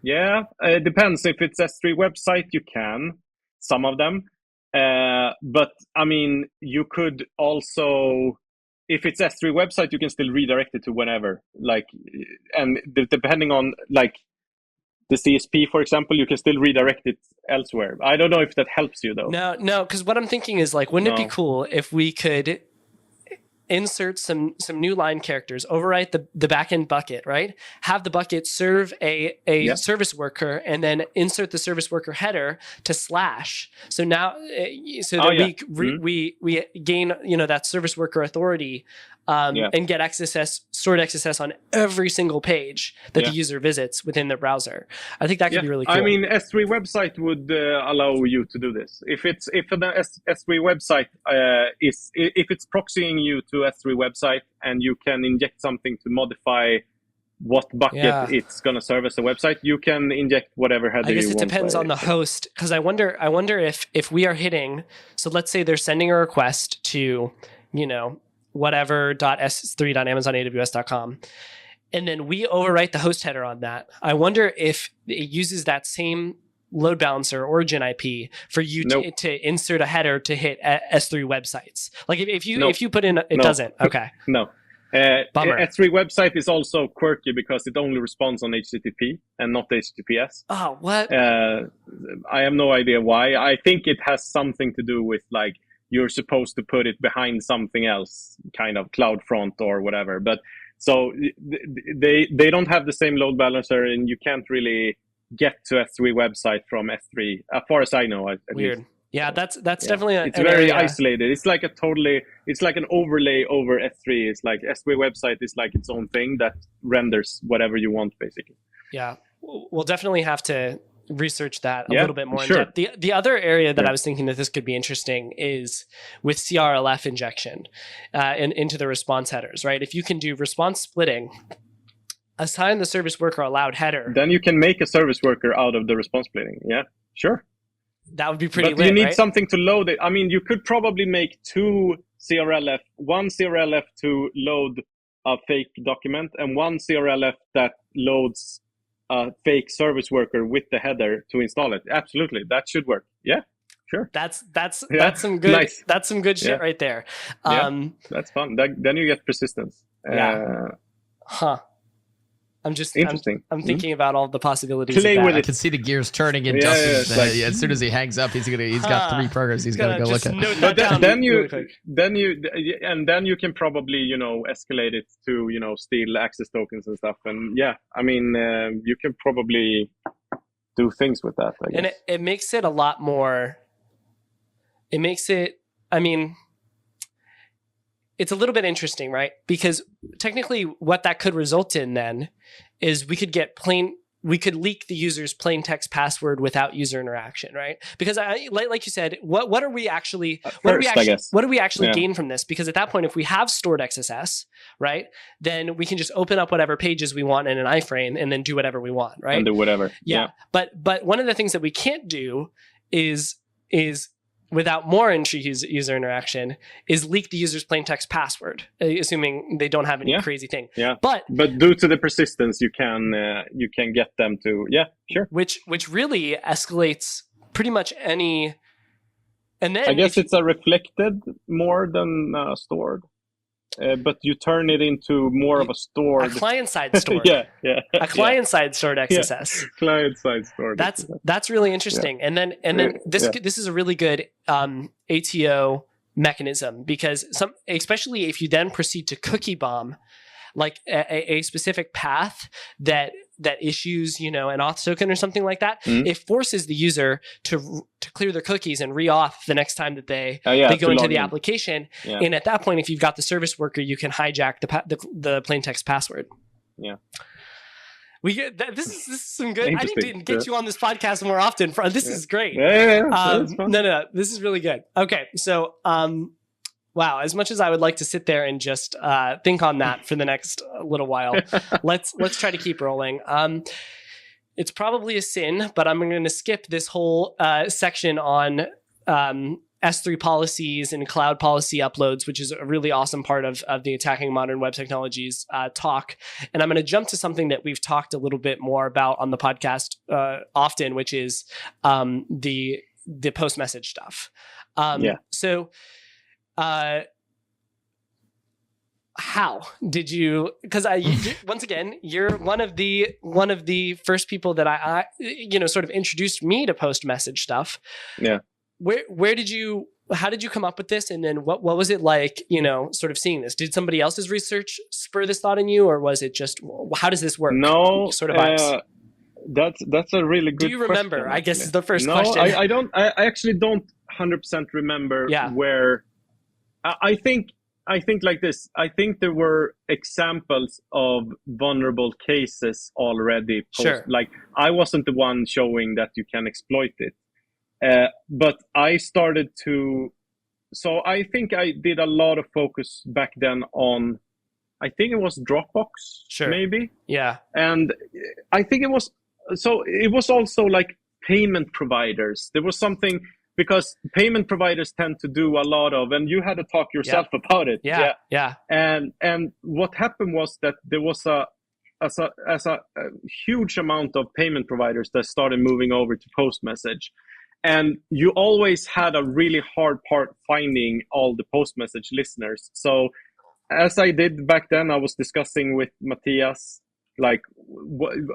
Yeah, it depends. If it's S3 website, you can, some of them. But I mean, you could also, if it's S3 website, you can still redirect it to whenever. Like, and depending on like the CSP, for example, you can still redirect it elsewhere. I don't know if that helps you though. No, because what I'm thinking is like, wouldn't it be cool if we could insert some new line characters, overwrite the backend bucket, right? Have the bucket serve a service worker, and then insert the service worker header to slash. So now, we gain that service worker authority, and get stored XSS on every single page that the user visits within their browser. I think that could be really cool. I mean, S3 website would allow you to do this. If an S3 website if it's proxying you to S3 website, and you can inject something to modify what bucket it's going to serve as a website, you can inject whatever header you want. I guess it depends on the host, because I wonder if we are hitting, so let's say they're sending a request to, whatever.s3.amazonaws.com, and then we overwrite the host header on that. I wonder if it uses that same load balancer origin IP for you to insert a header to hit S3 websites. Like if you put in, it doesn't. Okay. No. Bummer. S3 website is also quirky because it only responds on HTTP and not HTTPS. Oh, what? I have no idea why. I think it has something to do with like you're supposed to put it behind something else, kind of CloudFront or whatever. But so they don't have the same load balancer, and you can't really get to S3 website from S3, as far as I know. Weird. Least. Yeah, that's definitely it's very isolated. It's like it's like an overlay over S3. It's like S3 website is like its own thing that renders whatever you want, basically. Yeah, we'll definitely have to research that a little bit more in depth. The other area that I was thinking that this could be interesting is with CRLF injection into the response headers, right? If you can do response splitting, assign the service worker allowed header, then you can make a service worker out of the response splitting. Yeah, sure. That would be pretty lit, you need right? something to load it. I mean, you could probably make one CRLF to load a fake document, and one CRLF that loads a fake service worker with the header to install it. Absolutely, that should work. Yeah, sure. That's some good. Nice. That's some good shit right there. That's fun. Then you get persistence. I'm just interesting. I'm thinking about all the possibilities. Play with it. I can see the gears turning in Justin's head. As soon as he hangs up, he's got 3 programs he's got to go look at. But then you can probably escalate it to steal access tokens and stuff. And I mean you can probably do things with that. I guess. And it makes it a lot more. It makes it. I mean, it's a little bit interesting, right? Because technically what that could result in then is we could leak the user's plain text password without user interaction, right? Because like you said, what do we actually gain from this? Because at that point, if we have stored XSS, right, then we can just open up whatever pages we want in an iframe and then do whatever we want, right? And do whatever. Yeah. But one of the things that we can't do is without more user interaction, is leak the user's plain text password, assuming they don't have any crazy thing. Yeah. But due to the persistence, you can get them to which really escalates pretty much any. And then I guess it's a reflected more than stored. But you turn it into more of a stored, a client-side stored, a client-side stored XSS, client-side stored. That's really interesting. And then this is a really good ATO mechanism, because especially if you then proceed to cookie bomb, like a specific path that issues an auth token or something like that, it forces the user to clear their cookies and re-auth the next time that they go into the application. And at that point, if you've got the service worker, you can hijack the plain text password. We get this is some good. I need to get you on this podcast more often. This is great. No, this is really good. Okay, so wow, as much as I would like to sit there and just think on that for the next little while, let's try to keep rolling. It's probably a sin, but I'm going to skip this whole section on S3 policies and cloud policy uploads, which is a really awesome part of the Attacking Modern Web Technologies talk. And I'm going to jump to something that we've talked a little bit more about on the podcast often, which is the postMessage stuff. So how did you, because once again, you're one of the first people that I sort of introduced me to postMessage stuff. Yeah. How did you come up with this? And then what was it like, sort of seeing this? Did somebody else's research spur this thought in you, or was it just, how does this work? No, sort of vibes. That's a really good question. Do you remember? Question, I guess is the first question. I don't. I actually don't 100% remember where. I think like this. I think there were examples of vulnerable cases already. Sure. Like I wasn't the one showing that you can exploit it. But I started to, so I think I did a lot of focus back then on, I think it was Dropbox, maybe. Yeah. And I think it was also like payment providers. There was something, because payment providers tend to do a lot of, and you had to talk yourself about it. Yeah. And what happened was that there was a huge amount of payment providers that started moving over to postMessage. And you always had a really hard part finding all the postMessage listeners. So as I did back then, I was discussing with Mathias, like,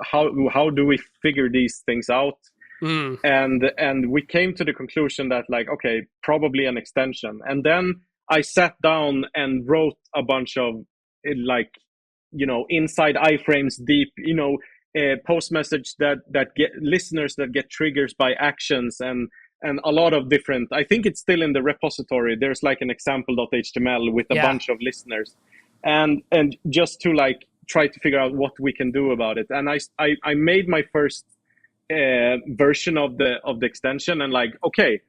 how do we figure these things out? And we came to the conclusion that, like, okay, probably an extension. And then I sat down and wrote a bunch of, like, inside iframes deep, postMessage that get listeners that get triggers by actions, and a lot of different, I think it's still in the repository. There's like an example.html with a bunch of listeners, and just to like try to figure out what we can do about it. And I made my first version of the extension, and like, okay,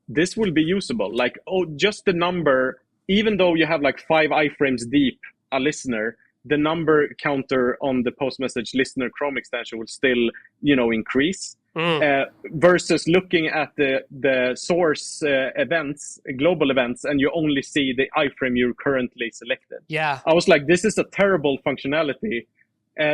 this will be usable. Like, just the number, even though you have like 5 iframes deep a listener, the number counter on the postMessage listener Chrome extension will still, increase. Versus looking at the source events, global events, and you only see the iframe you're currently selected. Yeah. I was like, this is a terrible functionality.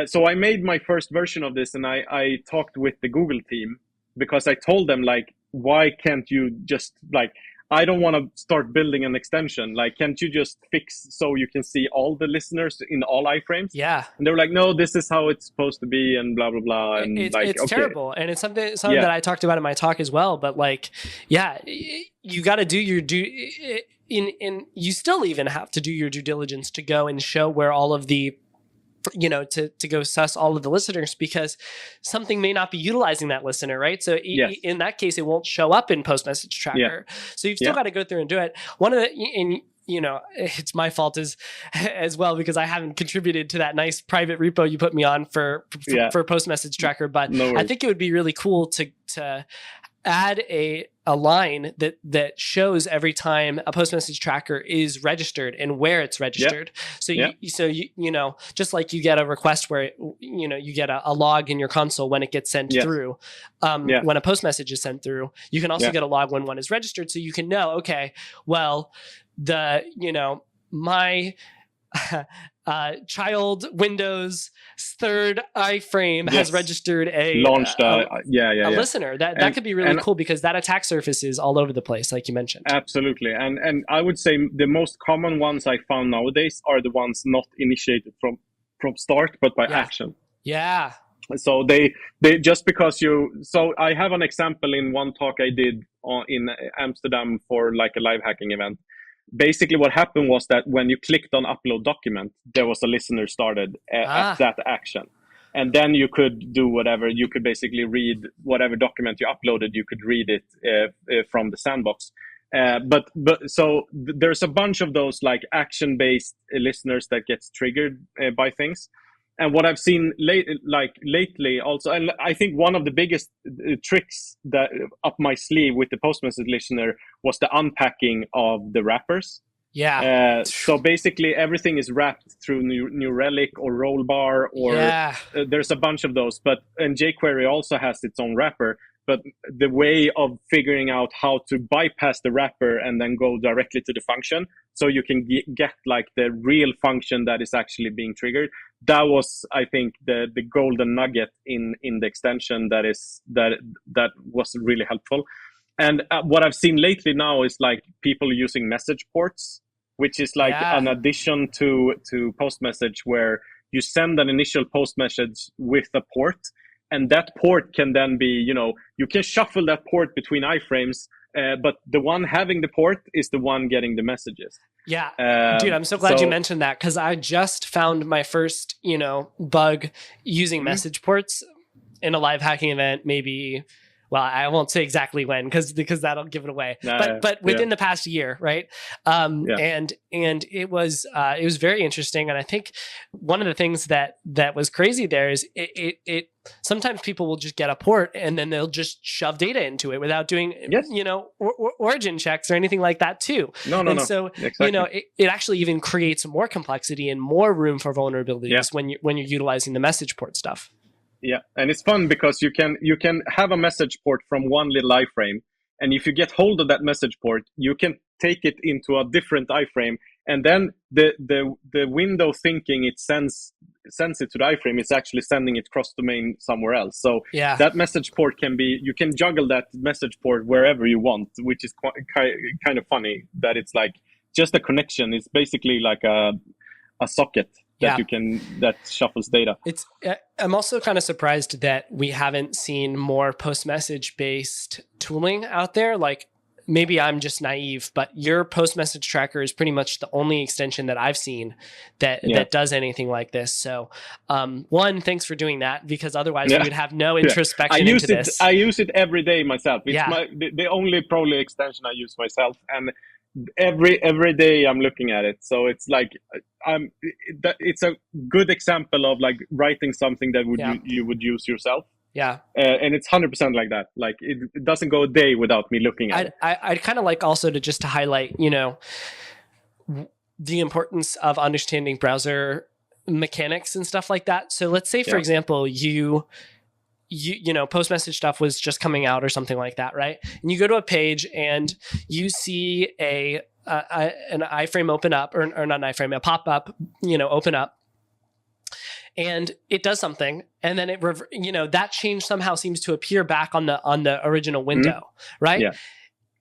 So I made my first version of this, and I talked with the Google team, because I told them, like, why can't you just, like, I don't want to start building an extension. Like, can't you just fix so you can see all the listeners in all iframes? Yeah. And they were like, no, this is how it's supposed to be, and blah, blah, blah. And it's terrible. And it's something that I talked about in my talk as well. But like, you got to do your you still even have to do your due diligence to go and show where all of the, to go suss all of the listeners, because something may not be utilizing that listener, right? So in that case, it won't show up in postMessage tracker. So you've still got to go through and do it. One of the, it's my fault as well, because I haven't contributed to that nice private repo you put me on for postMessage tracker. But I think it would be really cool to add a line that shows every time a postMessage tracker is registered and where it's registered. So you just like you get a request where you get a log in your console when it gets sent through, when a postMessage is sent through, you can also get a log when one is registered, so you can know, okay, well, my child Windows third iframe has registered a listener. That could be really cool, because that attack surface is all over the place, like you mentioned. Absolutely. And I would say the most common ones I found nowadays are the ones not initiated from start, but by action. Yeah. So they just because so I have an example in one talk I did in Amsterdam for like a live hacking event. Basically what happened was that when you clicked on upload document, there was a listener started at that action. And then you could do whatever. You could basically read whatever document you uploaded, you could read it from the sandbox. But so there's a bunch of those like action-based listeners that gets triggered by things. And what I've seen lately also, and I think one of the biggest tricks that up my sleeve with the postMessage listener was the unpacking of the wrappers. Yeah. So basically everything is wrapped through New Relic or Rollbar, or there's a bunch of those. And jQuery also has its own wrapper. but the way of figuring out how to bypass the wrapper and then go directly to the function, so you can get like the real function that is actually being triggered. That was, I think, the golden nugget in the extension that was really helpful. And what I've seen lately now is like people using message ports, which is like an addition to postMessage, where you send an initial postMessage with a port, and that port can then be, you can shuffle that port between iframes, but the one having the port is the one getting the messages. Yeah, dude, I'm so glad you mentioned that, because I just found my first, bug using message ports in a live hacking event, maybe. Well, I won't say exactly when, because that'll give it away. But within the past year, right? And it was very interesting. And I think one of the things that was crazy there is it sometimes people will just get a port and then they'll just shove data into it without doing origin checks or anything like that too. No. So exactly. It actually even creates more complexity and more room for vulnerabilities when you're utilizing the message port stuff. Yeah, and it's fun because you can have a message port from one little iframe, and if you get hold of that message port, you can take it into a different iframe, and then the window thinking it sends it to the iframe is actually sending it cross domain somewhere else. So that message port you can juggle that message port wherever you want, which is kind of funny that it's like just a connection. It's basically like a socket that shuffles data. I'm also kind of surprised that we haven't seen more postMessage based tooling out there. Like, maybe I'm just naive, but your postMessage tracker is pretty much the only extension that I've seen that does anything like this. So, one, thanks for doing that, because otherwise we would have no introspection into this. I use it every day myself. It's the only probably extension I use myself, and every day I'm looking at it. So it's like it's a good example of like writing something that you would use yourself. Yeah. And it's 100% like that. Like it doesn't go a day without me looking at it. I'd kind of like also to highlight, the importance of understanding browser mechanics and stuff like that. So let's say, for example, you postMessage stuff was just coming out or something like that, right? And you go to a page and you see an iframe open up, or not an iframe, a pop-up, open up, and it does something, and then that change somehow seems to appear back on the original window, right? Yeah.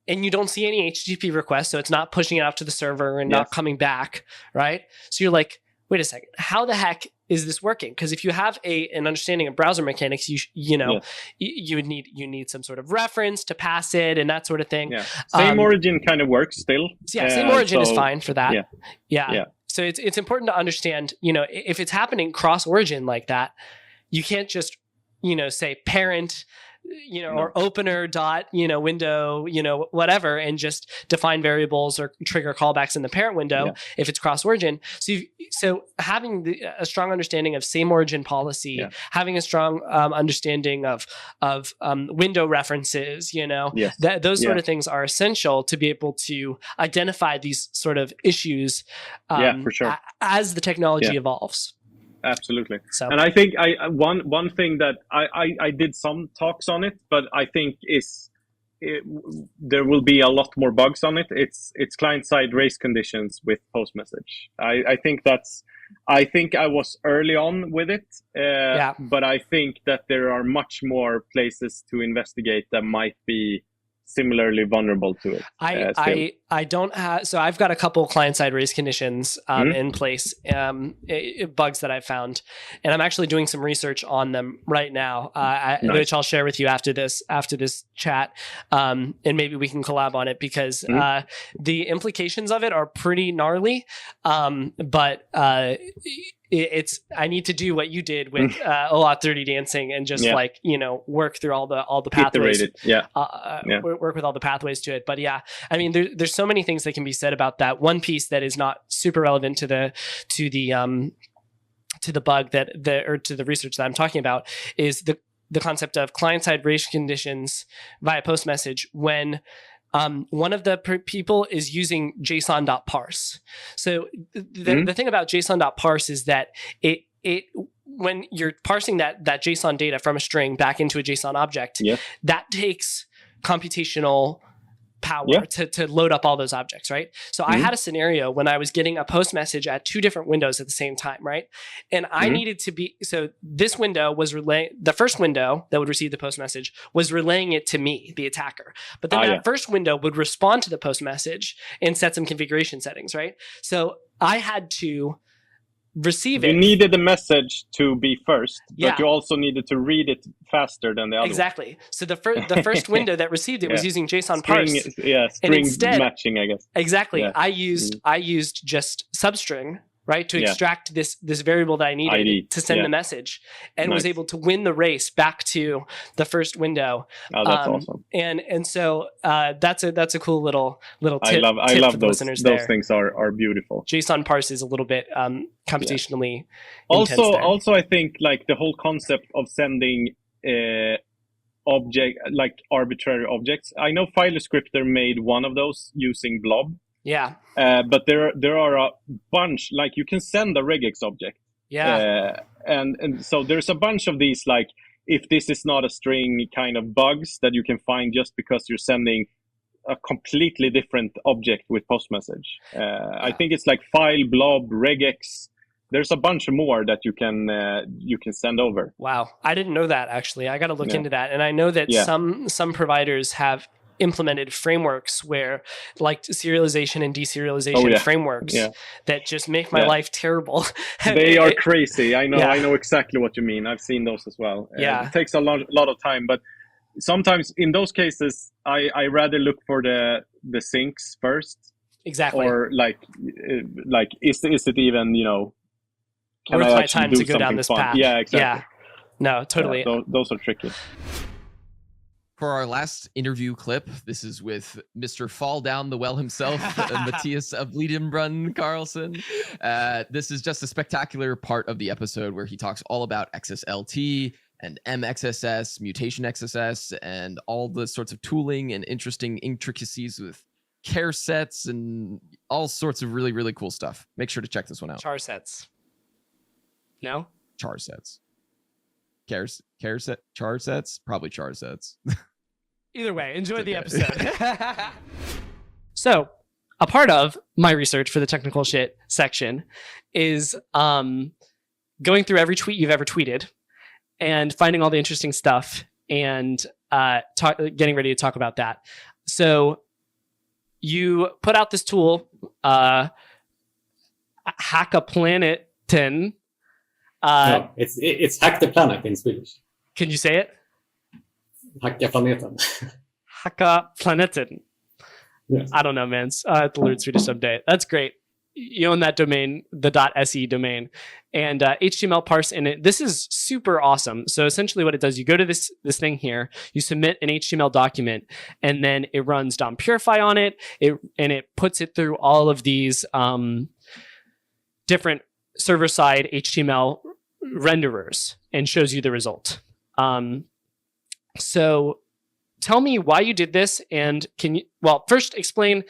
And you don't see any HTTP requests, so it's not pushing it out to the server and not coming back, right? So you're like, wait a second, how the heck is this working? Because if you have an understanding of browser mechanics, you would need some sort of reference to pass it and that sort of thing. Yeah. Same origin kind of works still. Yeah, same origin is fine for that. Yeah. So it's important to understand, if it's happening cross origin like that, you can't just, say parent, or opener dot, window, whatever, and just define variables or trigger callbacks in the parent window if it's cross origin. So having a strong understanding of same origin policy, having a strong understanding of window references, those sort of things are essential to be able to identify these sort of issues for sure. As the technology evolves. Absolutely. So. And I think one thing that I did some talks on it, but I think there will be a lot more bugs on it. It's client-side race conditions with postMessage. I think I was early on with it, but I think that there are much more places to investigate that might be similarly vulnerable to it. I don't have, so I've got a couple client-side race conditions in place, bugs that I've found, and I'm actually doing some research on them right now, which I'll share with you after this chat, and maybe we can collab on it, because the implications of it are pretty gnarly, but I need to do what you did with OAuth Dirty Dancing and just work through all the pathways. Work with all the pathways to it. But I mean, there's so many things that can be said about that. One piece that is not super relevant to the bug or to the research that I'm talking about is the concept of client-side race conditions via postMessage when one of the people is using JSON.parse. So the thing about JSON.parse is that it when you're parsing that JSON data from a string back into a JSON object, that takes computational power to load up all those objects, right? So I had a scenario when I was getting a post message at 2 different windows at the same time, right? And I needed to be, so this window was the first window that would receive the post message was relaying it to me, the attacker. But then that first window would respond to the post message and set some configuration settings, right? So I had to receive it. You needed the message to be first, but you also needed to read it faster than the other. Exactly. So the first window that received it was using JSON parse. String and instead, matching, I guess. Exactly. I used just substring, right, to extract this variable that I needed to send the message, and was able to win the race back to the first window. Oh, that's awesome. And so that's a cool little tip. I love for those. Listeners those there. Things are beautiful. JSON parse is a little bit computationally intense there. Also, I think like the whole concept of sending arbitrary objects. I know FileScripter made one of those using blob. Yeah. But there are a bunch, like you can send a regex object. Yeah. And so there's a bunch of these, like if this is not a string kind of bugs that you can find just because you're sending a completely different object with postMessage. I think it's like file, blob, regex. There's a bunch more that you can send over. Wow. I didn't know that, actually. I got to look into that. And I know that some providers have implemented frameworks where like serialization and deserialization frameworks that just make my life terrible. They are crazy. I know exactly what you mean. I've seen those as well. It takes a lot of time, but sometimes in those cases I rather look for the syncs first. Exactly. Or like is it even, can worth I my actually time do to go down this fun? path. Yeah, exactly. Yeah. No, totally. Those are tricky. For our last interview clip, this is with Mr. Fall Down the Well himself, Mathias of Liedenbrunn Karlsson. This is just a spectacular part of the episode where he talks all about XSLT and MXSS, mutation XSS, and all the sorts of tooling and interesting intricacies with care sets and all sorts of really, really cool stuff. Make sure to check this one out. Char sets. No? Char sets. Char sets? Probably char sets. Either way, enjoy the episode. So, a part of my research for the technical shit section is going through every tweet you've ever tweeted and finding all the interesting stuff and getting ready to talk about that. So, you put out this tool, Hack a Planet 10. No, it's Hack the Planet in Swedish. Can you say it? Hacka planeten. Hacka planeten. Yes. I don't know, man. I have to learn Swedish someday. That's great. You own that domain, the .se domain, and HTML parse in it. This is super awesome. So essentially what it does, you go to this thing here, you submit an HTML document, and then it runs DOM Purify on it, and it puts it through all of these different server-side HTML renderers and shows you the result. So tell me why you did this, and first explain,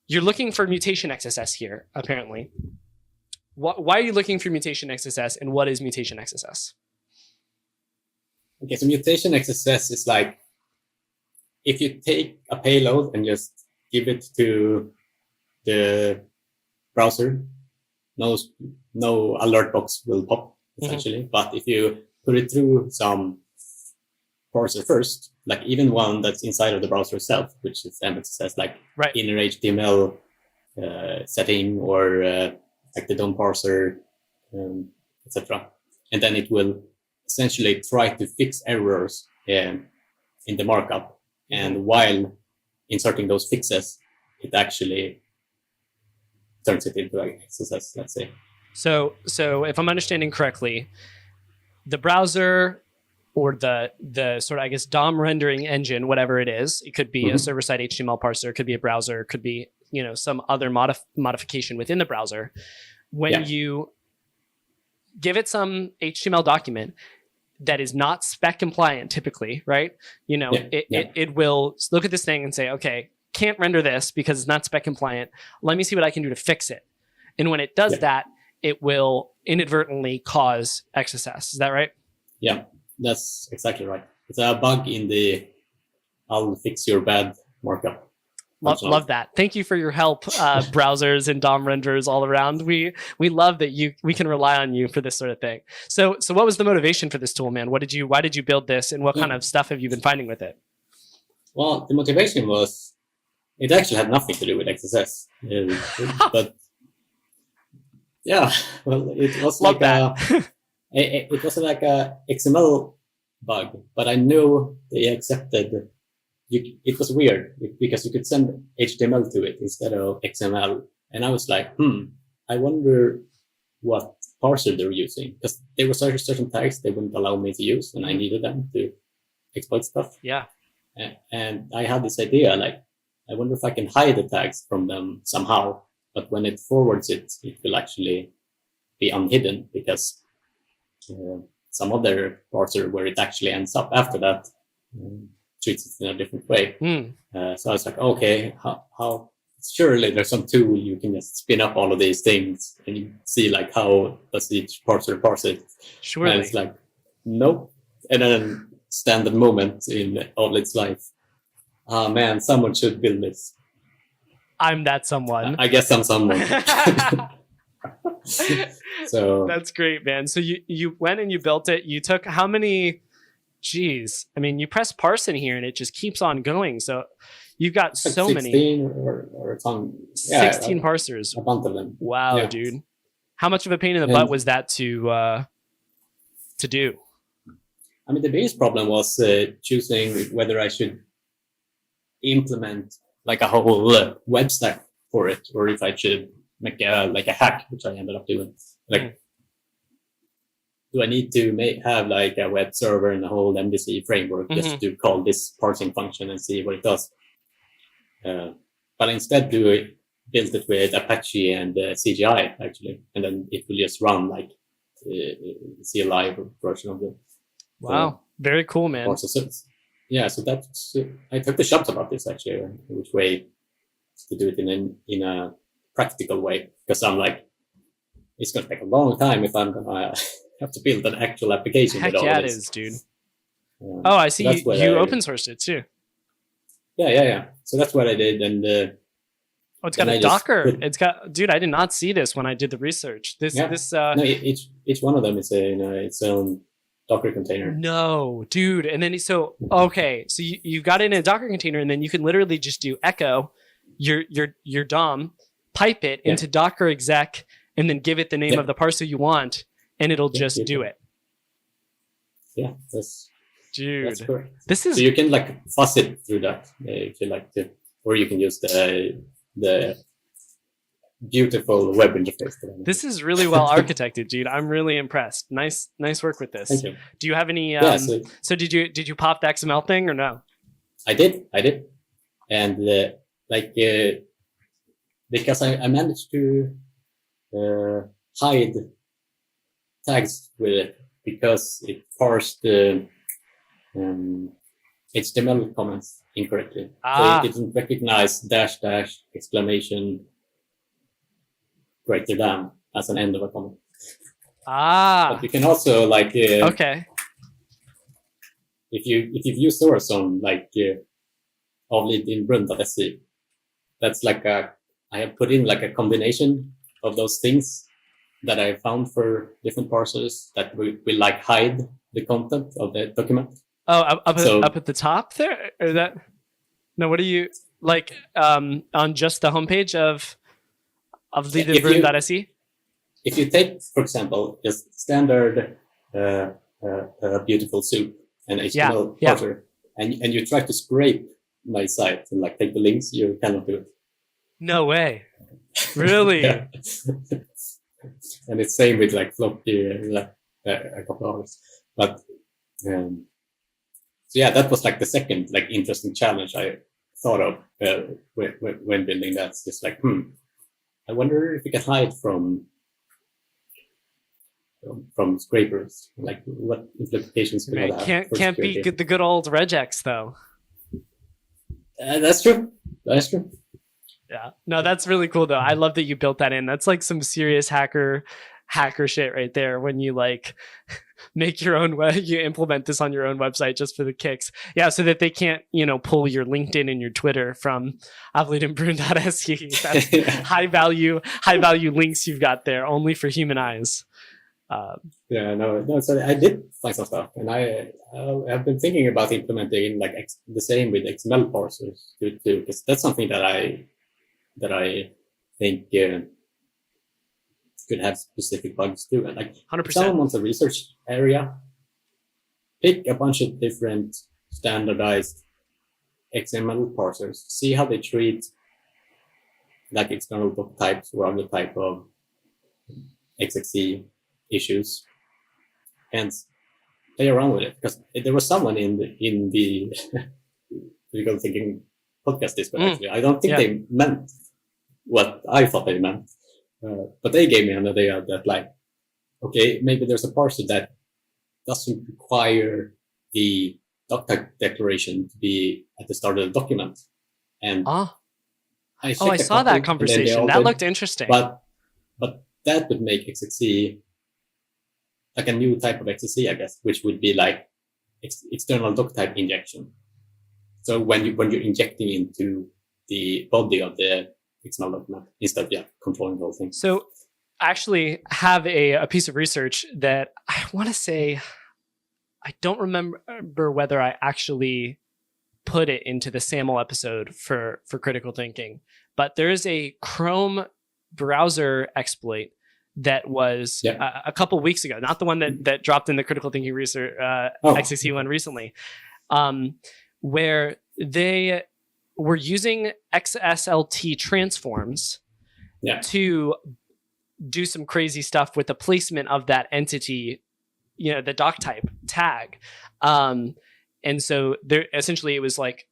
you're looking for mutation XSS here, apparently. Why are you looking for mutation XSS, and what is mutation XSS? Okay, so mutation XSS is like, if you take a payload and just give it to the browser, no alert box will pop, essentially. But if you put it through some parser first, like even one that's inside of the browser itself, which is MXSS, like inner HTML setting, or like the DOM parser, etc. And then it will essentially try to fix errors in the markup. And while inserting those fixes, it actually turns it into XSS, let's say. So if I'm understanding correctly, the browser or the sort of, I guess, DOM rendering engine, whatever it is, it could be a server-side HTML parser, it could be a browser, it could be, some other modification within the browser. When you give it some HTML document that is not spec compliant, typically, right? It will look at this thing and say, okay, can't render this because it's not spec compliant. Let me see what I can do to fix it. And when it does that, it will inadvertently cause XSS. Is that right? Yeah, that's exactly right. It's a bug in the I'll fix your bad markup. Love that. Thank you for your help, browsers and DOM renderers all around. We love that we can rely on you for this sort of thing. So what was the motivation for this tool, man? Why did you build this, and what kind of stuff have you been finding with it? Well, the motivation was, it actually had nothing to do with XSS, but yeah, well, it was love like that. it was like a XML bug, but I knew they accepted. It was weird because you could send HTML to it instead of XML. And I was like, I wonder what parser they're using. Because there were certain tags they wouldn't allow me to use, and I needed them to exploit stuff. Yeah. And I had this idea, like, I wonder if I can hide the tags from them somehow. But when it forwards it will actually be unhidden because some other parser where it actually ends up after that treats it in a different way. So I was like, okay, how surely there's some tool you can just spin up all of these things and you see like how does each parser parse it. Surely. And it's like, nope. And then standard moment in all its life. Oh man, someone should build this. I'm that someone. I guess I'm someone. So that's great, man. So you went and you built it. You took how many? Geez, I mean, you press parse in here and it just keeps on going. So you've got like so 16 many. or some, 16 parsers. A bunch of them. Wow, yeah. Dude. How much of a pain in the butt was that to do? I mean, the biggest problem was choosing whether I should implement like a whole web stack for it, or if I should make a hack, which I ended up doing. Like, do I need to have like a web server and a whole MVC framework just to call this parsing function and see what it does? But instead, built it with Apache and CGI actually, and then it will just run like CLI version of it. Wow, very cool, man. Also, so that's I took the Shubs about this actually, which way to do it in a practical way, because I'm like, it's going to take a long time if I'm gonna have to build an actual application. Heck with all yeah, of it this. is, dude. I see. You open sourced it too. Yeah. So that's what I did, and it's got a Docker. It's got, dude. I did not see this when I did the research. No, each one of them is its own Docker container. No, dude. And then so you got it in a Docker container, and then you can literally just do echo your DOM, pipe it into Docker exec, and then give it the name of the parser you want, and it'll just do it. Yeah, that's correct. This is so you can like fuss it through that if you like to, or you can use the beautiful web interface. This is really well architected, dude. I'm really impressed. Nice work with this. Thank you. Do you have any? So did you pop the XML thing or no? I did, and because I managed to hide tags with it because it parsed the HTML comments incorrectly. So it didn't recognize -- exclamation greater than as an end of a comment. But you can also like okay. If you've used source on like avlid in brunn.se, that's like I have put in like a combination of those things that I found for different parsers that will like hide the content of the document. Oh, up at the top there, or that? No, what do you like on just the homepage of the brunn.se? If you take, for example, just standard beautiful soup and HTML parser, and you try to scrape my site and like take the links, you cannot do it. No way. Really? And it's same with like floppy a couple of hours. But so yeah, that was like the second like interesting challenge I thought of when building that. It's just like, I wonder if we can hide from scrapers. Like what implications could that have? Can't be the good old regex though. That's true. Yeah. No, that's really cool though. I love that you built that in. That's like some serious hacker hacker shit right there when you like make your own you implement this on your own website just for the kicks. Yeah, so that they can't, pull your LinkedIn and your Twitter from avledenbrun.se. That's high value links you've got there only for human eyes. So I did find some stuff, and I have been thinking about implementing like the same with XML parsers too, because that's something that I think could have specific bugs too. And like 100%. If someone wants a research area, pick a bunch of different standardized XML parsers, see how they treat like external doc types or other type of XXE issues, and play around with it. Because there was someone in the critical thinking podcast Discord, actually. I don't think they meant what I thought they meant, but they gave me an idea that like, okay, maybe there's a parser that doesn't require the doc type declaration to be at the start of the document. And I saw that conversation. That looked interesting. But that would make XXE like a new type of XSE, I guess, which would be like external doc type injection. So when you're injecting into the body of the XML document instead of controlling the whole thing. So I actually have a piece of research that I want to say, I don't remember whether I actually put it into the SAML episode for critical thinking, but there is a Chrome browser exploit that was a couple weeks ago, not the one that dropped in the critical thinking research XSE one recently, where they were using XSLT transforms to do some crazy stuff with the placement of that entity, the doc type tag. And so there essentially it was like,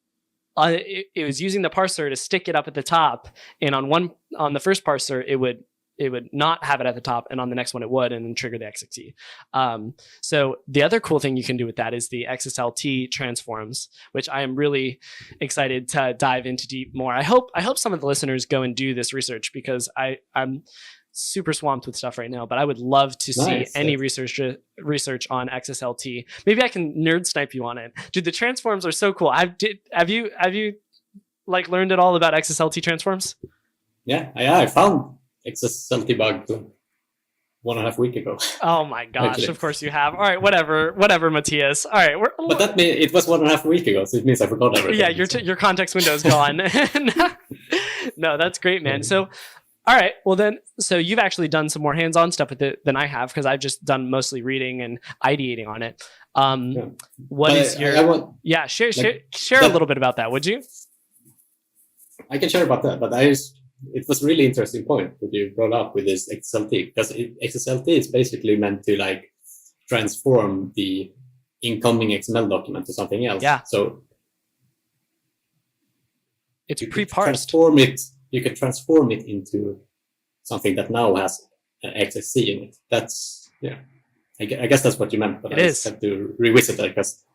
it was using the parser to stick it up at the top, and on the first parser it would not have it at the top, and on the next one it would, and then trigger the XXE. So the other cool thing you can do with that is the XSLT transforms, which I am really excited to dive into deep more. I hope some of the listeners go and do this research, because I'm super swamped with stuff right now, but I would love to see any research on XSLT. Maybe I can nerd snipe you on it. Dude, the transforms are so cool. Have you like learned it all about XSLT transforms? Yeah, I found XSLT bug 1.5 weeks ago. Oh my gosh, actually. Of course you have. All right, whatever, Mathias. All right. But that means it was 1.5 weeks ago, so it means I forgot everything. Yeah, your context window is gone. No, that's great, man. So, all right, well then, so you've actually done some more hands-on stuff with it than I have, because I've just done mostly reading and ideating on it. What is your... share a little bit about that, would you? I can share about that, but it was a really interesting point that you brought up with this XSLT, because XSLT is basically meant to like transform the incoming XML document to something else. Yeah. So it's pre-parsed. You can transform it into something that now has an XSC in it. That's I guess that's what you meant, but I just have to revisit that because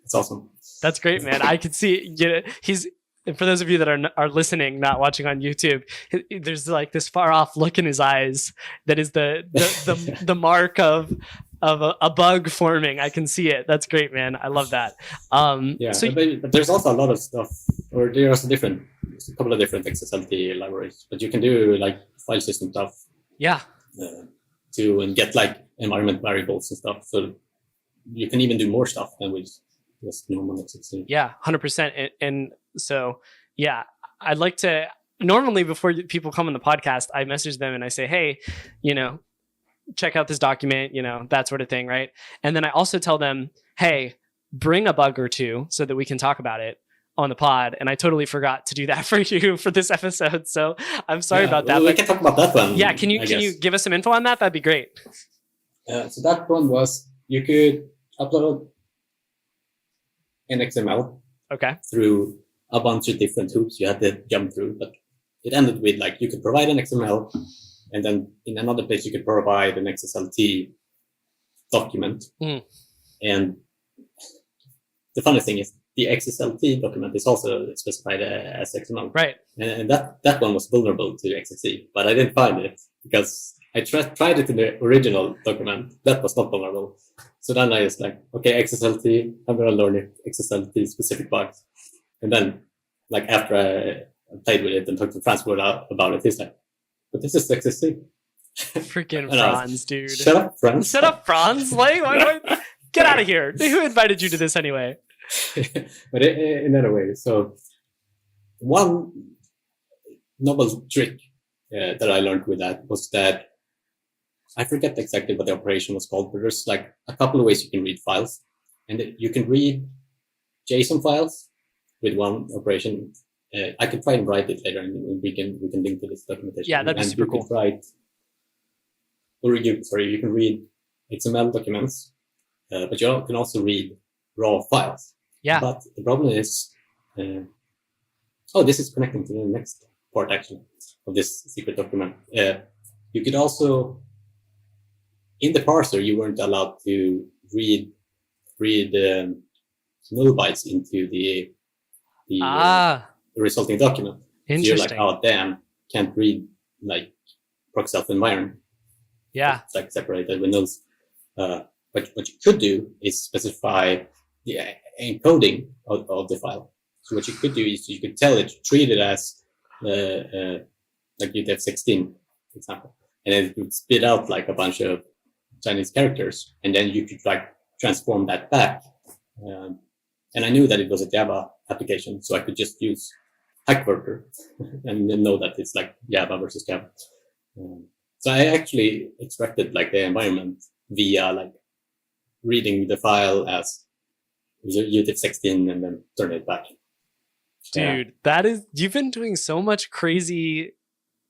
it's awesome. That's great, man. I can see he's. And for those of you that are listening, not watching on YouTube, there's like this far off look in his eyes that is the mark of a bug forming. I can see it. That's great, man. I love that. But there's also a lot of stuff, or there's a couple of different XSLT libraries, but you can do like file system stuff. Yeah. Too, and get like environment variables and stuff. So you can even do more stuff than with just normal XSLT. Yeah, 100%. And so, yeah, I'd like to, normally before people come on the podcast, I message them and I say, hey, check out this document, that sort of thing, right? And then I also tell them, hey, bring a bug or two so that we can talk about it on the pod. And I totally forgot to do that for you for this episode. So I'm sorry about that. We can talk about that one. Yeah, can you give us some info on that? That'd be great. So that one was, you could upload an XML through a bunch of different hoops you had to jump through, but it ended with like you could provide an XML, and then in another place you could provide an XSLT document. And the funny thing is the XSLT document is also specified as XML, right? And that one was vulnerable to XSE, but I didn't find it because I tried it in the original document. That was not vulnerable. So then I was like, okay, XSLT, I'm going to learn it, XSLT specific bugs. And then, like, after I played with it and talked to Frans about it, he's like, but this is XSLT. Freaking Frans, dude. Shut up, Frans. Shut up, Frans. Like, get out of here. Who invited you to this anyway? But in another way, so one novel trick that I learned with that was that I forget exactly what the operation was called, but there's like a couple of ways you can read files, and you can read JSON files with one operation. I can try and write it later, and we can link to this documentation. Yeah, that'd be super cool. You can read XML documents, but you can also read raw files. Yeah. But the problem is, this is connecting to the next part actually of this secret document. You could also, in the parser, you weren't allowed to read null bytes into the resulting document. Interesting. So you're like, oh damn, can't read like proc self environment. Yeah. It's like separated with nulls. But what you could do is specify the encoding of the file. So what you could do is you could tell it to treat it as like UTF-16, for example, and then it would spit out like a bunch of Chinese characters, and then you could like transform that back. And I knew that it was a Java application, so I could just use HackWorker and then know that it's like Java versus Java. So I actually extracted like the environment via like reading the file as UTF-16 and then turn it back. Dude, you've been doing so much crazy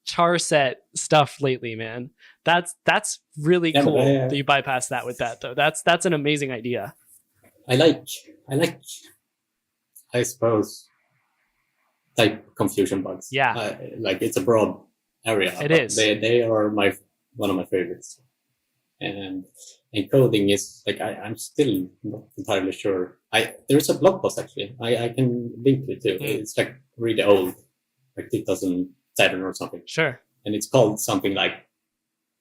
char set stuff lately, man. That's really cool that you bypass that with that though. That's an amazing idea. I like, I suppose, type confusion bugs. Yeah. Like it's a broad area. It is. They are one of my favorites. And encoding is like, I'm still not entirely sure. There's a blog post actually. I can link to it too. It's like really old, like 2007 or something. Sure. And it's called something like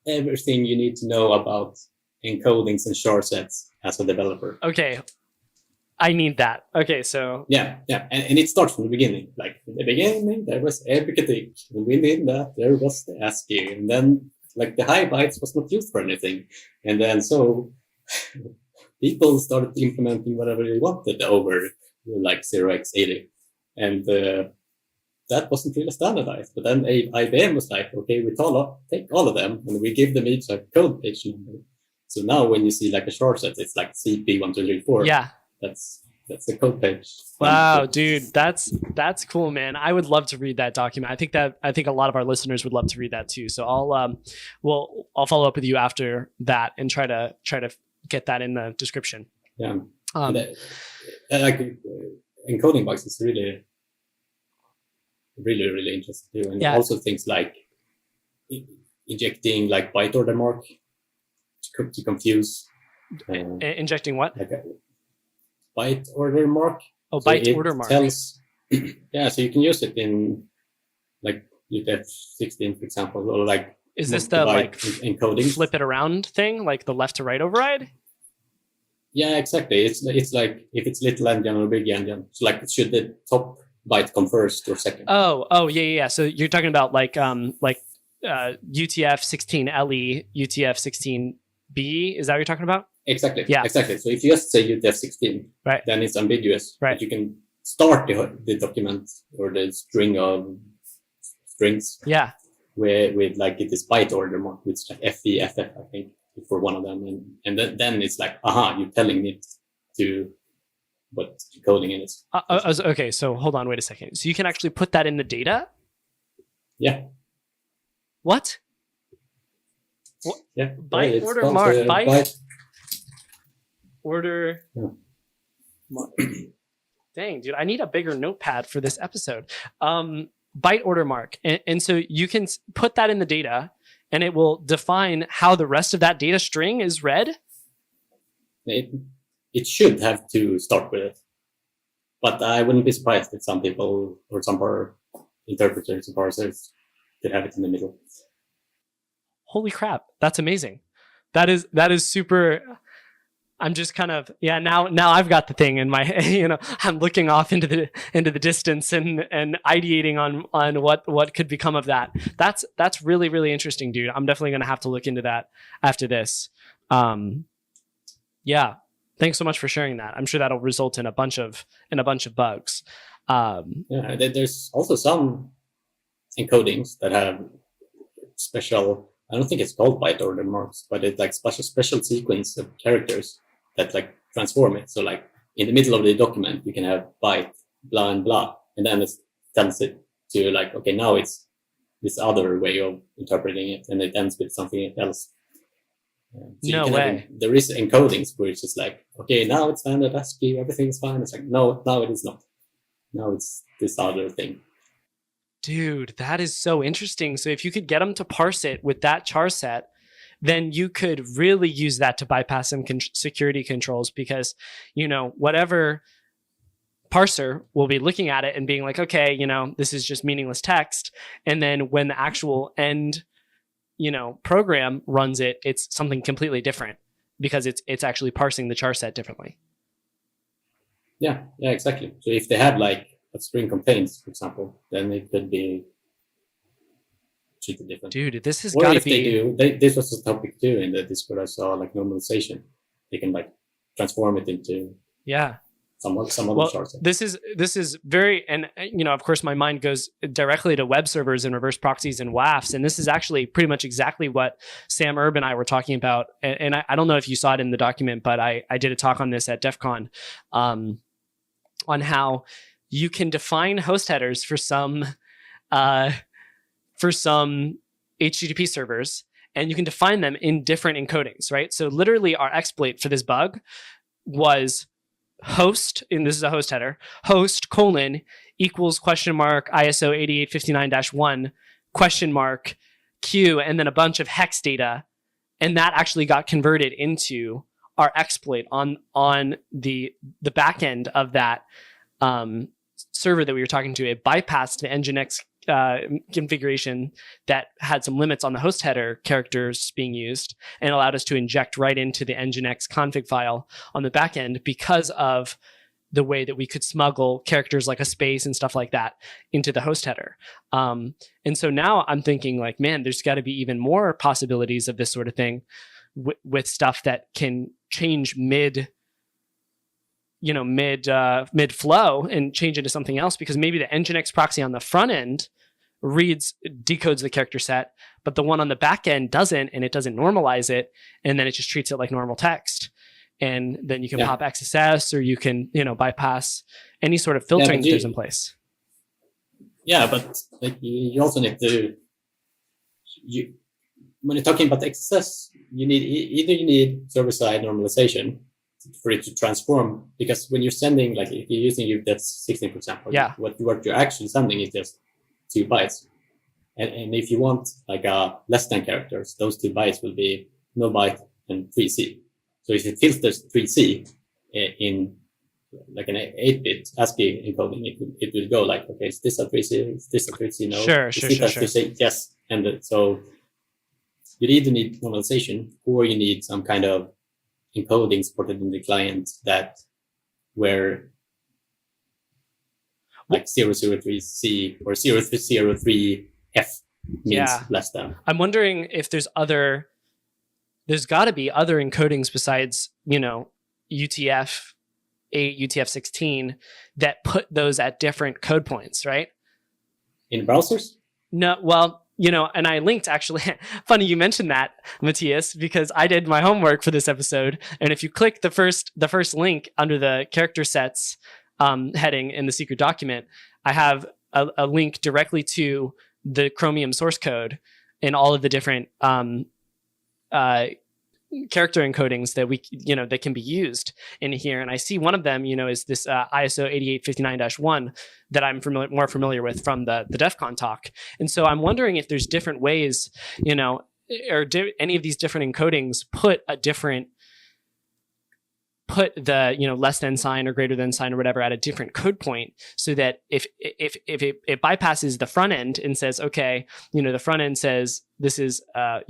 everything you need to know about encodings and char sets as a developer. Okay. I need that. Okay, so yeah, and it starts from the beginning. Like in the beginning, there was everything. When we did that, there was the ASCII, and then like the high bytes was not used for anything, and then so people started implementing whatever they wanted over like 0x80, and that wasn't really standardized. But then IBM was like, okay, we take all of them and we give them each a code page number. So now when you see like a char set, it's like CP1234. Yeah. That's the code page. Wow, dude, that's cool, man. I would love to read that document. I think a lot of our listeners would love to read that too. So I'll follow up with you after that and try to get that in the description. Yeah. Like encoding bugs is really, really, really interesting too. And also things like injecting like byte order mark to confuse. Injecting what? Like byte order mark. Oh, so byte order mark. Yeah, so you can use it in like UTF-16, for example, or like. Is this the like encoding flip it around thing, like the left to right override? Yeah, exactly. It's like if it's little endian or big endian. So like should the top byte come first or second? Oh, yeah. So you're talking about like UTF-16LE, UTF-16B. Is that what you're talking about? Exactly. Yeah. Exactly. So if you just say UTF-16, right, then it's ambiguous. Right. But you can start the document or the string of strings. Yeah. With like this byte order mark, which is like FE, FF, I think, for one of them, and then it's like, you're telling it to what coding it is. Okay, so hold on, wait a second. So you can actually put that in the data? Yeah. What? Yeah. Byte order mark. Byte order. Yeah. Mark. Dang, dude, I need a bigger notepad for this episode. Byte order mark. And so you can put that in the data and it will define how the rest of that data string is read. It should have to start with it. But I wouldn't be surprised if some people or some interpreters and parsers could have it in the middle. Holy crap. That's amazing. That is super. I'm just kind of, now I've got the thing in my, I'm looking off into the distance and ideating on what could become of that. That's really, really interesting, dude. I'm definitely going to have to look into that after this. Yeah. Thanks so much for sharing that. I'm sure that'll result in a bunch of bugs. There's also some encodings that have special, I don't think it's called byte order marks, but it's like special sequence of characters that like transform it. So like in the middle of the document, you can have byte, blah, and blah. And then it tells it to like, okay, now it's this other way of interpreting it. And it ends with something else. So no way. There is encodings where it's just like, okay, now it's standard ASCII, everything's fine. It's like, no, now it is not. Now it's this other thing. Dude, that is so interesting. So if you could get them to parse it with that char set, then you could really use that to bypass some security controls, because, whatever parser will be looking at it and being like, okay, this is just meaningless text. And then when the actual end, program runs it, it's something completely different because it's actually parsing the char set differently. Yeah, exactly. So if they have like a string contains, for example, then it could be treated different. Dude, this has got to be... This was a topic too in the Discord. I saw like normalization. They can like transform it into some other charts. This is very, and of course my mind goes directly to web servers and reverse proxies and WAFs, and this is actually pretty much exactly what Sam Erb and I were talking about. And I don't know if you saw it in the document, but I did a talk on this at DEF CON, on how you can define host headers for some HTTP servers, and you can define them in different encodings, right? So literally our exploit for this bug was host, and this is a host header, host : equals ISO 8859-1 Q, and then a bunch of hex data. And that actually got converted into our exploit on the back end of that server that we were talking to. It bypassed the Nginx configuration that had some limits on the host header characters being used, and allowed us to inject right into the Nginx config file on the back end because of the way that we could smuggle characters like a space and stuff like that into the host header. And so now I'm thinking like, man, there's got to be even more possibilities of this sort of thing with stuff that can change mid flow and change into something else, because maybe the Nginx proxy on the front end decodes the character set, but the one on the back end doesn't, and it doesn't normalize it, and then it just treats it like normal text. And then you can pop XSS, or you can bypass any sort of filtering that is in place. Yeah, but like you also need to when you're talking about XSS, you need server-side normalization for it to transform, because when you're sending, like if you're using UTF-16, for example, what you're actually sending is just 2 bytes. And if you want like less than characters, those 2 bytes will be no byte and 3C. So if it filters 3C in like an 8-bit ASCII encoding, it will go like, okay, is this a 3C? Is this a 3C? No. Sure. 3C? Yes. And so you either need normalization, or you need some kind of encoding supported in the client that where like 003C or 003F means less than. I'm wondering if there's got to be other encodings besides, UTF-8, UTF-16 that put those at different code points, right? In browsers? No, well, and I linked, actually, funny you mentioned that, Mathias, because I did my homework for this episode. And if you click the first link under the character sets heading in the secret document, I have a link directly to the Chromium source code and all of the different character encodings that that can be used in here. And I see one of them, is this ISO 8859-1 that I'm more familiar with from the DEF CON talk. And so I'm wondering if there's different ways, or any of these different encodings put a different put the less than sign or greater than sign or whatever at a different code point, so that if it bypasses the front end and says, okay, the front end says this is a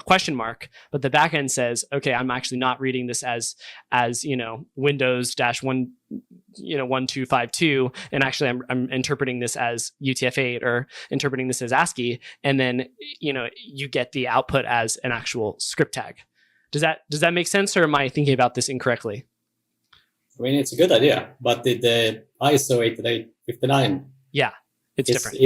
question mark, but the back end says, okay, I'm actually not reading this as Windows -1 1252, and actually I'm interpreting this as UTF-8 or interpreting this as ASCII, and then you get the output as an actual script tag. Does that make sense, or am I thinking about this incorrectly? I mean, it's a good idea, but the ISO 8859, it's different.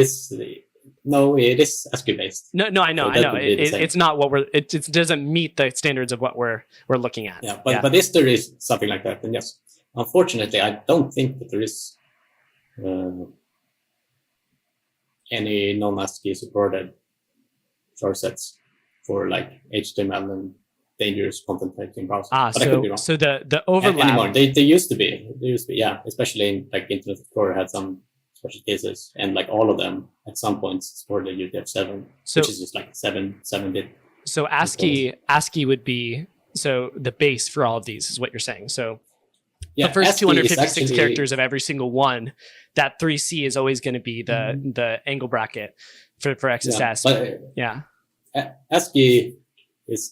No, it is ASCII based. No, I know. It's not what it doesn't meet the standards of what we're looking at. Yeah, but if there is something like that, then yes. Unfortunately, I don't think that there is any non-ASCII supported char sets for like HTML and dangerous content typing browsers. But I could be wrong. So the overlap. Anymore. They used to be. Yeah, especially in like Internet Explorer had some special cases, and like all of them at some points supported UTF-7, which is just like 7-bit. So ASCII would be the base for all of these, is what you're saying. So the first ASCII 256 characters of every single one, that 3C is always going to be the angle bracket for XSS. ASCII is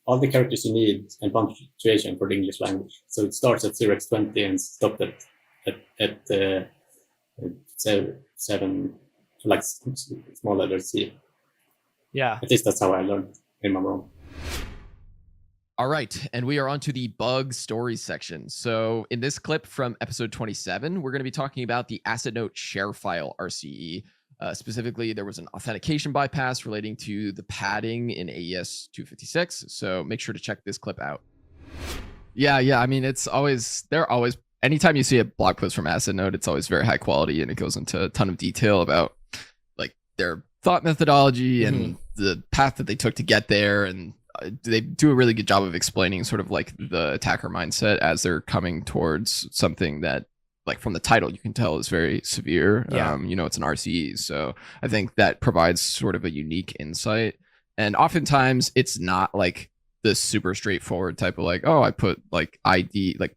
all the characters you need and punctuation for the English language. So it starts at 0x20 and stopped at 7, like small letter C. Yeah. At least that's how I learned. Maybe I'm wrong. All right, and we are on to the bug stories section. So in this clip from episode 27, we're going to be talking about the Assetnote sharefile RCE. Specifically, there was an authentication bypass relating to the padding in AES 256. So make sure to check this clip out. Yeah. I mean, anytime you see a blog post from Assetnote, it's always very high quality, and it goes into a ton of detail about like their thought methodology and the path that they took to get there, and they do a really good job of explaining sort of like the attacker mindset as they're coming towards something that, like from the title, you can tell is very severe. Yeah. It's an RCE. So I think that provides sort of a unique insight. And oftentimes it's not like the super straightforward type of like, oh, I put like ID, like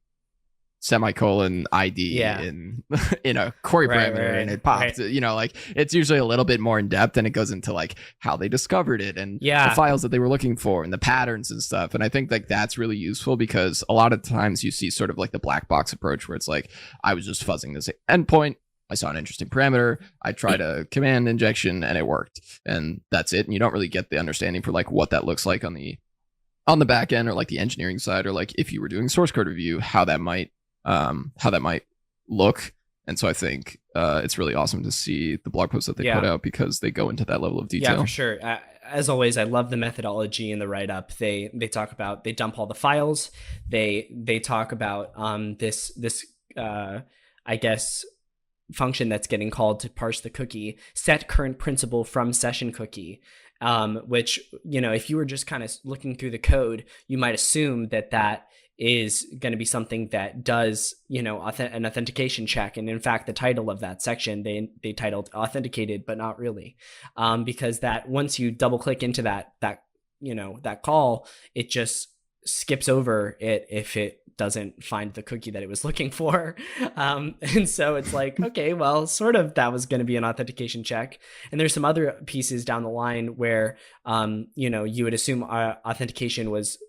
semicolon ID in a query parameter and it popped. Like it's usually a little bit more in depth, and it goes into like how they discovered it and the files that they were looking for and the patterns and stuff. And I think like that's really useful, because a lot of times you see sort of like the black box approach where it's like, I was just fuzzing this endpoint, I saw an interesting parameter, I tried a command injection and it worked, and that's it. And you don't really get the understanding for like what that looks like on the back end, or like the engineering side, or like if you were doing source code review, how that might look. And so I think it's really awesome to see the blog posts that they put out, because they go into that level of detail. Yeah, for sure. As always, I love the methodology in the write-up. They talk about, they dump all the files. They talk about this I guess function that's getting called to parse the cookie, set current principal from session cookie, which, if you were just kind of looking through the code, you might assume that is going to be something that does, an authentication check. And in fact, the title of that section, they titled authenticated, but not really, because that once you double click into that call, it just skips over it if it doesn't find the cookie that it was looking for. And so it's like, okay, well, sort of that was going to be an authentication check. And there's some other pieces down the line where, you would assume authentication was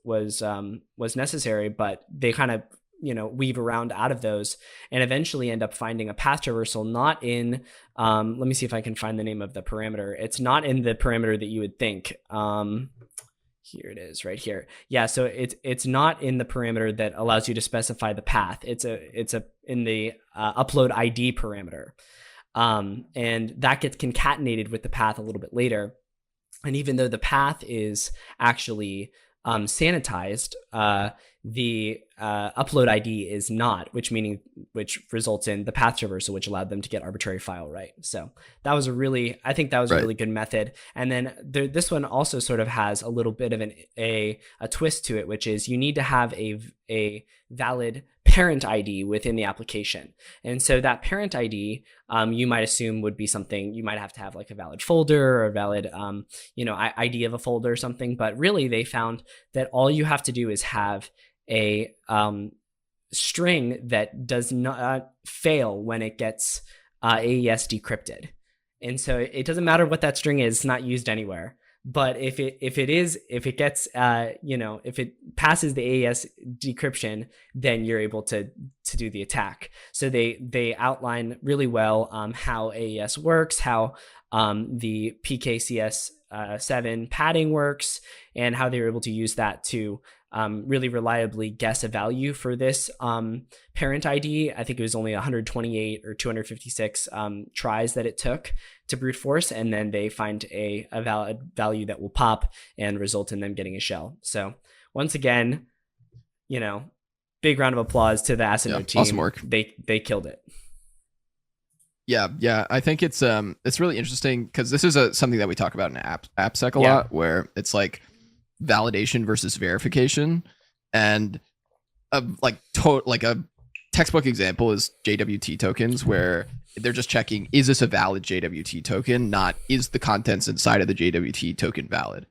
necessary, but they kind of, weave around out of those and eventually end up finding a path traversal, not in, let me see if I can find the name of the parameter. It's not in the parameter that you would think. Here it is right here. Yeah, so it's not in the parameter that allows you to specify the path. It's in the upload ID parameter. And that gets concatenated with the path a little bit later. And even though the path is actually sanitized, the upload ID is not, which results in the path traversal, which allowed them to get arbitrary file right. So that was a really good method. And then this one also sort of has a little bit of a twist to it, which is you need to have a valid parent ID within the application. And so that parent ID, you might assume would be something, you might have to have like a valid folder or a valid, ID of a folder or something. But really they found that all you have to do is have a string that does not fail when it gets AES decrypted. And so it doesn't matter what that string is, it's not used anywhere. But if it gets if it passes the AES decryption, then you're able to do the attack. So they outline really well how AES works, how the PKCS7 padding works, and how they were able to use that to really reliably guess a value for this parent ID. I think it was only 128 or 256 tries that it took to brute force, and then they find a valid value that will pop and result in them getting a shell. So once again, big round of applause to the Assetnote team. Awesome work. They killed it. Yeah. I think it's really interesting because this is something that we talk about in AppSec a lot, where it's like validation versus verification, and a textbook example is JWT tokens, where they're just checking, is this a valid JWT token, not is the contents inside of the JWT token valid.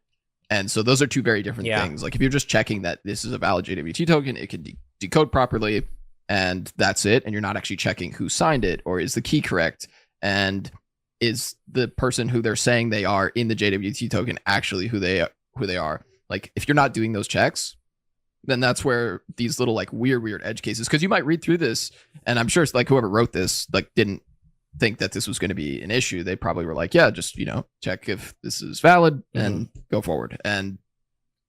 And so those are two very different things. Like if you're just checking that this is a valid JWT token, it can decode properly, and that's it, and you're not actually checking who signed it, or is the key correct, and is the person who they're saying they are in the JWT token actually who they are. Like if you're not doing those checks, then that's where these little like weird edge cases, because you might read through this, and I'm sure it's like whoever wrote this like didn't think that this was going to be an issue. They probably were like, yeah, just check if this is valid and go forward. And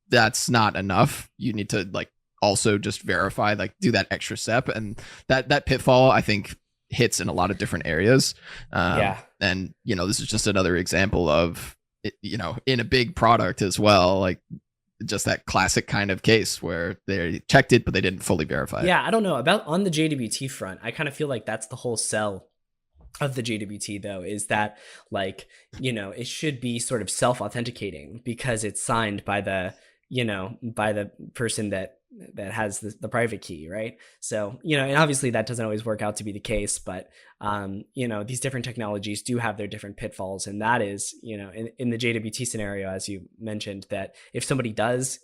that's not enough. You need to like also just verify, like do that extra step, and that pitfall I think hits in a lot of different areas. And this is just another example of it, in a big product as well, like just that classic kind of case where they checked it but they didn't fully verify it. I don't know about on the JWT front. I kind of feel like that's the whole sell of the JWT though, is that like it should be sort of self-authenticating because it's signed by the by the person that has the private key, right? So and obviously that doesn't always work out to be the case, but these different technologies do have their different pitfalls, and that is in the JWT scenario, as you mentioned, that if somebody does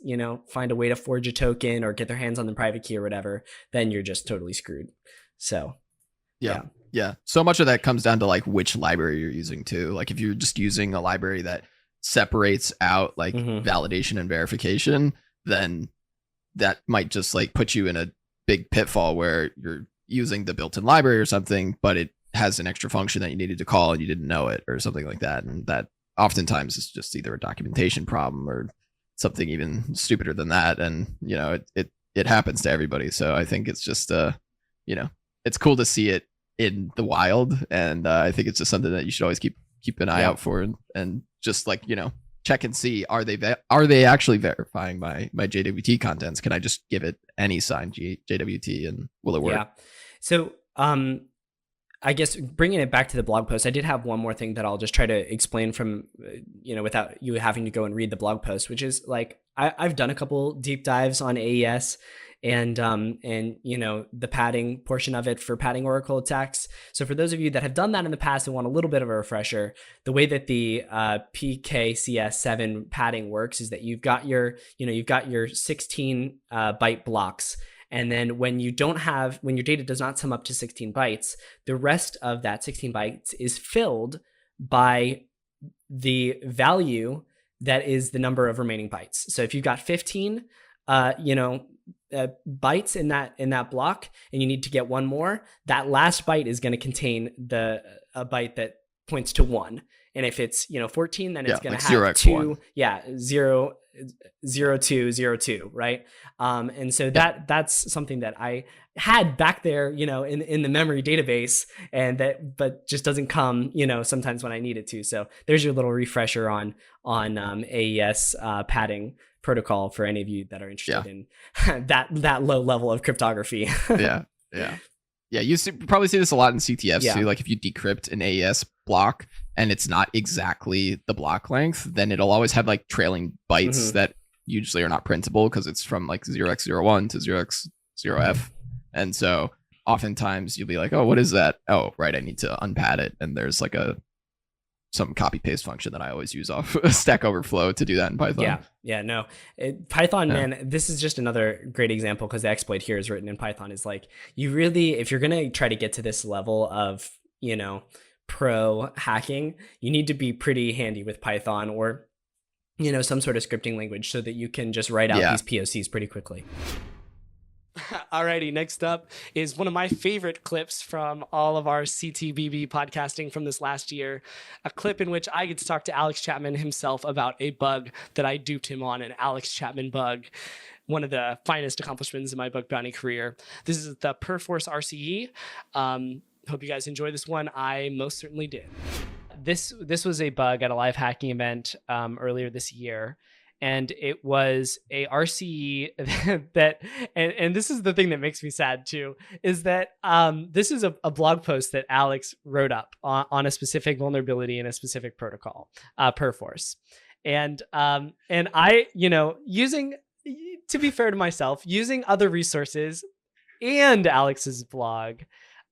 find a way to forge a token or get their hands on the private key or whatever, then you're just totally screwed. So yeah, so much of that comes down to like which library you're using too. Like if you're just using a library that separates out like validation and verification, then that might just like put you in a big pitfall where you're using the built-in library or something, but it has an extra function that you needed to call and you didn't know it or something like that. And that oftentimes is just either a documentation problem or something even stupider than that. And, it happens to everybody. So I think it's just, it's cool to see it in the wild. And I think it's just something that you should always keep an eye out for, and just like, check and see, are they actually verifying my JWT contents? Can I just give it any signed JWT and will it work? Yeah. So I guess bringing it back to the blog post, I did have one more thing that I'll just try to explain from without you having to go and read the blog post, which is like I've done a couple deep dives on AES and the padding portion of it for padding Oracle attacks. So for those of you that have done that in the past and want a little bit of a refresher, the way that the PKCS7 padding works is that you've got your 16 byte blocks. And then when your data does not sum up to 16 bytes, the rest of that 16 bytes is filled by the value that is the number of remaining bytes. So if you've got 15, bytes in that block, and you need to get one more, that last byte is going to contain a byte that points to 1. And if it's 14, then it's going to have 2. 0, 0, 2, 0, 2, right? And so that's something that I had back there, in the memory database, but just doesn't come, sometimes when I need it to. So there's your little refresher on AES padding protocol for any of you that are interested in that low level of cryptography. Yeah, you probably see this a lot in CTFs too. Like if you decrypt an AES block and it's not exactly the block length, then it'll always have like trailing bytes that usually are not printable because it's from like 0x01 to 0x0f. And so oftentimes you'll be like, oh, what is that? Oh, right, I need to unpad it. And there's like some copy paste function that I always use off Stack Overflow to do that in Python. Python, man, this is just another great example because the exploit here is written in Python. Is like, you really, if you're gonna try to get to this level of, pro hacking, you need to be pretty handy with Python or some sort of scripting language so that you can just write out these POCs pretty quickly. Alrighty, next up is one of my favorite clips from all of our CTBB podcasting from this last year, a clip in which I get to talk to Alex Chapman himself about a bug that I duped him on, an Alex Chapman bug, one of the finest accomplishments in my bug bounty career. This is the Perforce RCE. Hope you guys enjoy this one. I most certainly did. This was a bug at a live hacking event earlier this year. And it was a RCE that, and this is the thing that makes me sad too, is that this is a blog post that Alex wrote up on a specific vulnerability in a specific protocol, Perforce. And I, using, to be fair to myself, using other resources and Alex's blog,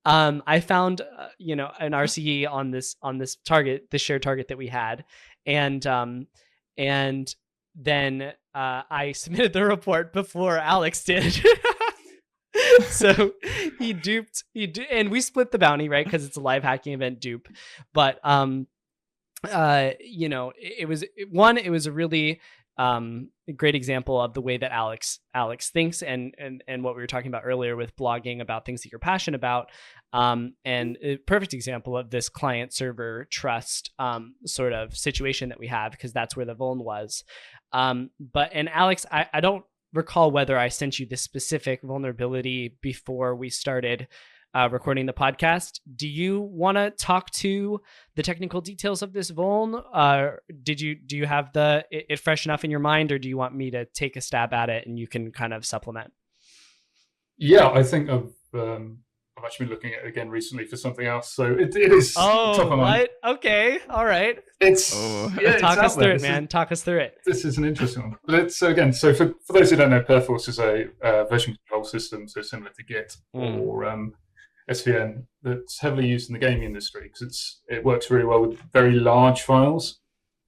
I found, an RCE on this target, the shared target that we had. And then I submitted the report before Alex did. So and we split the bounty, right? Because it's a live hacking event dupe. But it was a really great example of the way that Alex thinks and what we were talking about earlier with blogging about things that you're passionate about. And a perfect example of this client server trust sort of situation that we have, because that's where the vuln was. And Alex, I don't recall whether I sent you this specific vulnerability before we started recording the podcast. Do you want to talk to the technical details of this vuln? Do you have it fresh enough in your mind, or do you want me to take a stab at it and you can kind of supplement? Yeah, I think I've actually been looking at it again recently for something else, so it is top of mind. Okay, all right. Talk us through it, man. Talk us through it. This is an interesting one. But it's again, so for those who don't know, Perforce is a version control system, so similar to Git or SVN, that's heavily used in the gaming industry because it works really well with very large files.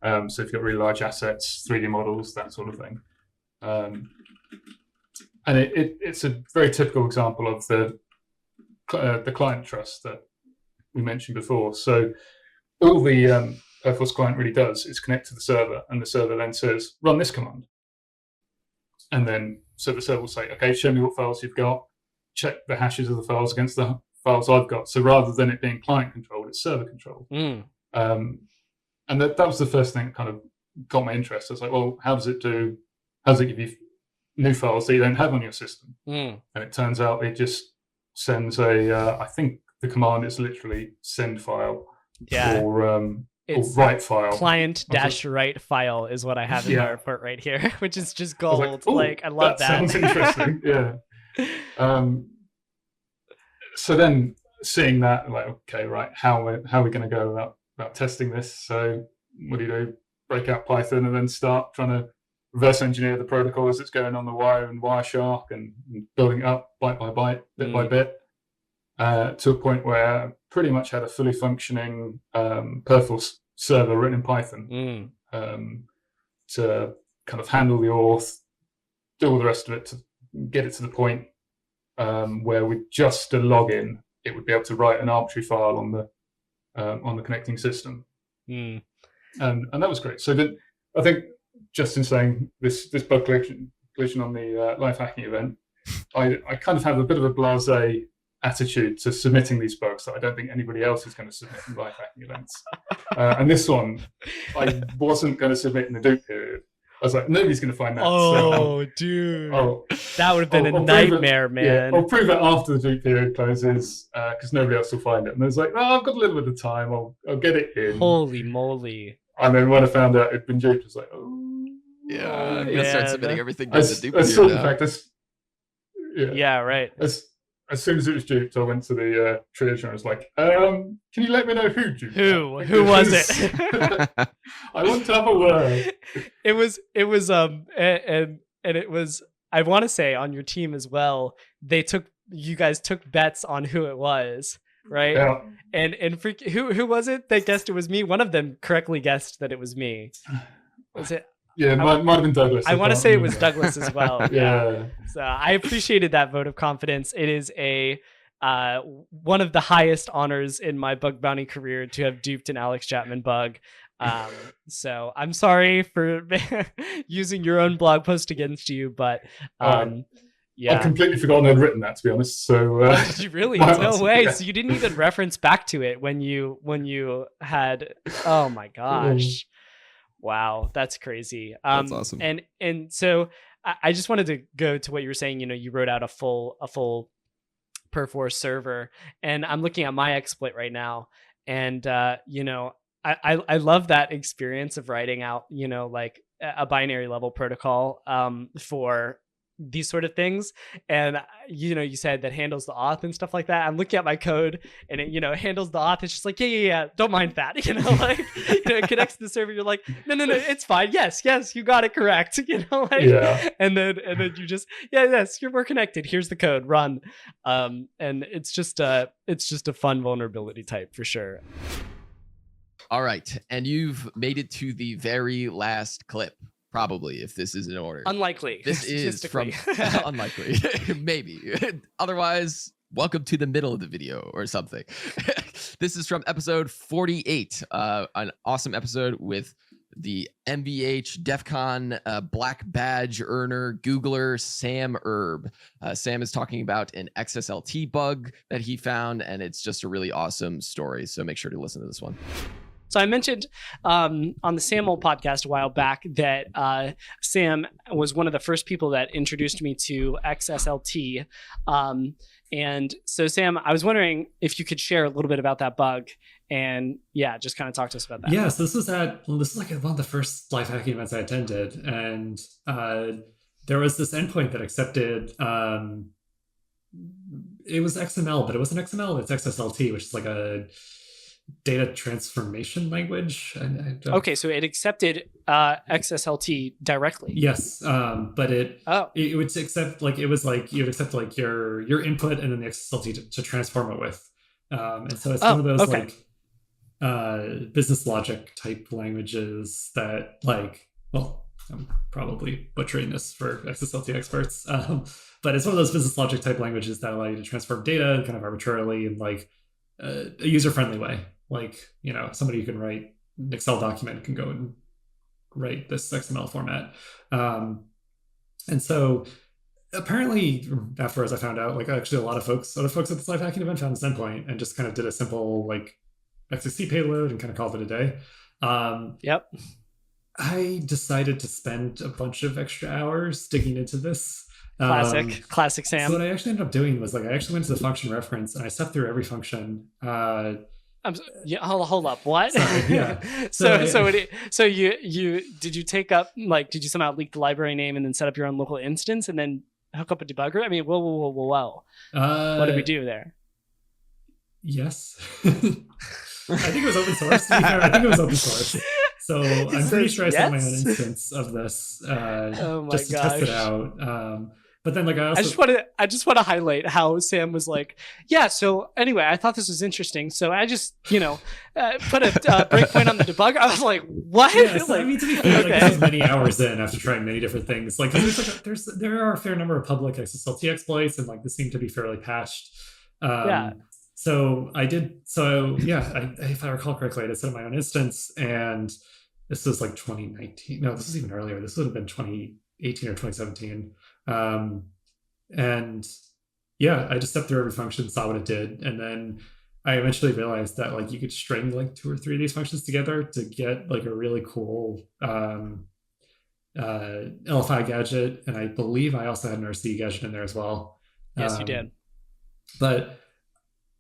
So if you've got really large assets, 3D models, that sort of thing. And it's a very typical example of the client trust that we mentioned before. So all the Perforce client really does is connect to the server, and the server then says, run this command. And then so the server will say, okay, show me what files you've got, check the hashes of the files against the files I've got. So rather than it being client controlled, it's server controlled. And that was the first thing that kind of got my interest. I was like, well, how does it give you new files that you don't have on your system? And it turns out it just sends I think the command is literally send file or write file. Client-write file is what I have in my report right here, which is just gold. I love that. Sounds interesting. Yeah. So then seeing that, like, okay, right, how are we going to go about testing this? So what do? Break out Python and then start trying to reverse engineer the protocol as it's going on the wire and Wireshark and building it up byte by byte, bit by bit, to a point where I pretty much had a fully functioning Perforce server written in Python to kind of handle the auth, do all the rest of it to get it to the point where with just a login, it would be able to write an arbitrary file on the connecting system. And that was great. So I think just in saying this bug collision on the live hacking event, I kind of have a bit of a blasé attitude to submitting these bugs that I don't think anybody else is going to submit in live hacking events. And this one, I wasn't going to submit in the dupe period. I was like, nobody's going to find that. Dude. That would have been a nightmare, man. Yeah, I'll prove it after the dupe period closes because nobody else will find it. And I was like, I've got a little bit of time. I'll get it in. Holy moly. And then when I found out it'd been duped, I was like, yeah, I'm going to start submitting everything to the dupe period. Yeah, right. As soon as it was duped, I went to the triage and I was like, can you let me know who duped? Who was it? I want to have a word. It was, and it was, I want to say on your team as well, you guys took bets on who it was. right? Yeah. And who was it that guessed it was me? One of them correctly guessed that it was me. Was it? Yeah, it might have been Douglas. I want to say it was Douglas as well. Yeah. So I appreciated that vote of confidence. It is one of the highest honors in my bug bounty career to have duped an Alex Chapman bug. So I'm sorry for using your own blog post against you, but yeah. I'd completely forgotten I'd written that, to be honest. So did you really? No way. Yeah. So you didn't even reference back to it when you had. Oh my gosh! Wow, that's crazy. That's awesome. And so I just wanted to go to what you were saying. You wrote out a full Perforce server, and I'm looking at my exploit right now, and I love that experience of writing out like a binary level protocol for these sort of things. And you said that handles the auth and stuff like that. I'm looking at my code, and it handles the auth. It's just like yeah, don't mind that. It connects to the server. You're like no, it's fine. Yes, you got it correct. Yeah. And then you just yes, we're connected. Here's the code. Run. And it's just a fun vulnerability type for sure. All right, and you've made it to the very last clip. Probably, if this is in order. Unlikely. This is from unlikely. Maybe. Otherwise, welcome to the middle of the video or something. This is from episode 48. An awesome episode with the MVH DEF CON Black Badge earner, Googler, Sam Erb. Sam is talking about an XSLT bug that he found, and it's just a really awesome story. So make sure to listen to this one. So I mentioned on the SAML podcast a while back that Sam was one of the first people that introduced me to XSLT. And so, Sam, I was wondering if you could share a little bit about that bug and just kind of talk to us about that. Yeah, so this is like one of the first live hacking events I attended. And there was this endpoint that accepted, it was XML, but it wasn't XML, it's XSLT, which is like a data transformation language. Okay, so it accepted XSLT directly. Yes, but it would accept you'd accept like your input and then the XSLT to transform it with. And so it's one of those business logic type languages that I'm probably butchering this for XSLT experts, but it's one of those business logic type languages that allow you to transform data kind of arbitrarily in a user-friendly way. Somebody who can write an Excel document can go and write this XML format. And so apparently afterwards I found out actually a lot of other folks at this live hacking event found this endpoint and just kind of did a simple XSC payload and kind of called it a day. Yep. I decided to spend a bunch of extra hours digging into this. Classic Sam. So what I actually ended up doing was I actually went to the function reference and I stepped through every function. Hold up. What? Sorry, yeah. So you did you take up did you somehow leak the library name and then set up your own local instance and then hook up a debugger? I mean, whoa. What did we do there? Yes. I think it was open source. I think it was open source. So I'm pretty sure I set my own instance of this just to test it out. But then I just want to highlight how Sam was so anyway, I thought this was interesting. So I just, put a breakpoint on the debugger. I was like, what? Yeah, so, to be fair, this is many hours in after trying many different things. There are a fair number of public XSLT exploits and they seem to be fairly patched. So I did. So if I recall correctly, I did set up my own instance, and this was 2019. No, this is even earlier. This would have been 2018 or 2017. And I just stepped through every function, saw what it did, and then I eventually realized that you could string 2 or 3 of these functions together to get a really cool LFI gadget, and I believe I also had an RCE gadget in there as well. Yes, you did. But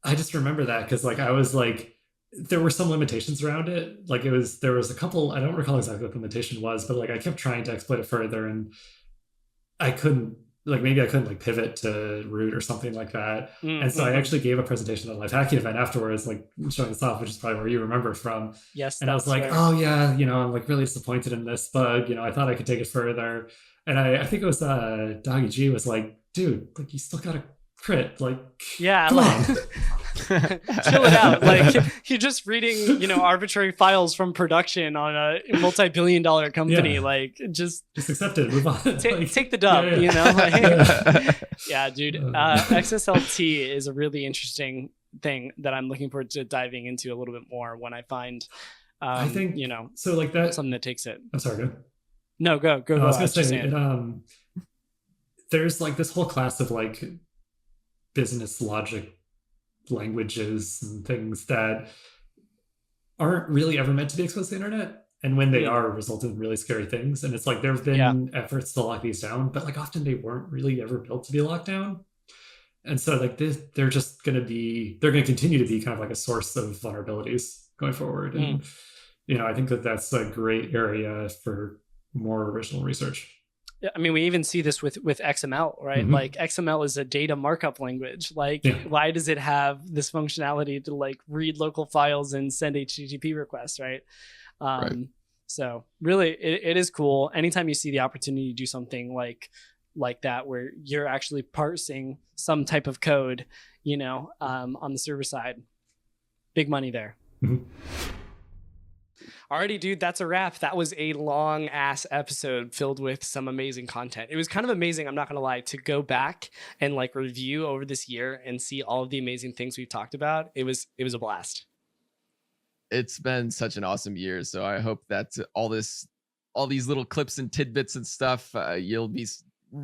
I just remember that because I was there were some limitations around it. There was a couple, I don't recall exactly what the limitation was, but I kept trying to exploit it further and I couldn't, maybe I couldn't pivot to root or something like that. And so I actually gave a presentation at a live hacking event afterwards, showing this off, which is probably where you remember from. Yes. And I was I'm really disappointed in this bug. I thought I could take it further. And I think it was Doggy G was dude, you still got a crit. Come on. Chill it out. Like you're just reading, arbitrary files from production on a multi-billion-dollar company. Yeah. Like just accept it. Move on. Take the dub. Yeah, dude. XSLT is a really interesting thing that I'm looking forward to diving into a little bit more when I find. I think so. Like that, something that takes it. I'm sorry. Go. No, go. I was gonna say it, there's like this whole class of like business logic languages and things that aren't really ever meant to be exposed to the internet, and when they are, result in really scary things. And it's like there have been efforts to lock these down, but like often they weren't really ever built to be locked down. And so like they're just going to continue to be kind of like a source of vulnerabilities going forward. And I think that's a great area for more original research. Yeah, I mean, we even see this with XML, right? Mm-hmm. Like XML is a data markup language. Like, why does it have this functionality to like read local files and send HTTP requests, right? So really, it is cool. Anytime you see the opportunity to do something like that, where you're actually parsing some type of code, on the server side, big money there. Mm-hmm. Alrighty, dude, that's a wrap. That was a long ass episode filled with some amazing content. It was kind of amazing, I'm not gonna lie, to go back and like review over this year and see all of the amazing things we've talked about. It was a blast. It's been such an awesome year. So I hope that all these little clips and tidbits and stuff, you'll be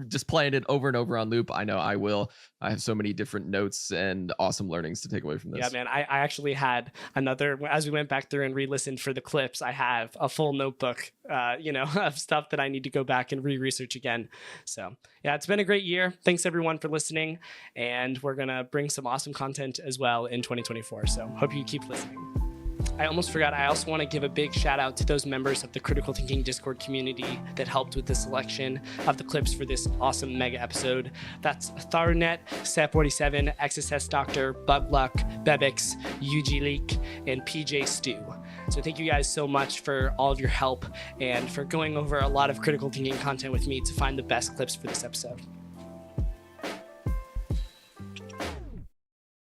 just playing it over and over on loop. I know I will. I have so many different notes and awesome learnings to take away from this. Yeah, man. I actually had another, as we went back through and re-listened for the clips, I have a full notebook, of stuff that I need to go back and re-research again. So yeah, it's been a great year. Thanks everyone for listening. And we're going to bring some awesome content as well in 2024. So hope you keep listening. I almost forgot. I also want to give a big shout out to those members of the Critical Thinking Discord community that helped with the selection of the clips for this awesome mega episode. That's Tharunet, Set47, XSS Doctor, Bugluck, Bebix, UG Leak, and PJ Stew. So thank you guys so much for all of your help and for going over a lot of critical thinking content with me to find the best clips for this episode.